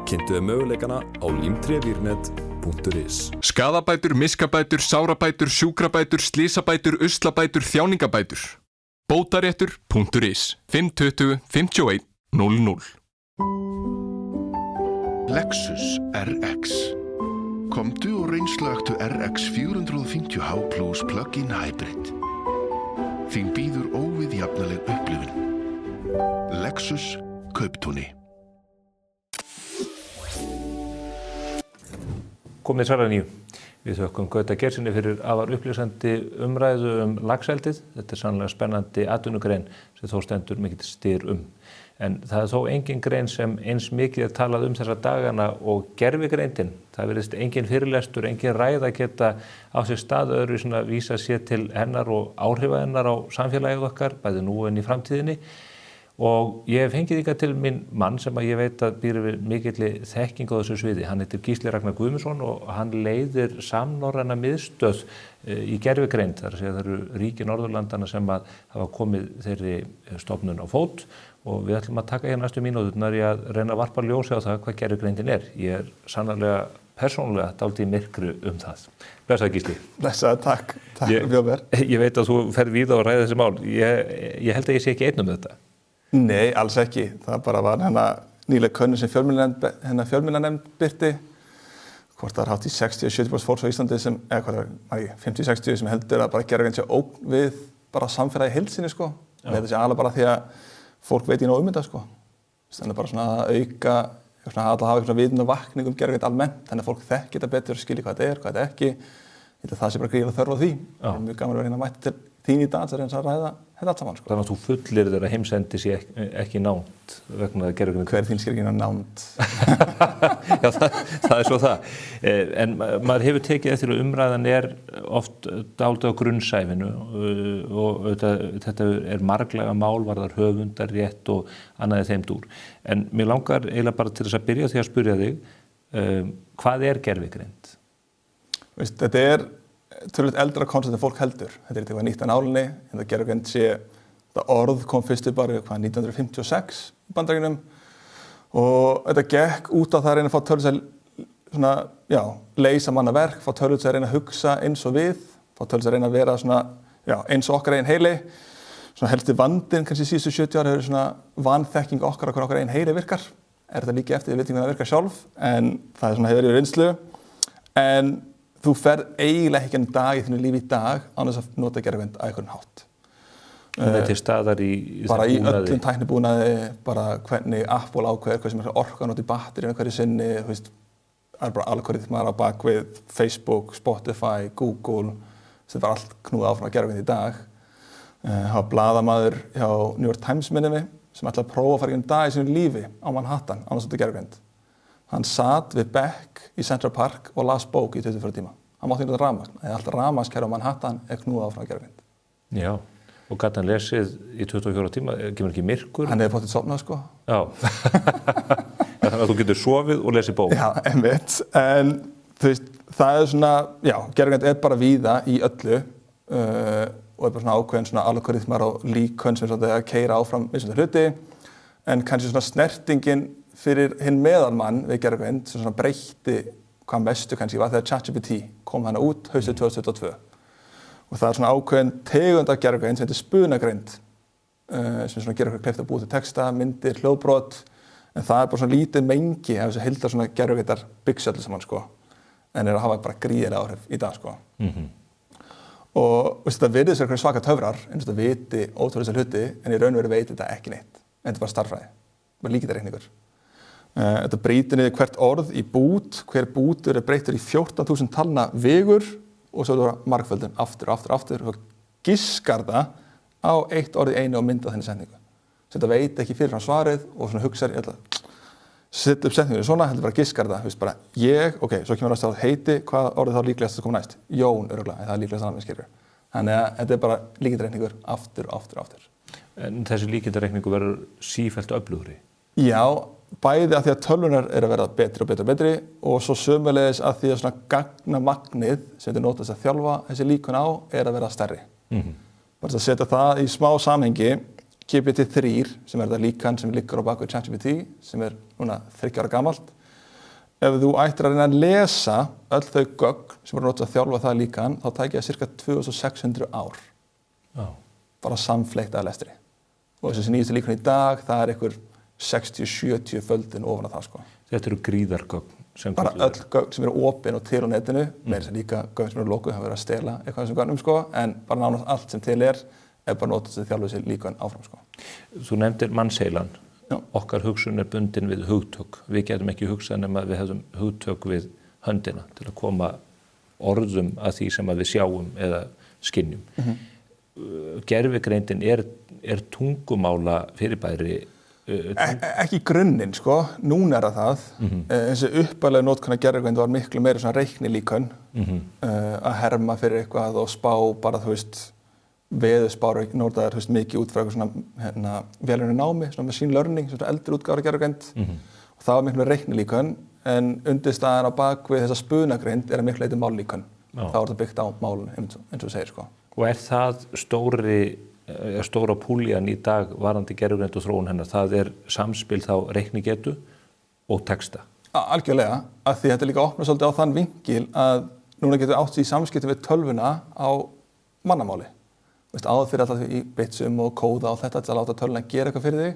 Kynntu möguleikana á limtrevírnet.is. Skaðabætur, miskabætur, sárabætur, sjúkrabætur, slysabætur, uslabætur, þjáningabætur. Bótaréttur.is 520 51 00. Lexus RX. Komdu og reynslagtu RX 450h Plus Plug-in Hybrid. Þín býður óviðjafnaleg upplifun. Lexus Kauptúni. Komið sæl að nýju. Við þökkum Gauta Geirsyni fyrir afar upplýsandi umræðu lagseldið. Þetta sannlega spennandi atvinnugrein sem þó stendur mikill styr En það þó engin grein sem eins mikið talað þessa dagana og gervigreindin. Það virðist engin fyrirlestur, engin ræða geta á sér stað öðru svona vísa sér til hennar og áhrifa hennar á samfélagið okkar, bæði nú en í framtíðinni. Og ég hef fengið ykkar til minn mann sem að ég veit að býr við mikilli þekking á þessu sviði. Hann heitir Gísli Ragnar Guðmundsson og hann leiðir samnorræna miðstöð í gervigreind. Það er að það eru ríki Norðurlandana sem að hafa komið þeirri stofnun á fót og við ætlum að taka hér næstu mínúturnar í að reyna að varpa ljósi á það hvað gervigreindin er. Ég er sannarlega persónulega dálítið í myrkru það. Blessaði Gísli. Blessaði, takk. Takk fyrir að bjóða mér. Ég veit að þú ferð víða og ræði þessi mál. Ég held að ég sé ekki einn þetta. Nei, alls ekki. Það bara var nýleg könnun sem fjölmiðlanefnd birti. Hvort það hátt í 60-70% fólks á Íslandi sem, eða hvað það er, 50-60 sem heldur að bara gervigreind sé ógn við bara samfélagi í heild sinni, sko. Þetta sé alveg bara því að fólk veit í nóg þetta, sko. Þannig bara svona að auka, svona að hafa eitthvað vitund og vakning gervigreind almennt. Þannig að fólk þekki þetta betur, skilji hvað þetta er ekki. Það sé bara gríðarlega þörf á því. Það er mjög gaman að vera hérna mætt þín í dag að reyna að ræða þetta allt saman, sko. Þannig að þú fullir þeirra heimsendi sé ekki nánd vegna að gerfugreind. Hver þín skilgreining á nánd? Já, það svo það. En maður hefur tekið eftir að umræðan oft dálítið á grunnsæfinu og þetta marglaga mál, varðar höfundar, rétt og annaði þeim dúr. En mér langar eiginlega bara til þess að byrja því að spyrja þig, hvað gervigreind? Þetta tölvöld eldra koncept en fólk heldur. Þetta eitthvað nýtt af nálinni, en það gervigreind þetta orð kom fyrst bara 1956 í Bandaríkjunum og þetta gekk út á það að reyna að fá tölvöld leysa manna verk, fá tölvöld að reyna að hugsa eins og við, fá tölvöld að reyna að vera eins og okkar eigin heili. Helsti vandinn kannski síðustu 70 ára hefur vanþekking okkar eigin heili virkar. Þetta líka eftir, við veitum hvernig það virkar sjálf, en það hefur verið reynslu. En þú ferð eiginlega ekki en dag í þínu lífi í dag án þess að nota gervigreind á einhvern hátt. Hún til staðar í bara í öllum tæknibúnaði, bara hvernig Apple ákveður, hvað sem orka að nota í batterinu hverju sinni, það bara algoritmar á bakvið Facebook, Spotify, Google, þetta allt knúið áfram að gervigreind í dag. Það var blaðamaður hjá New York Times minni sem ætlaði að prófa að fara í dag í sínu lífi á Manhattan án þess að nota gervigreind. Hann sat við bekk í Central Park og las bók í 24 tíma. Hann mátti ekki nota rafmagn. Alltaf rafmagnskerfi á Manhattan knúið áfram að gervigreind. Já, og gat hann lesið í 24 tíma, kemur ekki myrkur? Hann hefði potið sofnað, sko. Já, þannig að þú getur sofið og lesið bók. Já, einmitt. En það gervigreind bara víða í öllu og bara ákveðin algoritmar og líkön sem að keyra áfram mismunandi hluti. En kannski snertingin fyrir hinn meðalmann við gervigreind sem breytti hvað mestu kannski var þegar ChatGPT kom hana út haustið 2022. Og það ákveðin tegund af gervigreind sem heitir spunagreind sem gerir okkur kleift að búa til texta, myndir, hljóðbrot, en það bara lítið mengi af þessu heildar gervigreindar byggsöllu saman, sko, en að hafa bara gríðarlega áhrif í dag, sko. Og þetta virðist sér svaka töfrar, eins og þetta viti ótrúlega hluti, en í raun og veru veit þetta ekki neitt. En þetta er bara starffræði, bara líkindareikningur. Þetta brýtir niður hvert orð í bút, hver bútur breyttur í 14.000 talna vigur og svo er margföldun aftur og giskar það á eitt orð í einu og mynda þenni setningu. Þetta veit ekki fyrirfram svarið og hugsa, ég ætla að setja upp setningu svona, heldur bara giskar það, bara svo kemur það heiti, hvað orðið þá líklegast að koma næst? Jón, örugglega, en það líklegast annað skilur. Þannig að þetta bara líkindareikningur aftur. En þessi líkindareikningur verður sífellt öflugri? Já, bæði að því að tölvunar að verða betri og betri og svo sömulegis að því að gagnamagnið sem þetta notast að þjálfa þessi líkun á að verða stærri. Bara að setja það í smá samhengi, GPT-3 sem þetta líkan sem liggur á baku ChatGPT sem núna 30 ára gamalt. Ef þú ættir að reyna að lesa öll þau gögn sem notast að þjálfa það líkan, þá tækir það cirka 2600 ár. Bara samfleytt að lestri. Og þessi nýjastu líkan í dag, það einhver 60-70 földin ofan að það, sko. Þetta eru gríðargögn bara öll gögn sem eru opin og til á netinu, meira sem líka gögn sem eru lokuð, það verið að stela eitthvað þessum gögnum, sko, en bara nánast allt sem til bara notast að þjálfa sér líka áfram, sko. Þú nefndir mannsheilann. Okkar hugsun bundin við hugtök. Við getum ekki hugsað nema við hefðum hugtök við höndina til að koma orðum að því sem að við sjáum eða skynjum. Gervigreindin tungumála fyrirbæri ekki í grunninn, sko. Núna það. Þessi upphaflega notkun gervigreind var miklu meira svona reiknilíkön að herma fyrir eitthvað og spá bara, veðurspár notaðar mikið út frá svona vélrænu námi, svona machine learning, svona eldri útgáfur af gervigreind. Og það var miklu reiknilíkön, en undirstaðan á bakvið þessa spunagreind að miklu leyti mállíkön. Það var það byggt á málun, eins og þú segir, sko. Og það stóra púljan í dag varandi gervigreind og þróun hennar, það samspil þá reiknigetu og texta? Algjörlega, af því þetta líka opnar svolítið á þann vinkil að núna getur átt í samskipti við tölvuna á mannamáli. Áður fyrir alltaf í bitsum og kóða og þetta til að láta tölvuna gera eitthvað fyrir þig,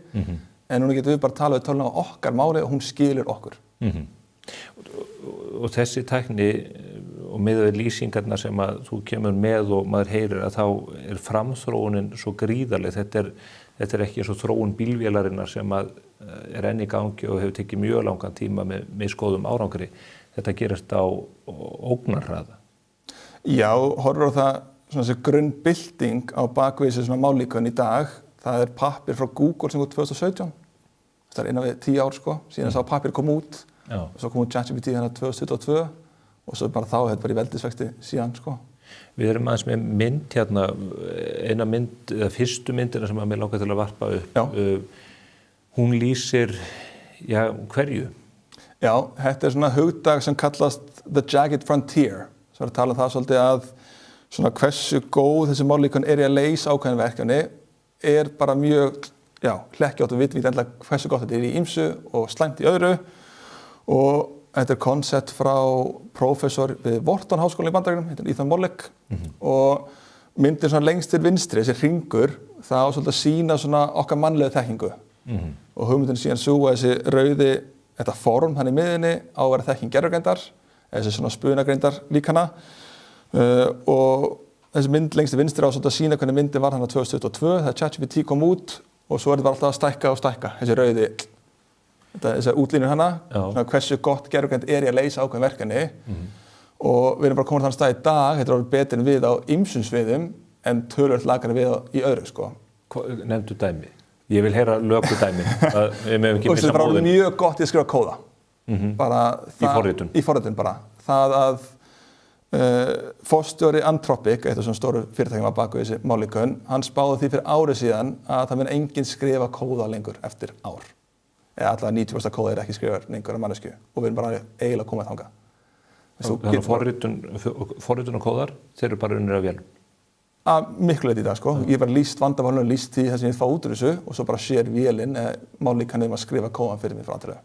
en núna getum við bara að tala við tölvuna á okkar máli og hún skilur okkur. Og þessi tækni og miðað við lýsingarnar sem að þú kemur með og maður heyrir að þá framþróunin svo gríðarleg. Þetta ekki eins og þróun bílvélarinnar sem að enn í gangi og hefur tekið mjög langan tíma með misgóðum árangri. Þetta gerist á ógnarhraða. Já, horfur á það svona þessi grunnbylting á bakvið þessi svona mállíkön í dag, það pappir frá Google sem kom 2017. Það innan við 10 ár sko, síðan sá pappir kom út, og svo kom út ChatGPT hérna 2022 og svo bara þá þetta bara í veldisvexti síðan sko. Við erum aðeins með mynd hérna, eina mynd, eða fyrstu myndina sem að mér langar til að varpa upp. Hún lýsir, hverju? Já, þetta svona hugdag sem kallast The Jagged Frontier. Svo að tala það svolítið að svona hversu góð þessi mállíkön í að leysa ákveðin verkefni bara mjög, hlekkjátt og vitvíð endilega hversu gott þetta í ýmsu og slæmt í öðru. Og þetta koncept frá prófessor við Wharton háskólanum í Bandaríkjunum, heitir Ethan Mollick, og myndin svona lengst til vinstri, þessi hringur, það á svolítið að sýna svona okkar mannlegu þekkingu. Og hugmyndin síðan sú að þessi rauði, þetta form hann í miðinni á að vera þekking gervigreindar, þessi svona spunagreindar líkana, og þessi mynd lengst til vinstri á svolítið að sýna hvernig myndin var hann á 2022, þegar ChatGPT kom út, og svo þetta bara alltaf að stækka og stækka, þessi rauði, þessar útlínur hana, svona hversu gott gervigreind í að leysa ákveðin verkefni, og við erum bara komin þann stað í dag, þetta er orðið betur en við á ýmsum sviðum, en töluvert lakari við í öðru sko. Nefndu dæmi. Ég vil heyra lögu dæmi. Það er bara mjög gott í að skrifa kóða. Í forritun bara. Það að forstjóri Anthropic, eitt af svona stóru fyrirtækjum á baku þessi mállíkön, hann spáði því fyrir ári síðan að það mun enginn skrifa kóða lengur eftir ár. Eða allavega 90% kóða ekki skrifar lengur af mannesku og við erum bara eiginlega komið þangað. Þannig að forritun og kóðar, þeir eru bara unnir af vélum? Að miklu leyti í dag sko. Ég hef bara lýst vandamálinu og lýst því þess að ég fá út úr þessu og svo bara sér vélinn mállíkan að skrifa kóðan fyrir mig frá atriðu.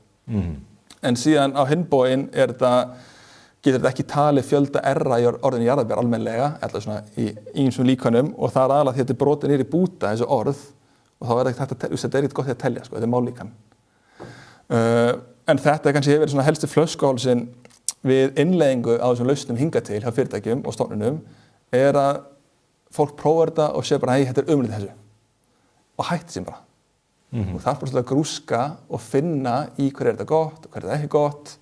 En síðan á hinn bóginn getur þetta ekki talið fjölda erra í orðinu jarðaber almennilega, eða svona í ýmsum líkönum og það aðalega því þetta brotið niður í búta þessu orð og þá þetta ekkert gott því að telja sko, þetta mállíkan. En þetta kannski hefur verið svona helsti flöskuhálsinn við innleiðingu á þessum lausnum hingað til hjá fyrirtækjum og stofnunum að fólk prófar þetta og segir bara hei, þetta umlítið þessu og hætti sín bara. Og það bara svolítið að grúska og finna í hverju þetta gott og hverju þetta ekki gott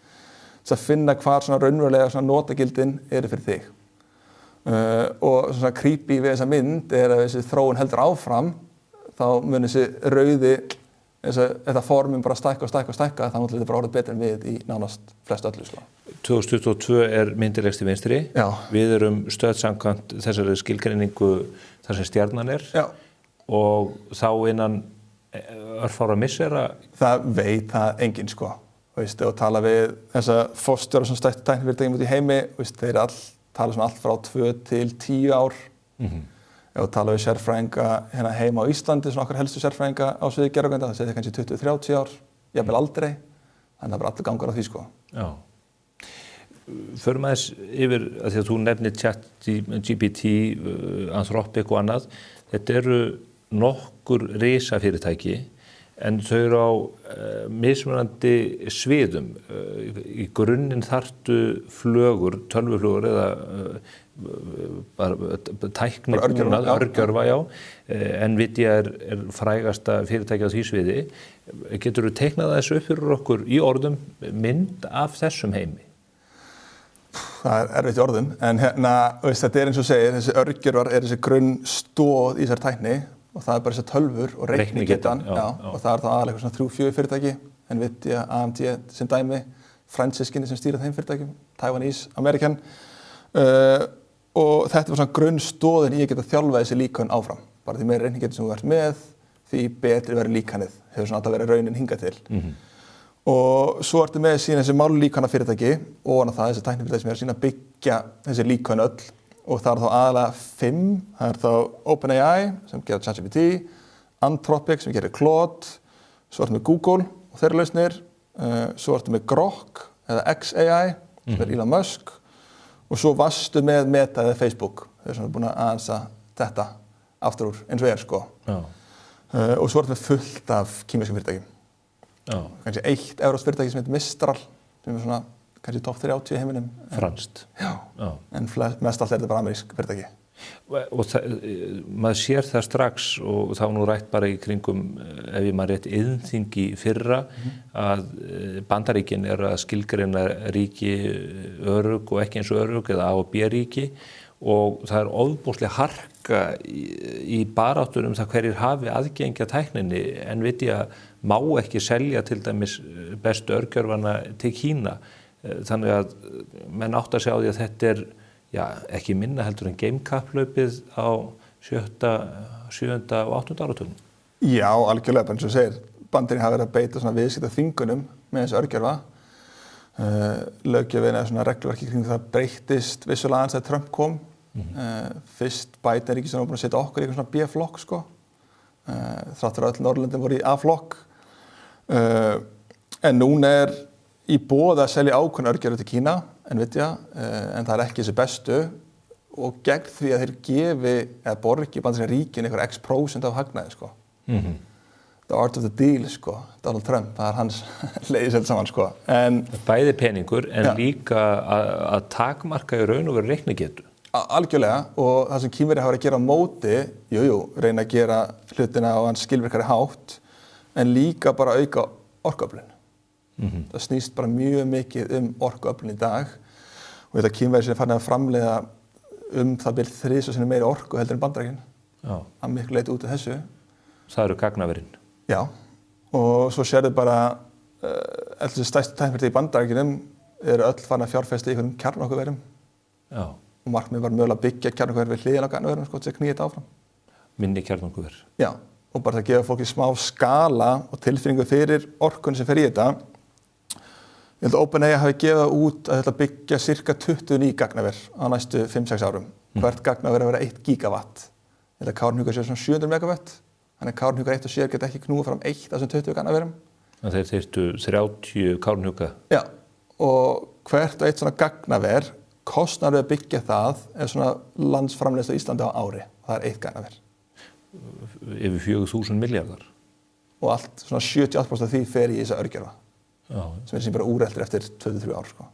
þess að finna hvar svona raunverulega svona notagildin eru fyrir þig. Og svona creepy við þessa mynd að þessi þróun heldur áfram þá mun þessi rauði þetta formum bara stækka þá mun þetta bara orðið betur en við í nánast flest öllu sko. 2022 er myndilegst í vinstri. Já. Við erum stöðsamkvæmt þessari skilgreiningu þar sem stjarnan er. Já. Og þá innan örfára missera. Það veit það enginn sko. Og tala við þessa forstjóra sem stærstu tæknifyrirtækjum út í heimi, þeir tala svona allt frá 2 til 10 ár. Ef við tala við sérfræðinga hérna heima á Íslandi, svona okkar helstu sérfræðinga á sviði gervigreindar, það segir kannski 20-30 ár, jafnvel aldrei, þannig að bara allir gangur á því sko. Já. Förum aðeins yfir, að því að þú nefnir ChatGPT, Anthropic og annað, þetta eru nokkur risafyrirtæki, en þau eru á mismunandi sviðum. Í grunninn þarftu flögur, tölvuflögur eða tækni búnað, örgjörfa, já. Nvidia er frægasta fyrirtæki á því sviði. Getur þú teiknað þessu upp fyrir okkur í orðum mynd af þessum heimi? Það er erfitt í orðum, en þetta eins og segir, þessi örgjörvar þessi grunnstoð í þessari tækni og það bara þessar tölvur og reiknigetan og það það aðalega svona 3-4 fyrirtæki, Nvidia, AMD sem dæmi, fransískinni sem stýra þeim fyrirtækjum, Taiwanese, American og þetta var svona grunnstóðin í að geta þjálfað þessi líkön áfram. Bara því meiri reiknigetan sem þú ert með, því betri verður líkanið, hefur svona alltaf verið raunin hingað til. Og svo ertu með síðan þessi mállíkana fyrirtæki og þessi tæknifyrirtæki sem síðan að byggja þessi líkön öll og það þá aðalega 5, það þá OpenAI sem gerir ChatGPT, Anthropic sem gerir Claude, svo ertu með Google og þeirra lausnir, svo ertu með Grok eða XAI sem Elon Musk og svo varstu með Meta eða Facebook, þeir sem búin að aðansa þetta aftur úr eins og sko. Og svo ertu með fullt af kínverskum fyrirtækjum. Kannski eitt evrópskt fyrirtæki sem heitir Mistral sem svona kannski topp 30 í heiminum. Franskt. Já. En mest allt þetta bara amerísk fyrirtæki. Og maður sér það strax og þá nú rætt bara í kringum ef ég maður rétt iðnþingi fyrra að Bandaríkin að skilgreina ríki örugg og ekki eins og örugg eða A og B ríki og það ofboðsleg harka í baráttunum það hverjir hafi aðgengi að tækninni en Nvidia má ekki selja til dæmis bestu örgjörvana til Kína. Þannig að menn átt að sjá því að þetta ekki minna heldur en geimkapphlaupið á 7., og 8. áratugum. Já, algjörlega, bara eins og segir, Bandaríkin hafa verið að beita svona viðskiptaþvingunum með þessu örgjörva. Löggjöfin eða svona regluverki kring það breyttist vissulega aðeins þegar Trump kom. Fyrst Biden ríkisstjórnin var búin að setja okkur í eitthvað svona B-flokk sko. Þrátt fyrir að öll Norðurlöndin voru í A-flokk. En núna í boði að selja ákveðna örgjörva til Kína, Nvidia, en það ekki þessi bestu og gegn því að þeir gefi eða borgi bandaríska ríkin einhver X% af hagnaði sko. The art of the deal sko, Donald Trump, það hans leiðiseld saman sko. Bæði peningur en líka að takmarka í raun og veru reiknigetu. Algjörlega, og það sem Kínverjar hafa verið að gera á móti, reyna að gera hlutina á hans skilvirkari hátt, en líka bara auka orkuöflun. Það snýst bara mjög mikið orkuöflun í dag og þetta Kínverjar sem farin að framleiða það bil 3 sinnum meiri orku heldur en Bandaríkin. Það miklu leyti út af þessu. Það eru gagnaverin. Já, og svo sérðu bara þessi stærstu tæknifyrirtæki í Bandaríkjunum eru öll farin að fjárfesta í einhverjum kjarnorkuverum. Já. Og markmið var mögulega að byggja kjarnorkuver við hliðina á gagnaverum sko, til að knýja þetta áfram. Minni kjarnorkuver. Já, og bara að gefa fólki smá skala og tilfinningu fyrir orkun sem fer í þetta. Ég held að OpenAI hafi gefið út að þetta byggja cirka 20 ný gagnaver á næstu 5-6 árum. Hvert gagnaver að vera 1 gigawatt. Ég held að Kárahnjúkar séu svona 700 megawatt. Þannig að Kárahnjúkar 1 og sér geta ekki knúið fram 1 af þessum 20 gagnaverum. Þeir þyrftu 30 Kárahnjúka. Já, og hvert og eitt svona gagnaver kostnaður við að byggja það svona landsframleiðsla í Íslandi á ári. Það er 1 gagnaver. Yfir 4.000 milljarðar. Og allt svona 70-80% af því fer í þessa örgjörva. Sem bara úreltir eftir 2-3 ár sko.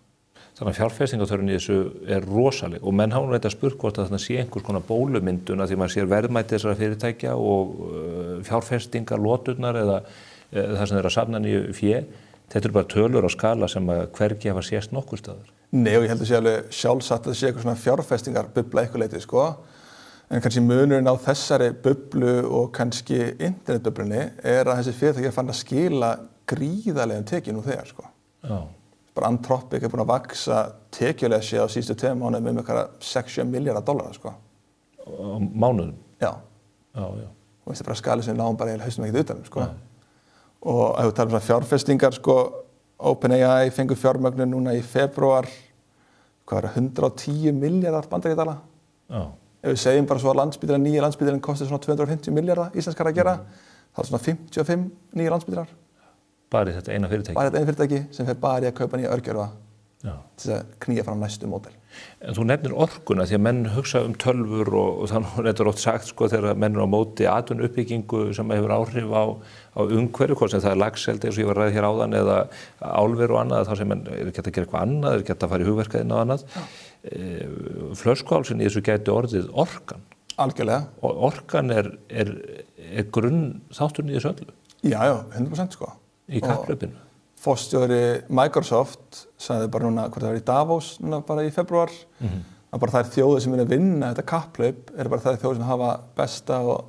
Þannig að fjárfestingaþörfin í þessu er rosaleg og menn hafa þetta spurt hvort að þarna sé einhvers konar bólumyndun að því maður sér verðmæti þessara fyrirtækja og fjárfestingar, loturnar eða það sem þeir að safna nýju fé. Þetta eru bara tölur á skala sem að hvergi hafa sést nokkur staðar. Nei, og ég held að sé alveg sjálfsagt að það sé eitthvað svona fjárfestingarbubla eitthvað leitið sko. En kannski munurinn á þessari bublu og kannski internetbublunni að þessi fyrirtæki fann að skila gríðarlegum tekjum nú þegar sko. Já. Bara Anthropic er búin að vaksa tekjulega séð á síðustu 2 mánuðum eitthvað $6-7 milljarðar sko. Á mánuðum? Já. Já. Og þetta er bara skali sem náum bara eiginlega haustum ekkert utanum sko. Og ef við talum svona fjárfestingar sko, OpenAI fengur fjármögnun núna í febrúar, 110 milljarðar bandaríkjadala. Já. Ef við segjum bara svo að nýja Landspítalinn kostar svona 250 milljarða íslenskar að gera, það er svona 55 nýja Landspítalar. Bara í þetta eina fyrirtæki? Bara þetta eina fyrirtæki sem fer bara í að kaupa nýja örgjörva til að knýja fram næstu módel. En þú nefnir orkuna því að menn hugsa tölvur og þannig er þetta oft sagt sko þegar menn eru á móti atvinnuuppbyggingu sem hefur áhrif á umhverfi, hvort sem það er laxeldi eins og ég var að ræða hér áðan eða álver og annað, þá sem menn eru geta að gera eitthvað annað, eru geta að fara í hugverkaðinn og annað. Flöskuhálsinn í þessu gæti orðið orkan. Algjörlega. Og orkan er grunn þátturinn í þessu öllu. Já, 100% sko. Í kapphlaupinu. Forstjóri Microsoft sagði bara núna, hvort það var í Davos núna bara í febrúar, að bara þær þjóðir sem vilja vinna þetta kapphlaup eru bara þær þjóðir sem hafa besta og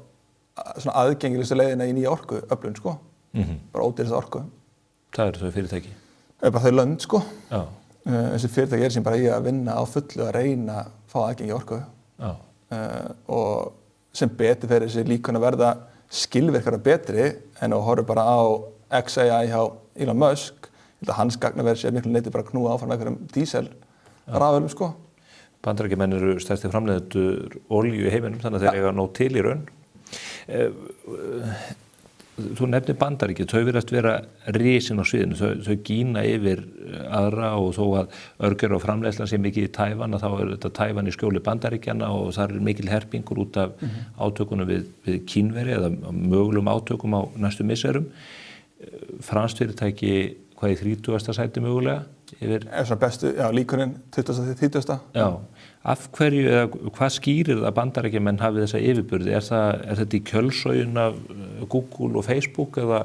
svona aðgengilegustu leiðina í nýja orkuöflun sko. Bara ódýrasta orku. Það eru þau fyrirtæki? Það eru bara þau lönd sko. Já. Þessi fyrirtæki sem bara í að vinna á fullu að reyna að fá aðgengi orku. Já. Og sem betur fyrir þessi líkun að verða skilvirkara betri en að horfa bara á XAI hjá Elon Musk, hans gagnaver sé miklu leyti bara að knúa áfram einhverjum díselrafölum sko. Bandaríkjamenn eru stærsti framleiðendur olíu í heiminum þannig að þeir eiga nóg til í raun. Þú nefnir Bandaríkið, þau virðast vera risin á sviðinu, þau gína yfir aðra og þó að örgjörva og framleiðslan sé mikið í Tævan að þá er þetta Tævan í skjóli Bandaríkjanna og þar er mikil herpingur út af átökunum við Kínveri eða mögulegum átökum á næstu misserum. Franskt fyrirtæki hvað í 30. sæti mögulega yfir? Svona bestu, já, líkunin 20-30. Já, af hverju eða hvað skýrir það Bandaríkjamenn hafi þessa yfirburði? Er þetta í kjölsógin af Google og Facebook eða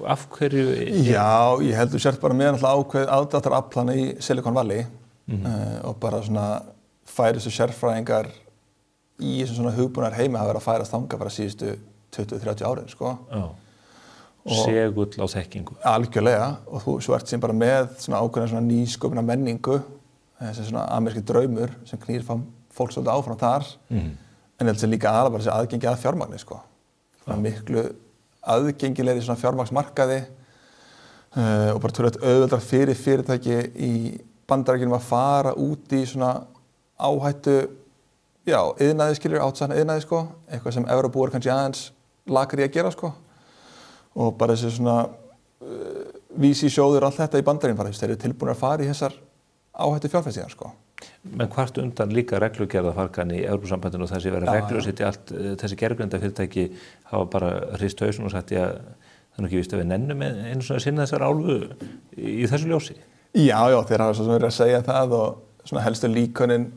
af hverju? Já, ég held þú sért bara með náttúrulega ákveð aðdráttaraflana í Silicon Valley og bara svona færustu sérfræðingar í þessum svona hugbúnar heimi hafa verið að færast þangað bara síðustu 20-30 árin, sko. Já. Segull á þekkingu. Algjörlega, og svo ert síðan bara með svona ákveðna svona nýsköpunar menningu, þessi svona ameríski draumur sem knýr fólk svolítið áfram þar, en ég held sem líka aðalega bara þessi aðgengi að fjármagni, sko. Svona miklu aðgengilegri svona fjármagnsmarkaði og bara tölvöld auðveldar fyrir fyrirtæki í Bandaríkjunum að fara út í svona áhættu, iðnaði skilur, átsæðna iðnaði, sko, eitthvað sem Evrópubúar kannski aðeins lakar í að gera, sko. Og bara þessi svona VC-sjóður og allt þetta í Bandaríkjunum bara, þeir eru tilbúinir að fara í þessar áhættu fjárfestingar, sko. Men hvart undan líka reglugerðarfargan í Evrópusambandinu og þessi verið reglusetja allt, þessi gerfgrindafyrirtæki hafa bara hrist hausinn og sagt, það er nú ekki víst að við nennum einu svona sinna þessar álfu í þessu ljósi. Já, þeir hafa svo sem verið að segja það og svona helstu líkönin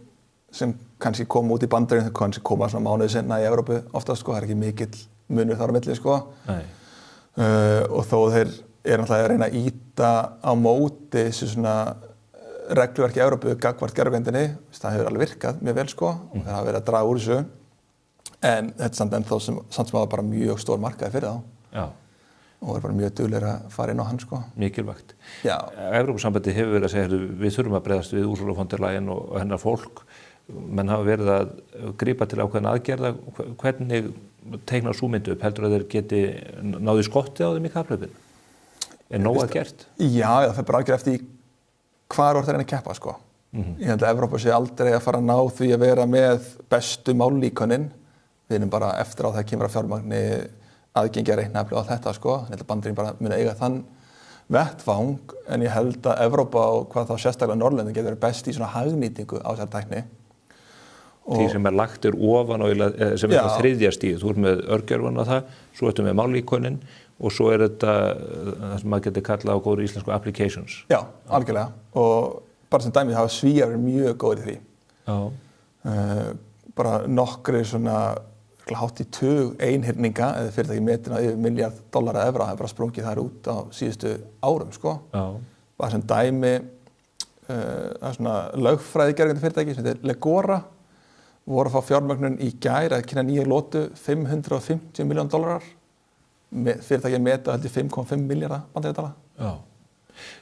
sem kannski koma út í Bandaríkjunum, þeir kannski koma svona mánuði sinna í Evrópu oftast, sko, það er ekki mikill munur þar á milli, sko. Og þó þeir náttúrulega að reyna að ýta á móti þessu svona regluverki í Evrópu gagnvart gervigreindinni, það hefur alveg virkað mjög vel, sko, og þeir hafa verið að draga úr þessu, en þetta er samt ennþá samt sem hafa bara mjög stór markaði fyrir þá. Já. Og er bara mjög duglegir að fara inn á hann, sko. Mikilvægt. Já. Evrópusambandið hefur verið að segja, við þurfum að bregðast við Ursula von der Leyen og hennar fólk, menn hafa verið að grípa til ákveðna aðgerða. Hvernig teiknar sú mynd upp? Heldur að þeir geti náði skottið á þeim í kapphlaupinu? Er nóg að gert? Já, það fer bara aðgerð eftir hvar orð þeir reyna að keppa, sko. Ég held að Evrópa sé aldrei að fara að ná því að vera með bestu mállíkönin. Við erum bara eftir á það kemur að fjármagni aðgengi að reiknihæfni og allt þetta, sko. Ég held að Bandaríkjunum bara muni eiga þann vettvang, en ég held að Evrópa og hvað þá sérstaklega Norðurlöndin getur verið best í svona hagnýtingu á þessari tækni. Því sem lagt ofan á, sem er það þriðja stíð. Þú ert með örgjörfuna það, svo ertu með mállíkönin og svo er þetta það sem maður getur kallað á góður íslensku applications. Já, algjörlega. Og bara sem dæmi hafa Svíar verið mjög góðir í því. Já. Bara nokkri svona hátt í tug einhyrninga eða fyrirtæki metin á yfir $1 milljarð evra hefur bara sprungið þar út á síðustu árum, sko. Já. Bara sem dæmi svona lögfræðigerðandi fyrirtæki sem heitir Legora voru að fá fjármögnun í gær að kynna nýja lotu $550 million. Fyrirtæki meta held í 5,5 milljarða bandaríkjadala. Já.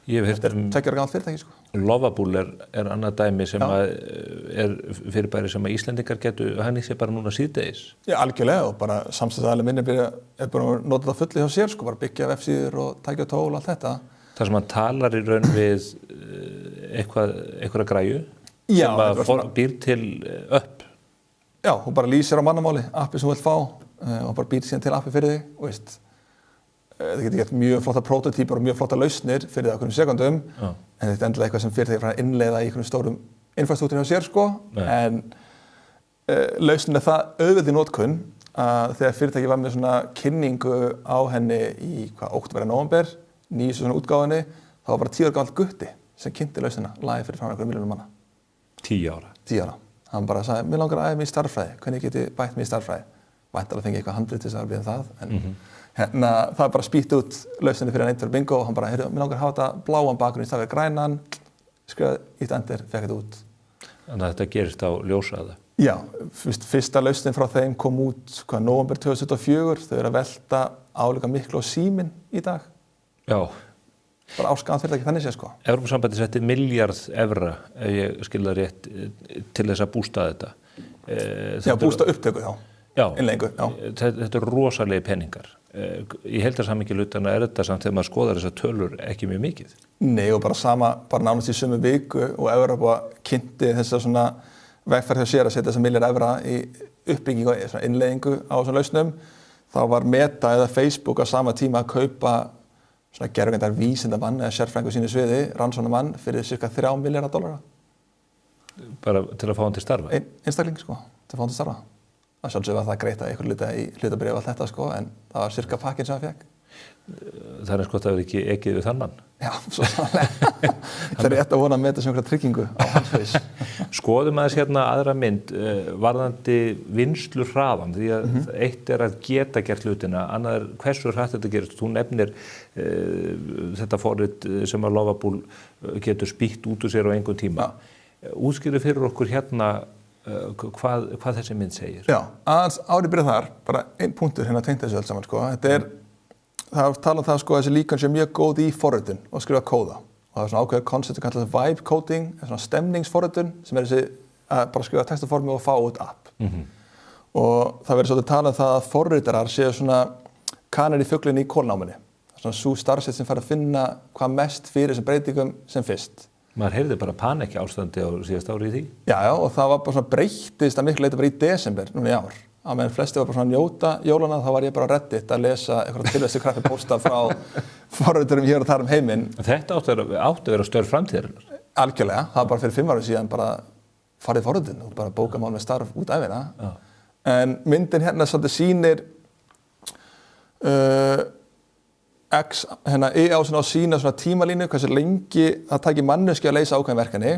Ég hef heyrt um 2 ára gamalt fyrirtæki, sko. Lovable er annað dæmi sem er fyrirbæri sem að Íslendingar getur hagnýtt sér bara núna síðdegis. Já, algjörlega, og bara samstæðaðalega minni er bara að nota það fulli hjá sér, sko, bara byggja vefsíður og tækja tól og allt þetta. Það sem hann talar í raun við eitthvað græju sem að býr til upp. Já, hún bara lýsir á mannamáli appi sem þú vilt fá og bara býr síðan til appi fyrir þig og veist, það getur gett mjög flotta prototípar og mjög flotta lausnir fyrir það okkur sekundum, en þetta er endilega eitthvað sem fyrirtæki fara að innleiða í einhverjum stórum infrastruktúri hjá sér, sko. En lausnin er það auðveld í notkun að þegar fyrirtæki var með svona kynningu á henni í október eða nóvember, nýjustu svona útgáfunni, þá var bara 10 ára gamalt gutti sem kynnti lausnina, lagði fyrir frá einhverjum milljónum manna. 10 ára? 10 ára. Hann bara sagði, mér langar að æfa mig í stærðfræði, hvernig get ég bætt mig í stærðfræði? Væntanlega fengi eitthvað handrit til þess að arbeiða það, en það er bara spýtt út lausninni fyrir hann einhverju bingo og hann bara, heyrðu, mér langar að hafa þetta bláan bakgrunn í stað fyrir grænan, skrifaði, ítt endur, fekk þetta út. Þannig að þetta gerist á ljósræða? Já, fyrsta lausnin frá þeim kom út, nóvember 2024, þau eru að velta álíka miklu á síminn í dag. Já. Bara áskaðan fyrirtæki þannig sé, sko. Evrópusambandið setti $1 milljarð evra, ef ég skil það rétt, til þess að bústa þetta. Já, bústa upptöku, já. Innleiðingu, já. Þetta eru rosalegi peningar. Í heildarsamhengi hlutana er þetta samt þegar maður skoðar þessar tölur ekki mjög mikið. Nei, og bara nánast í sömu viku og Evrópa kynnti þessa svona vegferð hjá sér að setja þessa $1 milljarð evra í uppbyggingu og innleiðingu á þessum lausnum. Þá var Meta eða Facebook á sama tíma að kaupa svona gervigreindar vísindamann eða sérfræðingur sínu sviði, rannsóknarmann, fyrir cirka $3 milljarða. Bara til að fá hann til starfa? Einstakling, sko, til að fá hann til starfa. Það sjálfsögðu var það að greita einhver hluta í hlutabréf og allt þetta, sko, en það var cirka pakkinn sem það fekk. Það er sko að það er ekki ekið við þann mann. Já, svo sannlega. Það er rétt að vona að meta sem einhverja tryggingu á hans haus. Skoðum aðeins hérna aðra mynd, varðandi vinslu hraðan, því að eitt er að geta gert hlutina, annað er hversu hratt þetta gerist. Þú nefnir þetta forrit sem að Lovable getur spýtt út úr sér á einhvern tíma. Útskýrðu fyrir okkur hérna hvað þessi mynd segir. Já, aðeins árið byrja þar, bara einn punktur hérna tengt þessu öll saman, sko. Það tala það, sko, þessi líkan sé mjög góð í forritun og skrifa kóða. Og það svona ákveðið koncept sem kallast vibe coding, svona stemningsforritun, sem þessi að bara skrifa textaformi og fá út app. Og það verður svolítið talað það að forritarar séu svona kanar í fuglinni í kólnáminni. Svona svo starfsett sem fær að finna hvað mest fyrir þessum breytingum sem fyrst. Maður heyrði bara panikki ástandi á síðast ári í því. Já, og það var bara svona breyttist að miklu leyti bara í desember núna í ár. Á meðan flesti var bara svona að njóta jólana, þá var ég bara á Reddit að lesa eitthvað tilvæstu krafti pósta frá forriturum hér og þar heiminn. Þetta átti að vera störf framtíðarinnar. Algjörlega, það var bara fyrir 5 árum síðan bara farið forritun og bara bókamál með starf út ævina. En myndin hérna svolítið sýnir EA á sína svona tímalínu, hversu lengi það tæki manneskju að leysa ákveðin verkefni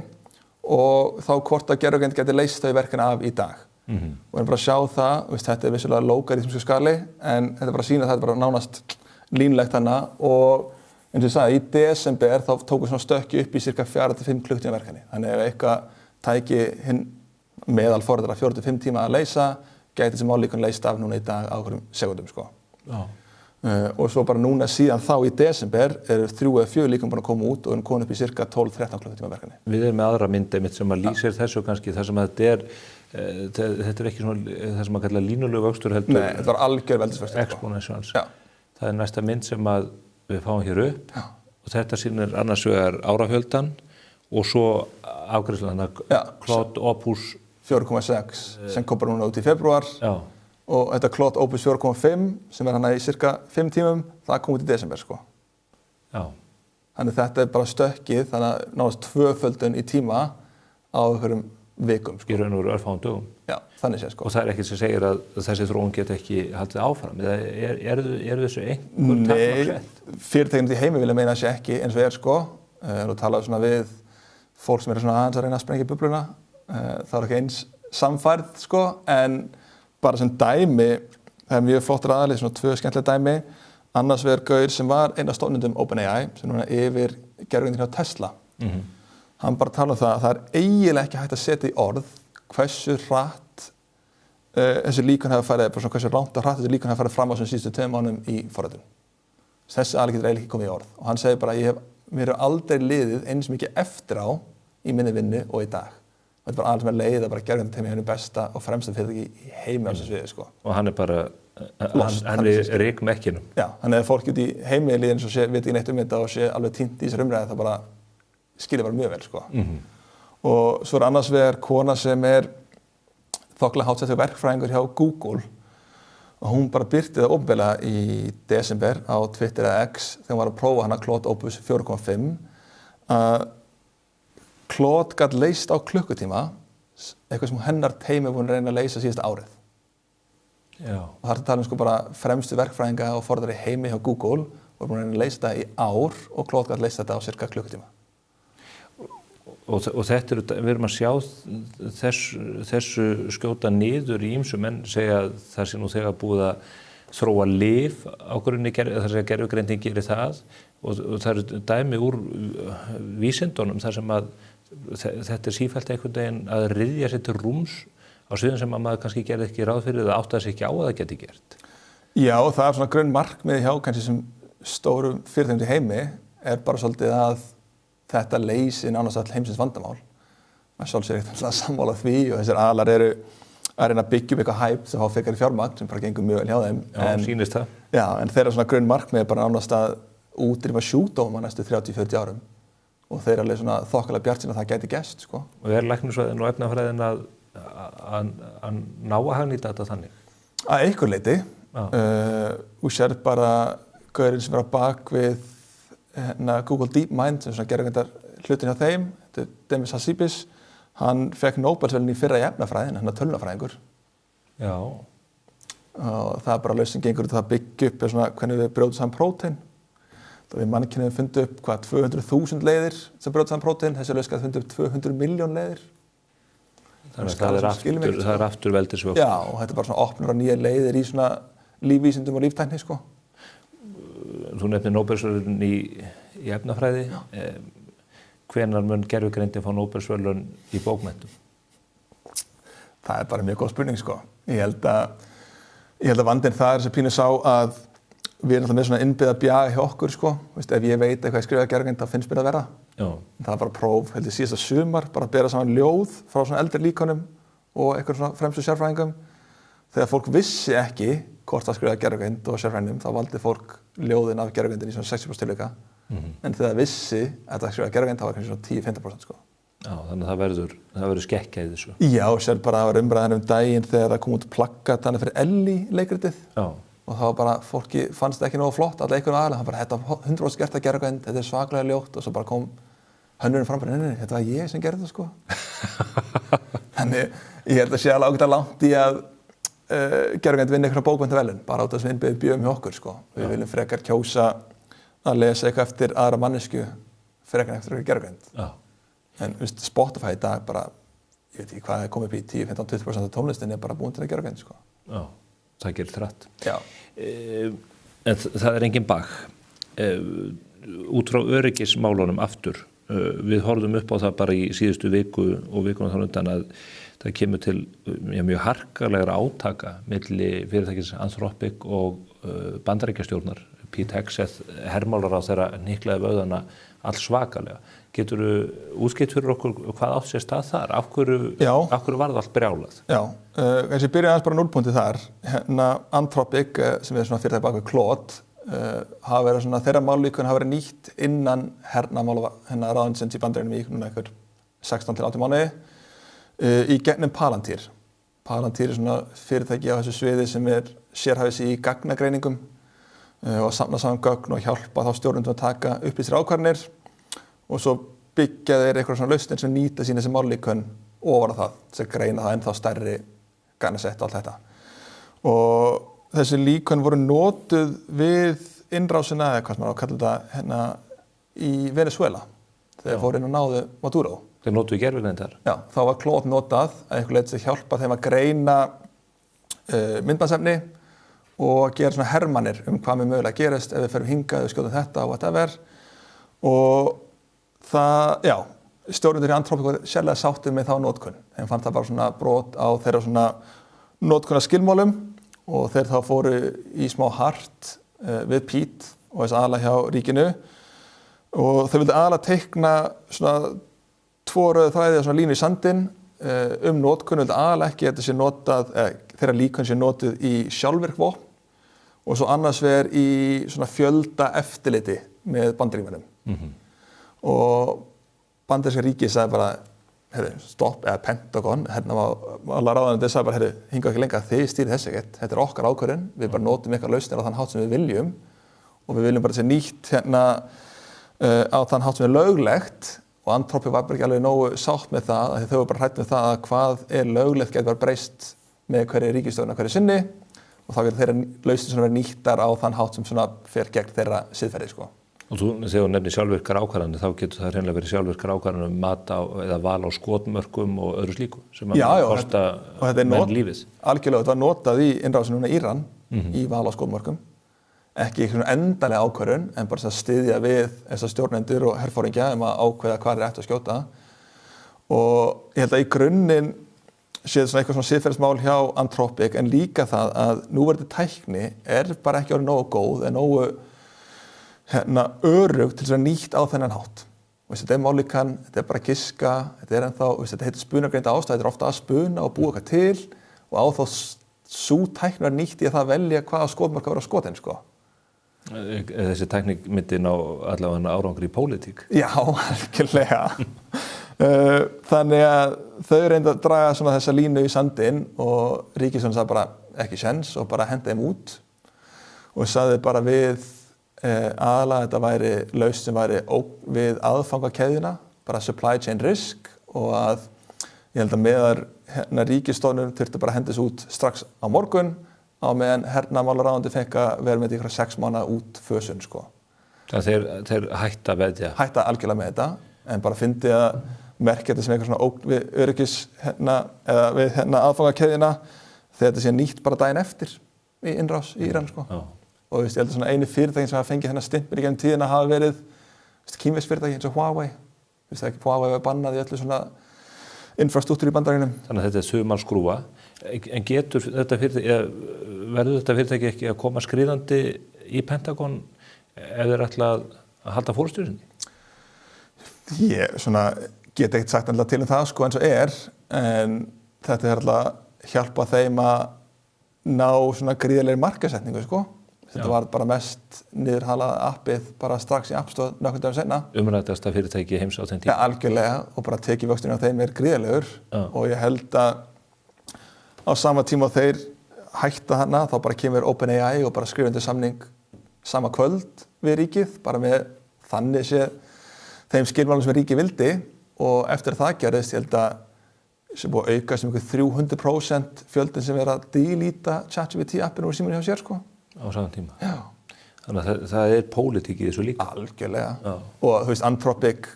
og þá hvort að gervigreind geti leyst þau verkefni af í dag. Og bara að sjá það, þetta vissulega lógaríþmsku skali, en þetta bara sýnir að þetta bara nánast línulegt hana og eins og ég sagði, í desember þá tóku svona stökki upp í cirka 4-5 klukkutíma verkefni. Þannig ef eitthvað tæki hinn meðal forritara 4-5 tíma að leysa, gæti þessi mál líka leyst af núna í dag á einhverjum sekúndum, sko. Og svo bara núna síðan þá í desember eru 3 eða 4 líka búin að koma út og erum komin upp í cirka 12-13 klukkutíma verkefni. Við erum með aðra mynd einmitt sem að lýsir þessu kannski, þar sem að þetta er ekki svona það sem að kalla línulegu vöxtur heldur. Nei, þetta var algjör veldisvöxtur. Exponentials. Það er næsta mynd sem að við fáum hér upp og þetta sýnir annars vegar árafjöldan og svo afgreiðslan Claude Opus 4.6 sem kom bara núna út í febrúar. Og þetta Claude Opus 4.5 sem hana í cirka 5 tímum, það kom út í desember, sko. Þannig þetta er bara stökkið, þannig að náðast 2-földun í tíma á einhverjum vikum, sko. Í raun og veru örfáum dögum. Já, þannig sé, sko. Og það er ekkert sem segir að þessi þróun geti ekki haldið áfram, eða eru þessu einhver takmark sett? Nei, fyrirtækjum í heimi vilja meina þessi ekki eins og sko. Nú talaðu svona við fólk sem svona aðeins að reyna að sprengja bubluna. Það er ekki eins samfærð, sko, en bara sem dæmi, það er mjög flottur aðalið, svona 2 skemmtileg dæmi. Annars vegar gaur sem var einn af stofnendum OpenAI, sem núna yfir gervigreindin hjá Tesla. Hann bara talaði það að það er eiginlega ekki hægt að setja í orð hversu hratt þessi líkun hefur farið, bara svona hversu langt og hratt þessi líkun hefur farið fram á þessum síðustu 2 mánuðum í forritun. Þessi aðalið getur eiginlega ekki komið í orð. Og hann segir bara að mér hefur aldrei liðið eins mikið eftir á í minni vinnu og í dag. Þetta er bara alls með leið að bara gervigreindin henni besta og fremsta fyrirtæki í heimi á þessu sviði, sko. Og hann er bara, hann er rykmekkinum. Já, þannig að fólk út í heimi líðin svo veit ekki neitt þetta og sé alveg týnt í þessar umræði, það bara skilja bara mjög vel, sko. Og svo er annars vegar kona sem er þokkalega háttsettur verkfræðingur hjá Google og hún bara birti það opinberlega í desember á Twitter eða X þegar hún var að prófa hana Claude Opus 4.5 að Claude gat leyst á klukkutíma eitthvað sem hennar teimi búin að reyna að leysa síðasta árið. Og það er að tala sko bara fremstu verkfræðinga og forritara í heimi hjá Google og búin að reyna að leysa þetta í ár og Claude gat leyst þetta á cirka klukkutíma. Og þetta við erum að sjá þessu skjóta niður í ýmsu menn segja að það sé nú þegar búið að þróa lyf á grunni, þar sem gervigreindin gerir það og það eru dæmi úr vísindunum þar sem að þetta er sífellt einhvern veginn að ryðja sér til rúms á sviðum sem að maður kannski gerði ekki ráð fyrir eða áttaði sig ekki á að það geti gert. Já, það er svona grunn markmið hjá kannski sem stórum fyrirtækjum í heimi er bara svolítið að þetta leysi nánast all heimsins vandamál. Maður sjálfsögur ekkert að sammála því og þessir aðlar eru að reyna að byggja upp eitthvað hæp sem fá frekari fjármagn sem bara gengur mjög vel hjá þeim. Já, sýnist það. Já, en þeirra svona grunn markmið er bara nánast að útrýma sjúkdóma næstu 30-40 árum og þeir alveg svona þokkalega bjartsýn að það gæti gerst, sko. Og er læknisfræðin og efnafræðin að ná að hagnýta þetta þannig? Að einhver leyti. Þú sér bara gaurinn sem er á bak við Google DeepMind sem gerir hlutin hjá þeim, þetta er Demis Hassabis. Hann fekk Nóbelsverðlaun í fyrra í efnafræðin, hann er tölvunarfræðingur. Já. Og það er bara lausn sem gengur út að byggja upp svona, hvernig við brjótum saman prótein. Það við mannkynið fundið upp 200.000 leiðir sem brjóta saman prótein, þessi lausn gæti fundið upp 200 milljón leiðir. Þannig að það er aftur veldisvöxt. Já, og þetta er bara svona opnur á nýja leiðir í svona lífvísindum og líftækni, sko. Þú nefnir Nóbelsverðlaun í efnafræði. hvenær mun gervigreindin fá Nóbelsverðlaun í bókmenntum? Það bara mjög góð spurning, sko. Ég held að vandinn það sem pínu sá að við erum alltaf með svona innbyggða bjaga hjá okkur, sko. Veist, ef ég veit eitthvað ég skrifa gervigreind, þá finnst mér að vera. Já. Það var bara próf, held ég síðasta sumar, bara að bera saman ljóð frá svona eldri líkonum og einhverjum svona fremstu sérfræðingum. Þegar fólk vissi ekki hvort það skrifaði gervigreind og sérfræðingum, þá valdi fólk ljóðin af gervigreindin í svona 60% tilvika. En þegar það vissi að það skrifaði gervigreind, þá var kannski svona 10-15%, sko. Já, þannig að það verður skekkja í þessu. Já, sér bara að það var umræðan daginn þegar það kom út plakkat hana fyrir Ellie leikritið. Já. Og þá bara fólki fannst það ekki nógu flott, alla einhverjum aðalega, það bara þetta 100% gert að gervigreind, þetta svaklega ljótt og svo bara kom hönnurinn fram bara, nei, þetta var ég sem gerði það, sko. Þannig ég held að sé alveg ágætlega langt í að gervigreind vinna einhverja bókmenntaverðlaun, bara át að sem innbyggði bjöfum hjá okkur, sko. Við viljum frekar kjósa að lesa eitthvað eftir aðra mannesku frekar eftir gervigreind. Já. En Spotify í dag bara, ég veit ekki hvað það komið upp í 10-15-20% af tónlistinni bara búin til að gervigreind, sko. Já. Það gerir þrætt. Já. En það engin bak. Út frá öryggismálunum aftur, við horfðum upp á það bara í síðustu viku og vikuna þá undan að það kemur til mjög harkalegra átaka milli fyrirtækis Anthropic og Bandaríkjastjórnar. Pete Hegseth, hermálar á þeirra hnyklaði vöðana alls svakalega. Geturðu útskýrt fyrir okkur hvað átt sér stað þar? Af hverju var það allt brjálað? Já, kannski byrja aðeins bara núllpunktið þar. Anthropic, sem svona fyrirtæki bak við Claude, hafa verið svona, þeirra mállíkun hafa verið nýtt innan hernamála ráðuneytisins í Bandaríkjunum í núna einhver 16-18 mánuði í gegnum Palantir. Palantir svona fyrirtæki á þessu sviði sem sérhæfir sig í gagnagreiningum og safna saman gögn og hjálpa þá stjórnendum að taka upplýstir ákvarðanir og svo byggja þeir eitthvað svona lausnir sem nýta sín þessi mállíkun ofan á það, þess að greina það ennþá stærri gagnasett og allt þetta. Og þessi líkun voru notuð við innrásina, eða hvað sem maður á að kalla þetta, í Venezuela, þegar fóru inn og náðu Maduro. Þeir notuðu gervigreind þar? Já, þá var Claude notað að einhver leyti að hjálpa þeim að greina myndbandsefni og gera svona hermanir hvað með mögulega gerist ef við ferum hingað, við skjóðum þetta og whatever. Og það, já, stjórnendur í Anthropic var sérlega sáttir með þá notkun. Þeim fannst það bara svona brot á þeirra svona notkunar skilmálum og þeir þá fóru í smá hart við Pete og þess aðalega hjá ríkinu og þau vildi aðalega teikna svona 2 röðu þræði og svona línu í sandinn notkun, vildi aðalega ekki þetta sé notað, þeirra líkun sé notuð í sjálfvirkvopn og svo annars vegar í svona fjölda eftirliti með Bandaríkjunum. Og bandaríska ríkið sagði bara, stopp, eða Pentagon, alla ráðuneytið sagði bara, hingað ekki lengra, þið stýrið þessu ekkert, þetta er okkar ákvörðun, við bara notum ykkar lausnir á þann hátt sem við viljum og við viljum bara sé nýtt á þann hátt sem er löglegt og Anthropic var bara ekki alveg nógu sátt með það, að þau var bara hrætt með það að hvað er löglegt getur bara breyst með hverju ríkisstjórn hverju sinni og þá getur þeirra lausnir svona verið nýttar á þann hátt sem svona fer gegn þeirra siðferði, sko. Og þegar þú nefnir sjálfvirkar ákvarðanir, þá getur það hreinlega verið sjálfvirkar ákvarðanir mat á eða val á skotmörkum og öðru slíku sem kosta menn lífið. Algjörlega, þetta var notað í innrásinni í Íran í val á skotmörkum. Ekki svona endanlega ákvörðun, en bara að styðja við þessar stjórnendur og herforingja að ákveða hvað er rétt að skjóta. Og ég held að í grunninn séð svona eitthvað svona siðferðismál hjá Anthropic, en líka það að núverandi tækni bara ekki orðið nógu góð, nógu örugg til þess að nýtt á þennan hátt. Þetta er mállíkan, þetta er bara giska, þetta er ennþá, þetta heitir spunagreinda ástæð, þetta er ofta að spuna og búa eitthvað til og á þá sú tækni er nýtt í að það velja hvaða skotmörk að vera skotin, sko. Þessi tækni myndi ná allavega árangri í pólitík. Já, algjörlega. Þannig að þau reyndu að draga svona þessa línu í sandinn og ríkisstjórnin sagði bara ekki séns og bara henda þeim út og sagði bara við aðalega þetta væri lausn sem væri við aðfangakeðjuna, bara supply chain risk og að ég held að meðar ríkisstjórnin þurfti bara að henda þessu út strax á morgun á meðan hernamálaráðandi fekk að vera með ykkur 6 mánaða út fösun, sko. Þeir hætta að veðja? Hætta algjörlega með þetta, en bara fyndi að merkja þetta sem eitthvað svona ógn við öryggis eða við aðfangakeðjuna þegar þetta sé nýtt bara daginn eftir í innrás í Íran, sko. Og ég held að svona einu fyrirtækin sem hafa fengið stimpil í gegnum tíðina hafa verið kínversk fyrirtæki eins og Huawei Það ekki Huawei var bannað í öllu svona infrastruktúr í Bandaríkjunum. Þannig að þetta er sumarskrúfa. En verður þetta fyrirtæki ekki að koma skriðandi í Pentagon ef þeir ætla að halda fórstjórninni? Ég get ekkert sagt til það sko eins og en þetta er alltaf hjálpa þeim að ná svona gríðarlegri markaðssetningu sko. Þetta var bara mest niðurhalað appið bara strax í App Store nokkrum dögum seinna. Umræddasta fyrirtæki heims á þeim tíma. Ja, algjörlega og bara tekjuvöxturinn á þeim gríðarlegur og ég held að á sama tíma og þeir hætta hana þá bara kemur OpenAI og bara skrifa undir samning sama kvöld við ríkið bara með þannig séð þeim skilmálum sem ríkið vildi og eftir það gerðist ég held að sem búið að auka sem einhver 300% fjöldin sem að deleta ChatGPT appinu úr símanum hjá sér sko. Á saman tíma. Já. Þannig að það er pólitík í þessu líka. Algjörlega. Já. Og þú veist Anthropic,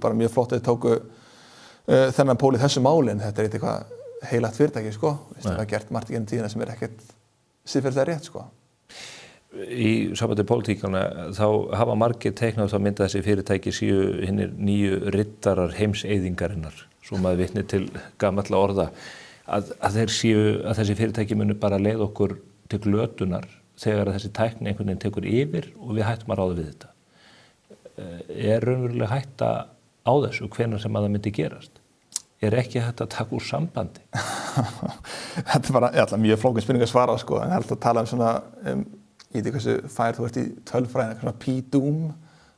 bara mjög flott að þau tóku þennan pól í þessu málin. Þetta er eitthvað heilagt fyrirtæki sko. Það er gert margt í gennum tíðina sem ekkert siðferðilega rétt sko. Í sambandi pólitíkana þá hafa margir teiknað þá mynda þessi fyrirtæki séu hinnir nýju riddarar heimseyðingarinnar, svo maður vitni til gamalla orða, að þessi fyrirtæki munu bara leið okkur til glötunar þegar þessi tækni einhvern veginn tekur yfir og við hættum að ráða við þetta. Er raunverulega hætta á þessu hvenær sem að það myndi gerast? Er ekki hægt að taka úr sambandi? Þetta er bara mjög flókin spurning að svara sko, en heldur að tala svona ég veit ekki hversu fær þú ert í tölfræðina, svona P-doom,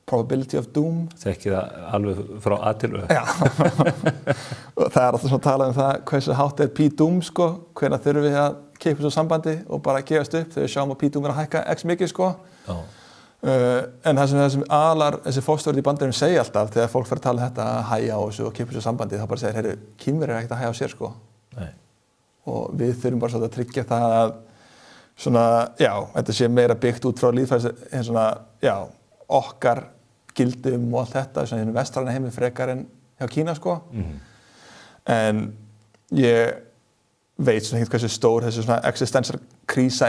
probability of doom. Þekki það alveg frá A til Ö. Já, og það er alltaf svona að tala það hversu hátt P-doom sko, hvenær þurfum við að kippa svo sambandi og bara gefast upp þegar við sjáum að P-doom að hækka x mikið sko. En það sem aðalar þessi fórstjórnir í Bandaríkjunum segja alltaf þegar fólk fer að tala þetta að hæja á þessu og kippa svo sambandi þá bara segir, heyrðu, Kínverjar ekkert að hæja á sér sko. Nei. Og við þurfum bara að tryggja það að þetta sé meira byggt út frá líðfræðis okkar gildum og allt þetta svona vestræna heimi frekar en hjá Kína sko. En ég veit svona ekkert hversu stór þessu svona existential krísa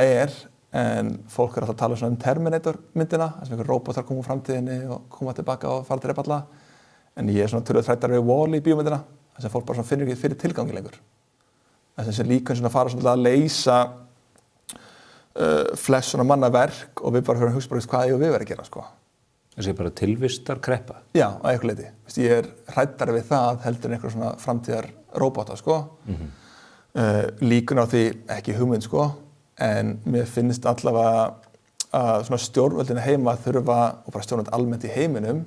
en fólk alltaf að tala svona Terminator myndina, þess að einhver róbótar koma úr framtíðinni og koma tilbaka og fara til repalla. En ég svona tölvöld hræddari við Wall-E bíómyndina, þess að fólk bara svona finnur ekki fyrir tilgangi lengur. Þess að líka svona fara svona að leysa flest svona mannaverk og við bara höfum hugsa bara hvað við verðum að gera sko. Það sé bara tilvistar kreppa? Já, á einhver leyti. Ég hræddari við það heldur en einhver svona framtíðar róbóta sko. Líkun á því ekki hugmynd sko, en mér finnst allavega að svona stjórnvöldin heima þurfa, og bara stjórnvöld almennt í heiminum,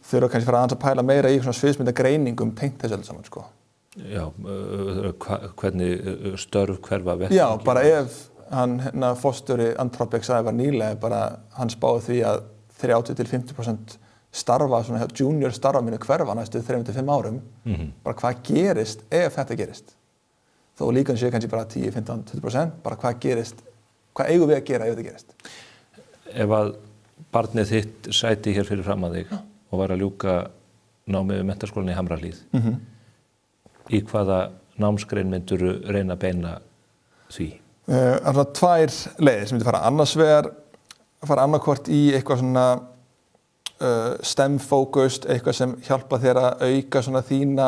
þurfa kannski fara aðeins að pæla meira í svona sviðsmyndagreiningum tengt þessu öllu saman sko. Já, hvernig störf hverfa vettvangi? Já, bara ef hann forstjóri Anthropic sagði var nýlega bara hann spáði því að 30-50% starfa svona junior starfa mínu hverfa næstu 3-5 árum. Bara hvað gerist ef þetta gerist? Þó líka sé kannski bara 10-15-20%, bara hvað gerist, hvað eigum við að gera ef þetta gerist? Ef að barnið þitt sæti hér fyrir fram að þig og var að ljúka námið við menntaskólann í Hamrahlíð, í hvaða námsgrein myndur reyna að beina því? Það er svona tvær leiðir sem myndi fara annars vegar fara annarkvort í eitthvað svona STEM-focused, eitthvað sem hjálpa þér að auka svona þína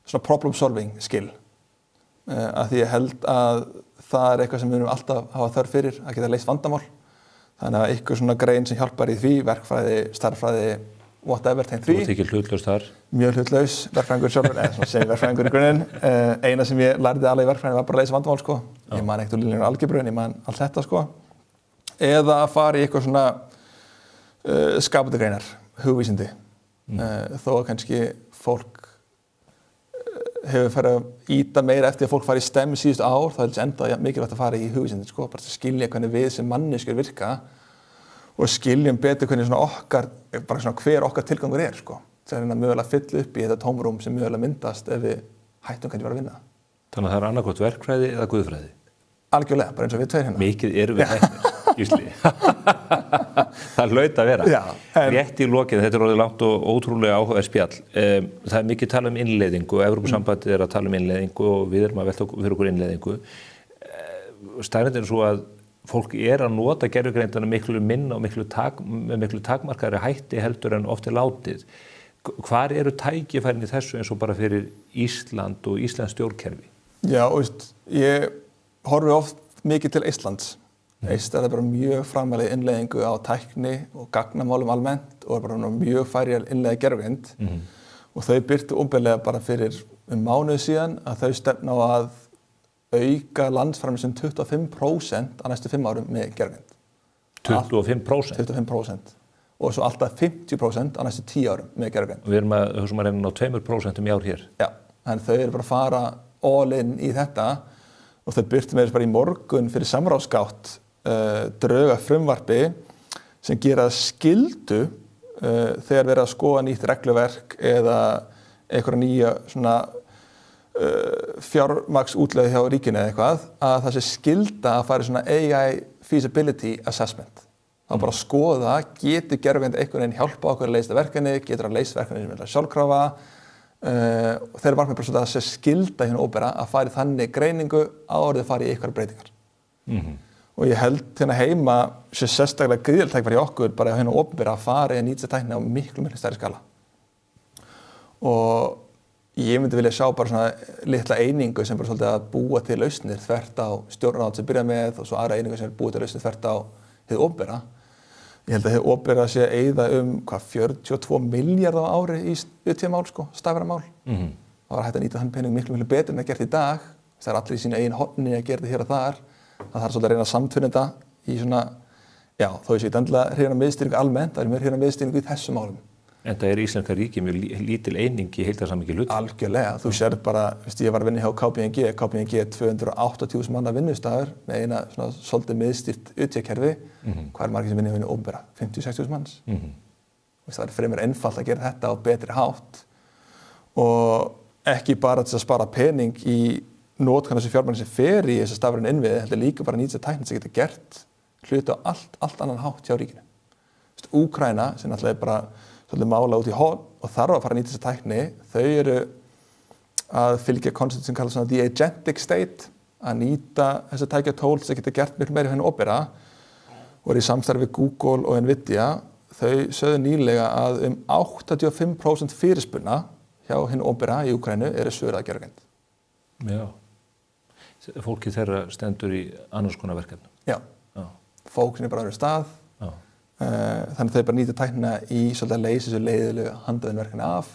svona problem solving skill. Að því ég held að það er eitthvað sem við erum alltaf hafa þörf fyrir að geta leyst vandamál. Þannig að eitthvað svona grein sem hjálpar í því, verkfræði, starffræði, whatever tengt því. Þú ert ekki hlutlaus þar? Mjög hlutlaus, verkfræðingur sjálfur, eða svona sem verkfræðingur í grunninn. Eina sem ég lærði alveg í verkfræðinni var bara að leysa vandamál sko. Ég man ekkert úr línunar algebru en ég man allt þetta sko. Eða að fara í eitthvað svona skapandi greinar, hugvísindi. Þó að kannski fólk hefur farið að íta meira eftir að fólk fari í STEM síðustu ár, þá er þetta enda mikilvægt að fara í hugvísindi sko, bara að skilja hvernig við sem manneskjur virka og skiljum betur hvernig svona okkar, bara svona hver okkar tilgangur er sko. Það er mögulega að fylla upp í þetta tómrúm sem mögulega myndast ef við hættum kannski bara að vinna. Þannig að það er annarkvort verkfræði eða guðfræði? Algjörlega, bara eins og við tveir hérna. Mikið erum við hættir, Gísli. Það hlaut að vera. Já, rétt í lokið, þetta er orðið langt og ótrúlega áhugaverð spjall. Það er mikið tala um innleiðingu, Evrópusambandið er að tala um innleiðingu og við erum að velta fyrir okkur innleiðingu. Staðreyndin er svo að fólk er að nota gervigreindina miklu minna og með miklu takmarkaðri hætti heldur en oft er látið. Hvar eru tækifærin í þessu eins og bara fyrir Ísland og Íslands stjórnkerfi? Já, ég horfi oft mikið til Íslands. Ísland bara mjög framalega innleiðingu á tækni og gagnamálum almennt og bara mjög færi að innleiða gervigreind. Og þau birtu opinberlega bara fyrir mánuð síðan að þau stefna á að auka landsframleiðslu 25% á næstu 5 árum með gervigreind. 25%? 25%. Og svo alltaf 50% á næstu 10 árum með gervigreind. Og við erum að reyna á 2% í ár hér. Já, en þau eru bara að fara all in í þetta og þau birtu með þess bara í morgun fyrir samráðsgátt drög að frumvarpi sem gera skyldu þegar verið að skoða nýtt regluverk eða einhverja nýja svona fjármagnsútlegð hjá ríkinu eða eitthvað að það sé skylda að fara í svona AI feasibility assessment. Það er bara að skoða, getur gervigreind einhvern veginn hjálpa okkur að leysa verkefni, getur að leysa verkefni sem er sjálfkrafa. Þeir eru margir bara að sé skylda hérna ópera að fara í þannig greiningu áður þau fara í einhverjar breytingar. Og ég held hérna heima sé sérstaklega gríðarlegt tækifæri í okkur bara hérna ópera að fara í að nýta tækni á miklu stærri skala. Og ég myndi vilja sjá bara svona litla einingu sem bara svolítið að búa til lausnir þvert á stjórnarráð sem byrja með og svo aðra einingu sem er búið til lausnir þvert á hið ópera. Ég held að hið ópera sé að eyða 42 milljarða á ári í UT-mál, stafræðamál. Það var hægt að nýta þann pening miklu betur en að gert í dag. Það er allir í sínu eigin horni að gera þetta hér og þar. Það þarf svolítið að reyna að samtvinna þetta í svona, já, þó ég sé ekki endilega hrifinn af miðstýringu almennt, það er mér hrifinn af miðstýringu í þessum málum. En það er íslenska ríki mjög lítil eining í heildarsamhengi hluta. Algjörlega, þú sér bara, ég var að vinna hjá KPMG er 280.000 manna vinnustafur með eina svona svolítið miðstýrt UT-kerfi. Hvað er margir sem vinna opinbera? 50-60.000 manns. Það er fremur einfalt að gera þetta á betri hátt og ekki bara til að spara pening í notkun þessi fjármagn sem fer í þessa stafrænu innviði, heldur líka bara nýta tækni sem getur gert hluti á allt annan hátt hjá ríkinu. Úkraína sem náttúrulega er bara svolítið mála út í horn og þarf að fara að nýta þessa tækni, þau eru að fylgja koncept sem kallast svona the agentic state, að nýta þessa tækjatól sem getur gert miklu meira henni ópera og er í samstarfi við Google og Nvidia. Þau sögðu nýlega að 85% fyrirspurna hjá henni ópera í Úkraínu eru svör að gervigreind. Já. Fólki þeirra stendur í annars konar verkefnum. Já. Fókusin er bara á öðrum stað. Þannig þau bara nýta tæknina í svolítið að leysa þessu leiðilegu handavinverkefni af.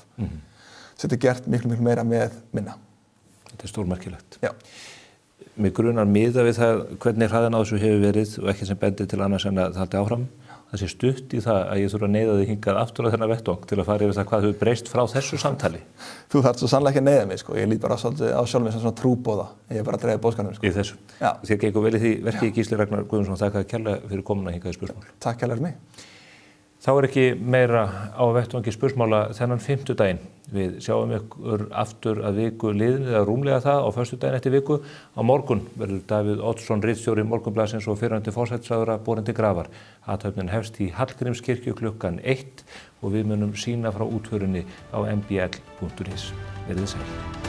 Þetta er gert miklu meira með minna. Þetta er stórmerkilegt. Já. Mig grunar miðað við það hvernig hraðinn á þessu hefur verið og ekki sem bendir til annars en að það haldi áfram. Það sé stutt í það að ég þurfa að neyða þig hingað aftur á þennan vettvang til að fara yfir það hvað hefur breyst frá þessu samtali. Þú þarft svo sannlega ekki að neyða mig, Ég lít bara á sjálf mig sem svona trúboða. Ég er bara að dreifa boðskapnum, Í þessu. Já. Þér gengur vel í því verki Gísli Ragnar Guðmundsson. Þakka kærlega fyrir komuna hingað í Spursmál. Takk kærlega fyrir mig. Þá er ekki meira á vettvangi Spursmála þennan fimmtudaginn. Við sjáum ykkur aftur að viku liðin eða rúmlega það á föstudaginn eftir viku. Á morgun verður Davíð Oddsson ritstjóri Morgunblaðsins og fyrrverandi forsætisráðherra borinn til grafar. Athöfnin hefst í Hallgrímskirkju klukkan 1 og við munum sýna frá útförinni á mbl.is. Verið sæl.